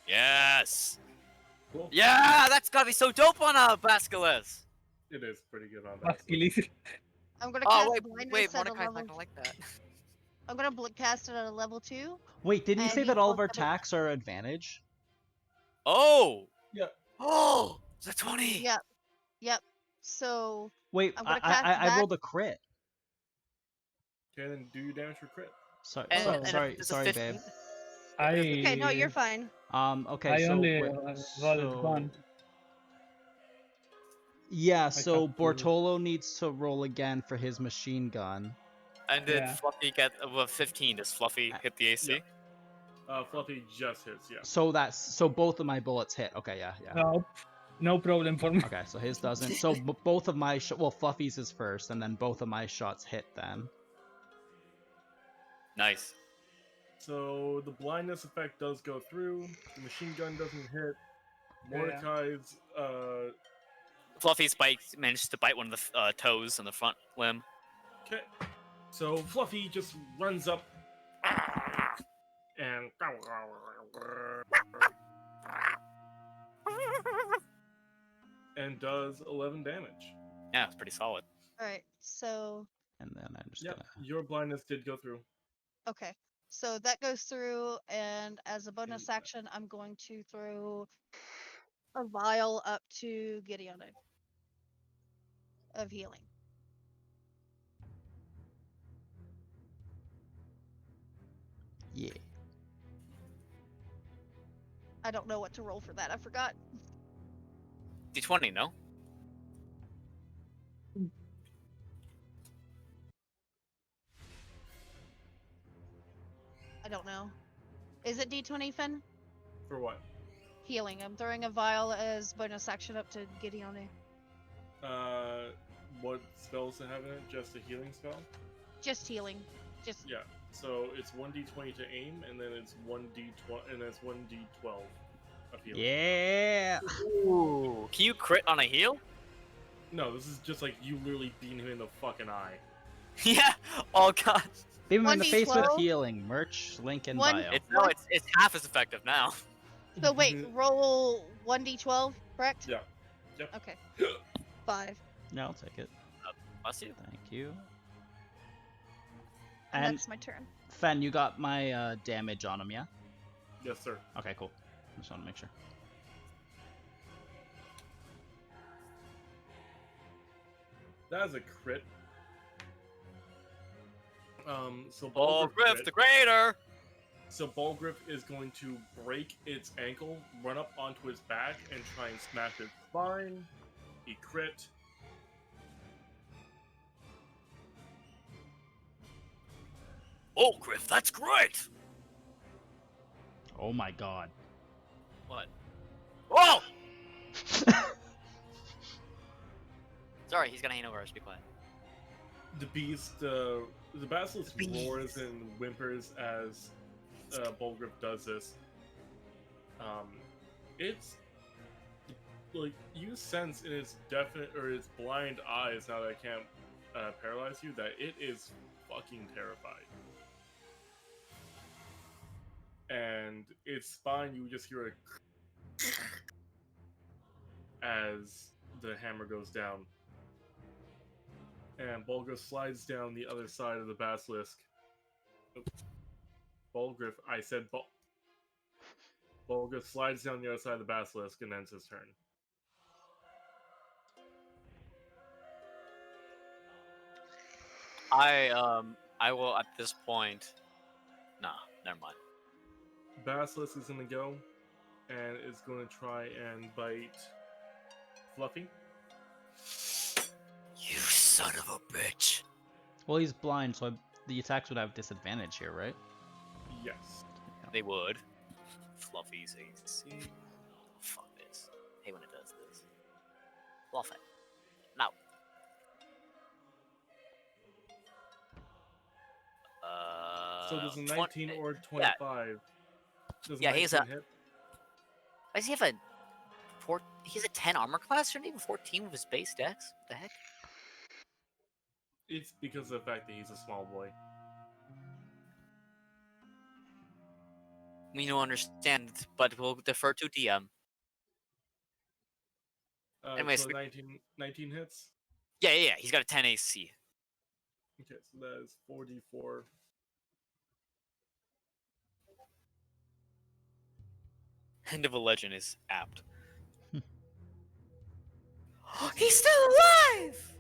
Yes. Cool. Yeah, that's gotta be so dope on a Basilisk. It is pretty good on that. Basilisk. I'm gonna Oh cast wait, blindness at a Mordecai's not level. gonna like that. I'm gonna cast it at a level 2. Wait, didn't you And say he that all of our also have a- attacks are advantage? Oh. Yeah. Oh, it's a 20. Yep. Yep. So Wait, I'm gonna I cast I that. rolled a crit. Okay, then do your damage for crit. Sorry, And- sorry, and if sorry, it's a sorry, 15 babe. okay, no, you're fine. Okay, I so only wait, rolled so- one. Yeah, so have to- Bortolo needs to roll again for his machine gun. And did Yeah. Fluffy get above 15? Does Fluffy hit the AC? Fluffy just hits, yeah. So both of my bullets hit. Okay, yeah. No, no problem for me. Okay, so his doesn't. So both of my well, Fluffy's is first, and then both of my shots hit then. Nice. So the blindness effect does go through. The machine gun doesn't hit. Mordecai's Fluffy's bite managed to bite one of the toes on the front limb. okay. So Fluffy just runs up and does 11 damage. Yeah, it's pretty solid. All right. So And then I'm just Yep, gonna. your blindness did go through. okay. So that goes through, and as a bonus action, I'm going to throw a vial up to Gideon of healing. Yeah. I don't know what to roll for that. I forgot. D20, no? I don't know. Is it D20, Finn? For what? Healing. I'm throwing a vial as bonus action up to Gideon. What spells to have in it? Just a healing spell? Just healing. Just Yeah. So it's 1d20 to aim, and then it's 1d12, and that's 1d12 of healing. Yeah. Ooh. Can you crit on a heal? No, this is just like you literally beating him in the fucking eye. Yeah. Oh god. Beat him in the face with 1d12? healing. Merch, link in One- bio. It's half as effective now. so wait. Roll 1d12, correct? Yeah. Yep. Okay. 5. Yeah, I'll take it. Bless you. Thank you. And And that's my turn. Fen, you got my damage on him, yeah? Yes, sir. Okay, cool. Just want to make sure. That is a crit. So Oh, Balgriff Griff crit. the Greater! So Balgriff is going to break its ankle, run up onto its back, and try and smash its spine. He crit. Oh, Griff, that's great! Oh my god. What? Whoa! Sorry, he's gonna hang over us. Be quiet. The beast, the basilisk roars and whimpers as Balgriff does this. It's like you sense in its definite or its blind eyes, now that I can't paralyze you, that it is fucking terrified. And its spine, you just hear a as the hammer goes down. And Balgriff slides down the other side of the basilisk. Balgriff, I said Balgriff slides down the other side of the basilisk and ends his turn. I will at this point. Nah, never mind. Basilisk is gonna go and is gonna try and bite Fluffy. You son of a bitch! Well, he's blind, so the attacks would have disadvantage here, right? Yes. They would. Fluffy's AC. Fuck this. Hate when it does this. Fluffy. No. So there's a 20 19 or 25. Does Yeah, he's 19 a- hit? Does he have a he's a 10 armor class, shouldn't he have 14 with his base dex? What the heck? It's because of the fact that he's a small boy. We don't understand, but we'll defer to DM. Anyways, So 19 hits? Yeah. He's got a 10 AC. Okay, so that is 4d4. End of a legend is apt. He's still alive!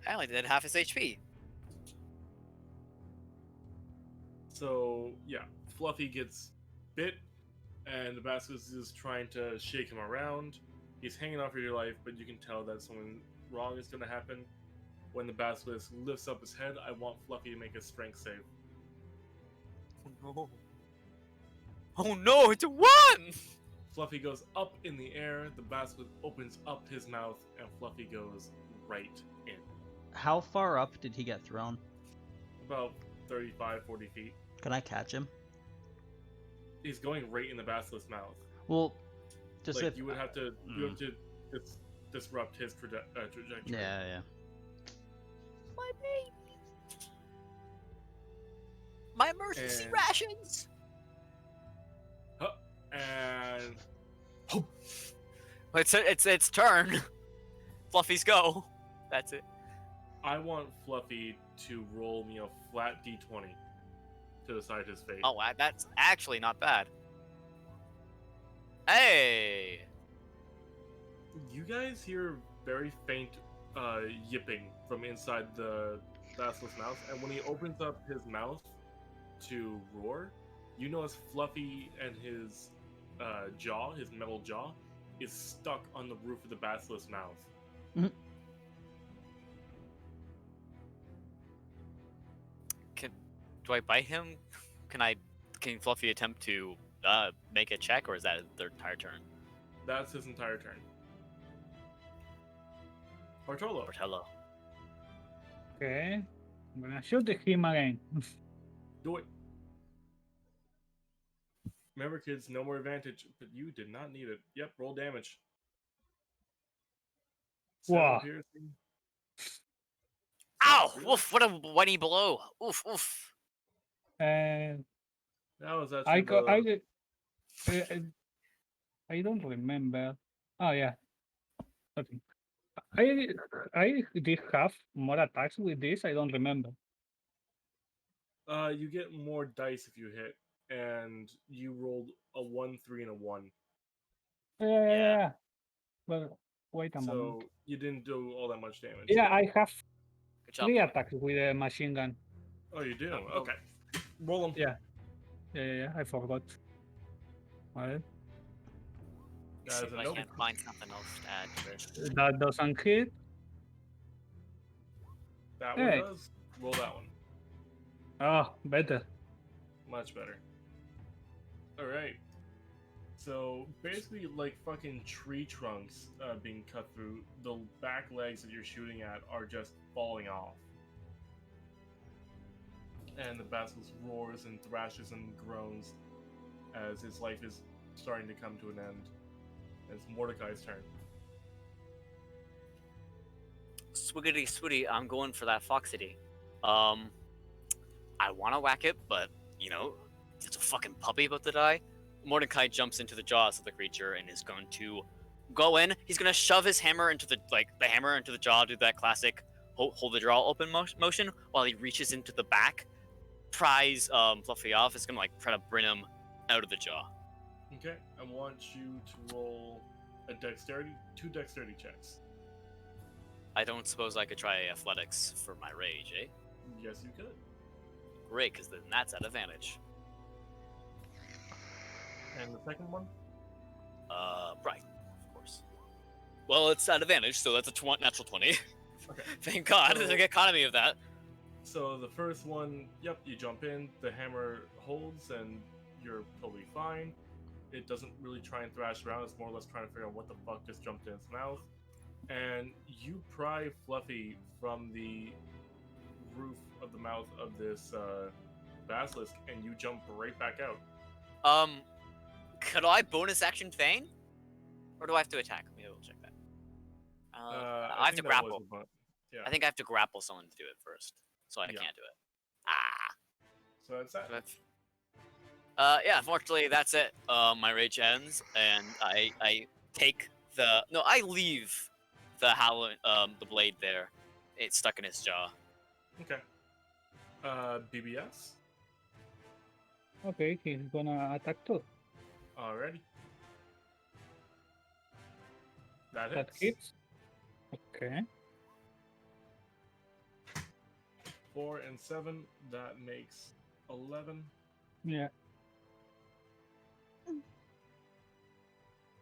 I only did half his HP. So, yeah, Fluffy gets bit, and the basilisk is trying to shake him around. He's hanging on for your life, but you can tell that something wrong is going to happen. When the basilisk lifts up his head, I want Fluffy to make a strength save. Oh no. Oh no, it's a 1! Fluffy goes up in the air, the basilisk opens up his mouth, and Fluffy goes right in. How far up did he get thrown? About 35, 40 feet. Can I catch him? He's going right in the basilisk's mouth. Well, just Like if you would have to, disrupt his trajectory. yeah. My baby. My emergency And- rations. And It's turn. Fluffy's go. That's it. I want Fluffy to roll me a flat d20 to decide his fate. Oh, that's actually not bad. Hey. You guys hear very faint yipping from inside the basilisk's mouth, and when he opens up his mouth to roar, you notice Fluffy and his jaw, his metal jaw, is stuck on the roof of the basilisk's mouth. Do I bite him? Can Fluffy attempt to make a check, or is that their entire turn? That's his entire turn. Bartolo. Portello. Okay. I'm gonna shoot him again. Do it. Remember, kids, no more advantage, but you did not need it. Yep, roll damage. 7 Wow. piercing. Ow! Woof! What a whiny blow! Oof! Oof! And That was I actually I don't remember. Oh yeah. Okay. I did have more attacks with this. I don't remember. you get more dice if you hit, and you rolled a 1, 3, and a 1. Yeah. But wait a moment. So you didn't do all that much damage. Yeah, I have Good job. 3 boy. attacks with a machine gun. Oh, you do? Oh, Okay. Roll them. Yeah. I forgot. Well, That See is if a I nope. can't find something else to add to this. that doesn't hit. That Hey. one does. Roll that one. Oh, better. Much better. Alright. So, basically, like fucking tree trunks being cut through, the back legs that you're shooting at are just falling off. And the basilisk roars and thrashes and groans as his life is starting to come to an end. It's Mordecai's turn. Swiggity switty, I'm going for that Foxity. I want to whack it, but, it's a fucking puppy about to die. Mordecai jumps into the jaws of the creature and is going to go in. He's going to shove his hammer into the hammer into the jaw, do that classic hold the jaw open motion while he reaches into the back, pries Fluffy off. It's going to, try to bring him out of the jaw. Okay, I want you to roll a two dexterity checks. I don't suppose I could try athletics for my rage, eh? Yes, you could. Great, because then that's at advantage. And the second one? Right, of course. Well, it's at advantage, so that's a natural 20. Okay. Thank God, So- there's an economy of that. So the first one, yep, you jump in, the hammer holds, and you're totally fine. It doesn't really try and thrash around, it's more or less trying to figure out what the fuck just jumped in its mouth. And you pry Fluffy from the roof of the mouth of this basilisk, and you jump right back out. Could I bonus action feign? Or do I have to attack? Maybe we'll check that. I have to think that was grapple. a bu- Yeah, I think I have to grapple someone to do it first. So I Yeah. can't do it. Ah. so that's that. Yeah, unfortunately, that's it. My rage ends, and I take the... No, I leave the blade there. It's stuck in his jaw. Okay. BBS. Okay, he's gonna attack too. Alrighty. That That hits. hits. Okay. 4 and 7. That makes 11. Yeah.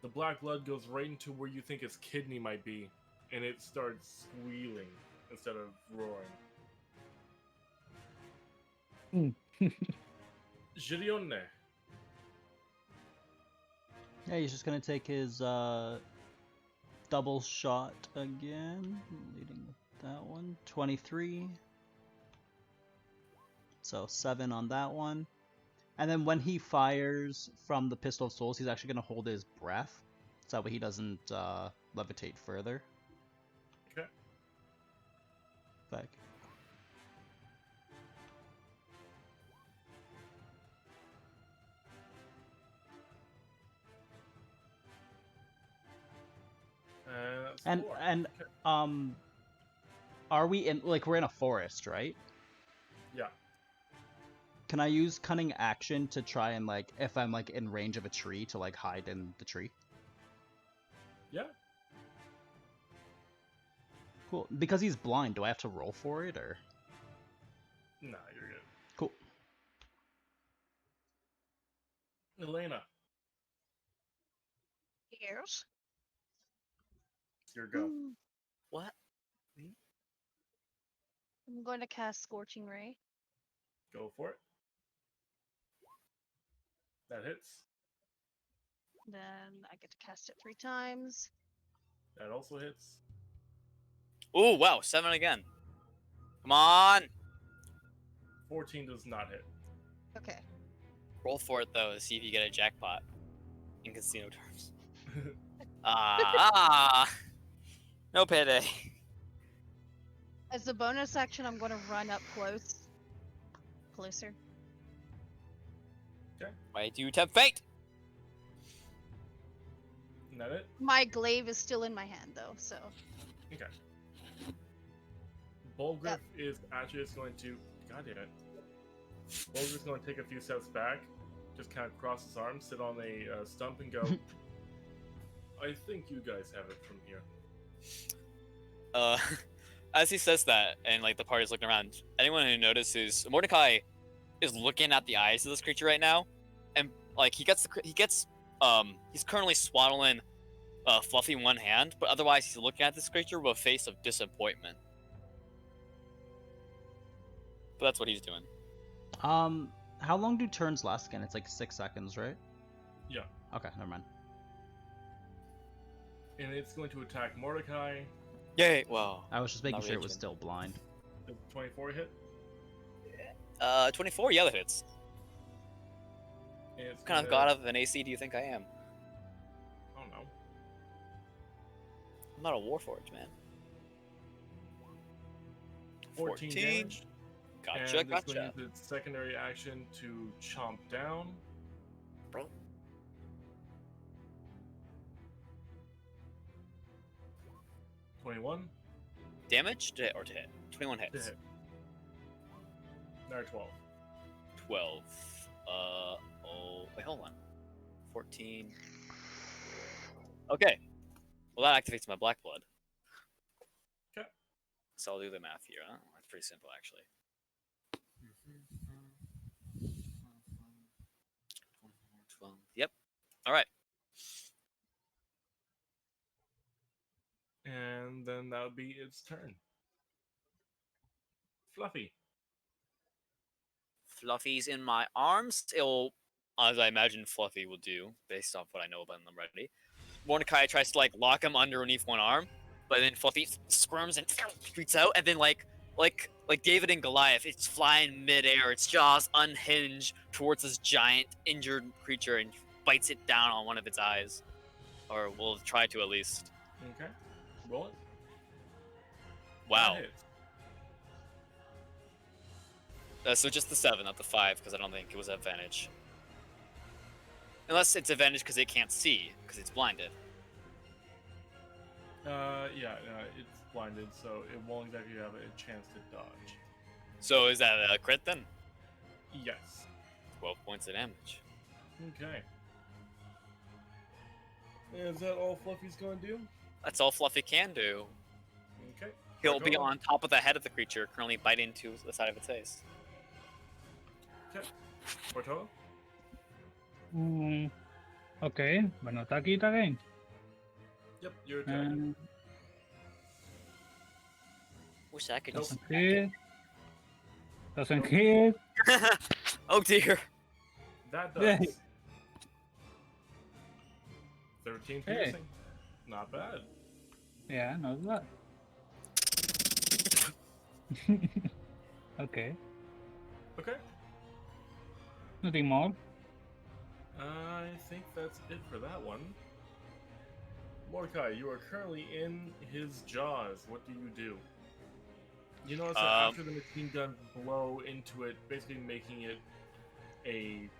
The black blood goes right into where you think its kidney might be, and it starts squealing instead of roaring. Girione. Yeah, he's just gonna take his double shot again, leading with that one. 23. So 7 on that one. And then when he fires from the Pistol of Souls, he's actually going to hold his breath. So that way he doesn't levitate further. Okay. Back. That's And 4. and Okay. are we in we're in a forest, right? Yeah. Can I use cunning action to try and if I'm in range of a tree to hide in the tree? Yeah. Cool. Because he's blind, do I have to roll for it or? Nah, you're good. Cool. Elena, Yes. it's your go. What? I'm going to cast Scorching Ray. Go for it. That hits. Then I get to cast it 3 times. That also hits. Oh wow, 7 again. Come on. 14 does not hit. Okay. Roll for it though to see if you get a jackpot in casino terms. No payday. As a bonus action, I'm going to run up closer. Why do you tempt fate? Isn't that it? My glaive is still in my hand, though, so. Okay. Bulgriff is actually just going to. God damn it. Bulgriff's going to take a few steps back, just kind of cross his arms, sit on a stump, and go. I think you guys have it from here. As he says that, and the party's looking around, anyone who notices Mordecai is looking at the eyes of this creature right now, and he's currently swaddling Fluffy in one hand, but otherwise he's looking at this creature with a face of disappointment. But that's what he's doing. How long do turns last again? It's 6 seconds, right? Yeah. Okay, never mind. And it's going to attack Mordecai. Yay! Well, I was just making Not sure it was raging. still blind. Does 24 hit? 24. Yeah, that hits. And it's What kind of gonna- god of an AC do you think I am? I don't know. I'm not a Warforged, man. 14 damage. Gotcha, And it's going to gotcha. use its secondary action to chomp down. Bro. $21 Damage to hit or to hit? 21 to hits. hit. Now 12. 12. Wait, hold on. 14. Okay. Well, that activates my black blood. Okay. So I'll do the math here. Huh? That's pretty simple, actually. 12. Yep. All right. And then that would be its turn. Fluffy. Fluffy's in my arms. It'll, as I imagine Fluffy will do, based off what I know about him already. Mordecai tries to lock him underneath one arm, but then Fluffy squirms and shoots out, and then like David and Goliath, it's flying midair, its jaws unhinge towards this giant injured creature and bites it down on one of its eyes, or will try to at least. Okay. Roll it. Wow. That hits. So just the 7, not the 5, because I don't think it was advantage. Unless it's advantage because it can't see, because it's blinded. Yeah, it's blinded, so it won't exactly have a chance to dodge. So is that a crit then? Yes. 12 points of damage. Okay. Is that all Fluffy's going to do? That's all Fluffy can do. Okay. He'll be Bartolo. on top of the head of the creature, currently biting into the side of its face. Okay. Bartolo? Okay, bueno, attack it again. Yep, your turn. Wish I could Nope. just. Doesn't hit. Doesn't hit. Oh dear. That Yeah. does. 13 Hey. piercing. Not bad. Yeah, not bad. Okay. Okay. Nothing more. I think that's it for that one. Mordecai, you are currently in his jaws. What do you do? You notice that after the machine gun blow into it, basically making it a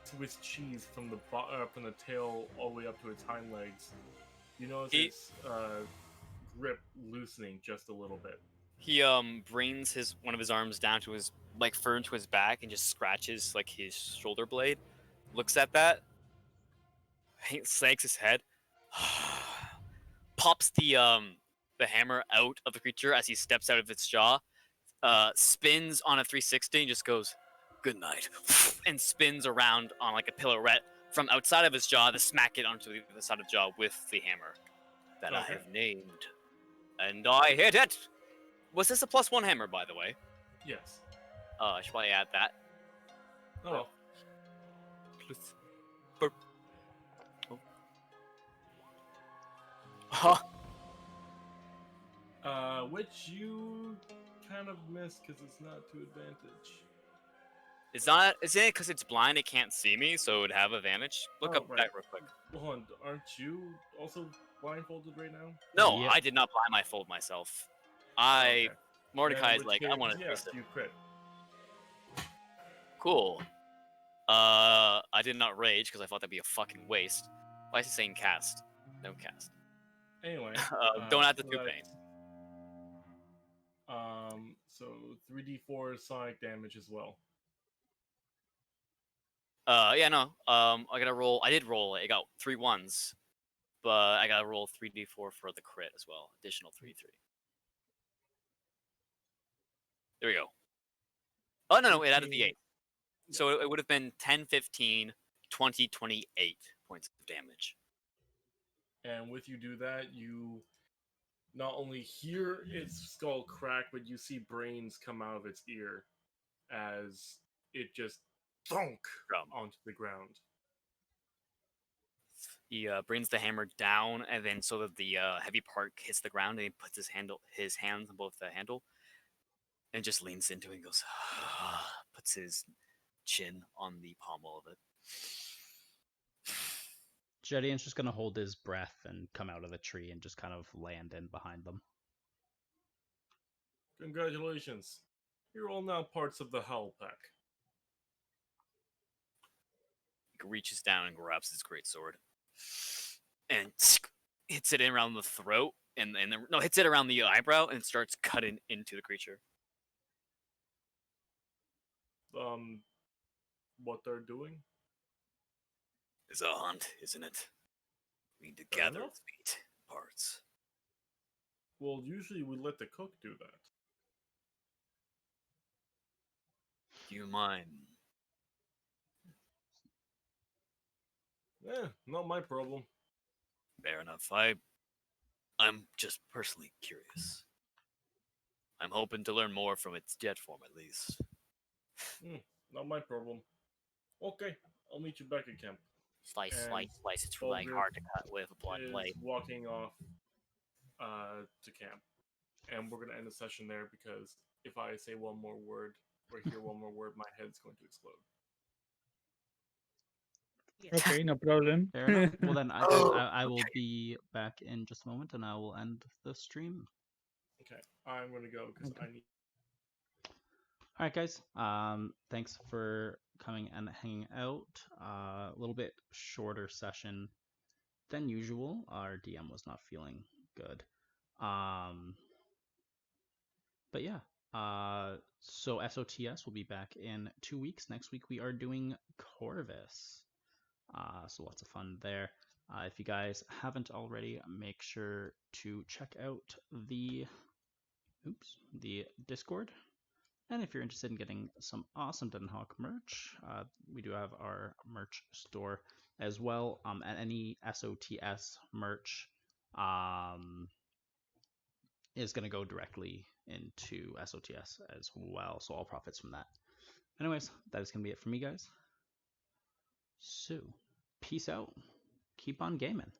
Swiss cheese from the tail all the way up to its hind legs. You notice its grip loosening just a little bit. He brings one of his arms down to his further to his back and just scratches his shoulder blade. Looks at that, shakes his head, pops the hammer out of the creature as he steps out of its jaw, spins on a 360 and just goes, "Good night," and spins around on a pirouette from outside of his jaw to smack it onto the other side of the jaw with the hammer that I have named. And I hit it! Was this a +1 hammer, by the way? Yes. I should probably add that. Oh well. Huh? Which you kind of missed because it's not to advantage. Isn't it because it's blind, it can't see me, so it would have advantage? Look up that real quick. Hold on, aren't you also blindfolded right now? No, I did not blindfold myself. Mordecai is I want to yes, you crit. Cool. I did not rage because I thought that'd be a fucking waste. Why is it saying cast? No cast. Anyway, don't have the 2 pain. So 3d4 sonic damage as well. Yeah, no. I gotta roll. I did roll. I got 3 1s, but I gotta roll 3d4 for the crit as well. Additional 3d3. There we go. Oh no, it added the 8. So it would have been 10, 15, 20, 28 points of damage. And with you do that, you not only hear its skull crack, but you see brains come out of its ear as it just thunk onto the ground. He brings the hammer down, and then so that the heavy part hits the ground, and he puts his hands on both the handle, and just leans into it and goes, puts his chin on the pommel of it. Jedian's just gonna hold his breath and come out of the tree and just kind of land in behind them. Congratulations. You're all now parts of the Howl Pack. He reaches down and grabs his greatsword and hits it around the throat, and hits it around the eyebrow and starts cutting into the creature. What they're doing? It's a hunt, isn't it? We need to gather its meat parts. Well, usually we let the cook do that. Do you mind? Not my problem. Fair enough. I'm just personally curious. I'm hoping to learn more from its jet form, at least. Not my problem. Okay, I'll meet you back at camp. Slice. It's really hard to cut with a blunt blade. Walking off to camp. And we're going to end the session there because if I say one more word or hear one more word, my head's going to explode. Okay, no problem. Fair enough. Well, then I will be back in just a moment, and I will end the stream. Okay, I'm going to go because I need... All right, guys. Thanks for coming and hanging out. A little bit shorter session than usual. Our DM was not feeling good. But yeah. So SOTS will be back in 2 weeks. Next week we are doing Corvus. So lots of fun there. If you guys haven't already, make sure to check out the Discord. And if you're interested in getting some awesome DeadEndHawk merch, we do have our merch store as well. And any SOTS merch is going to go directly into SOTS as well. So all profits from that. Anyways, that is going to be it for me, guys. So, peace out. Keep on gaming.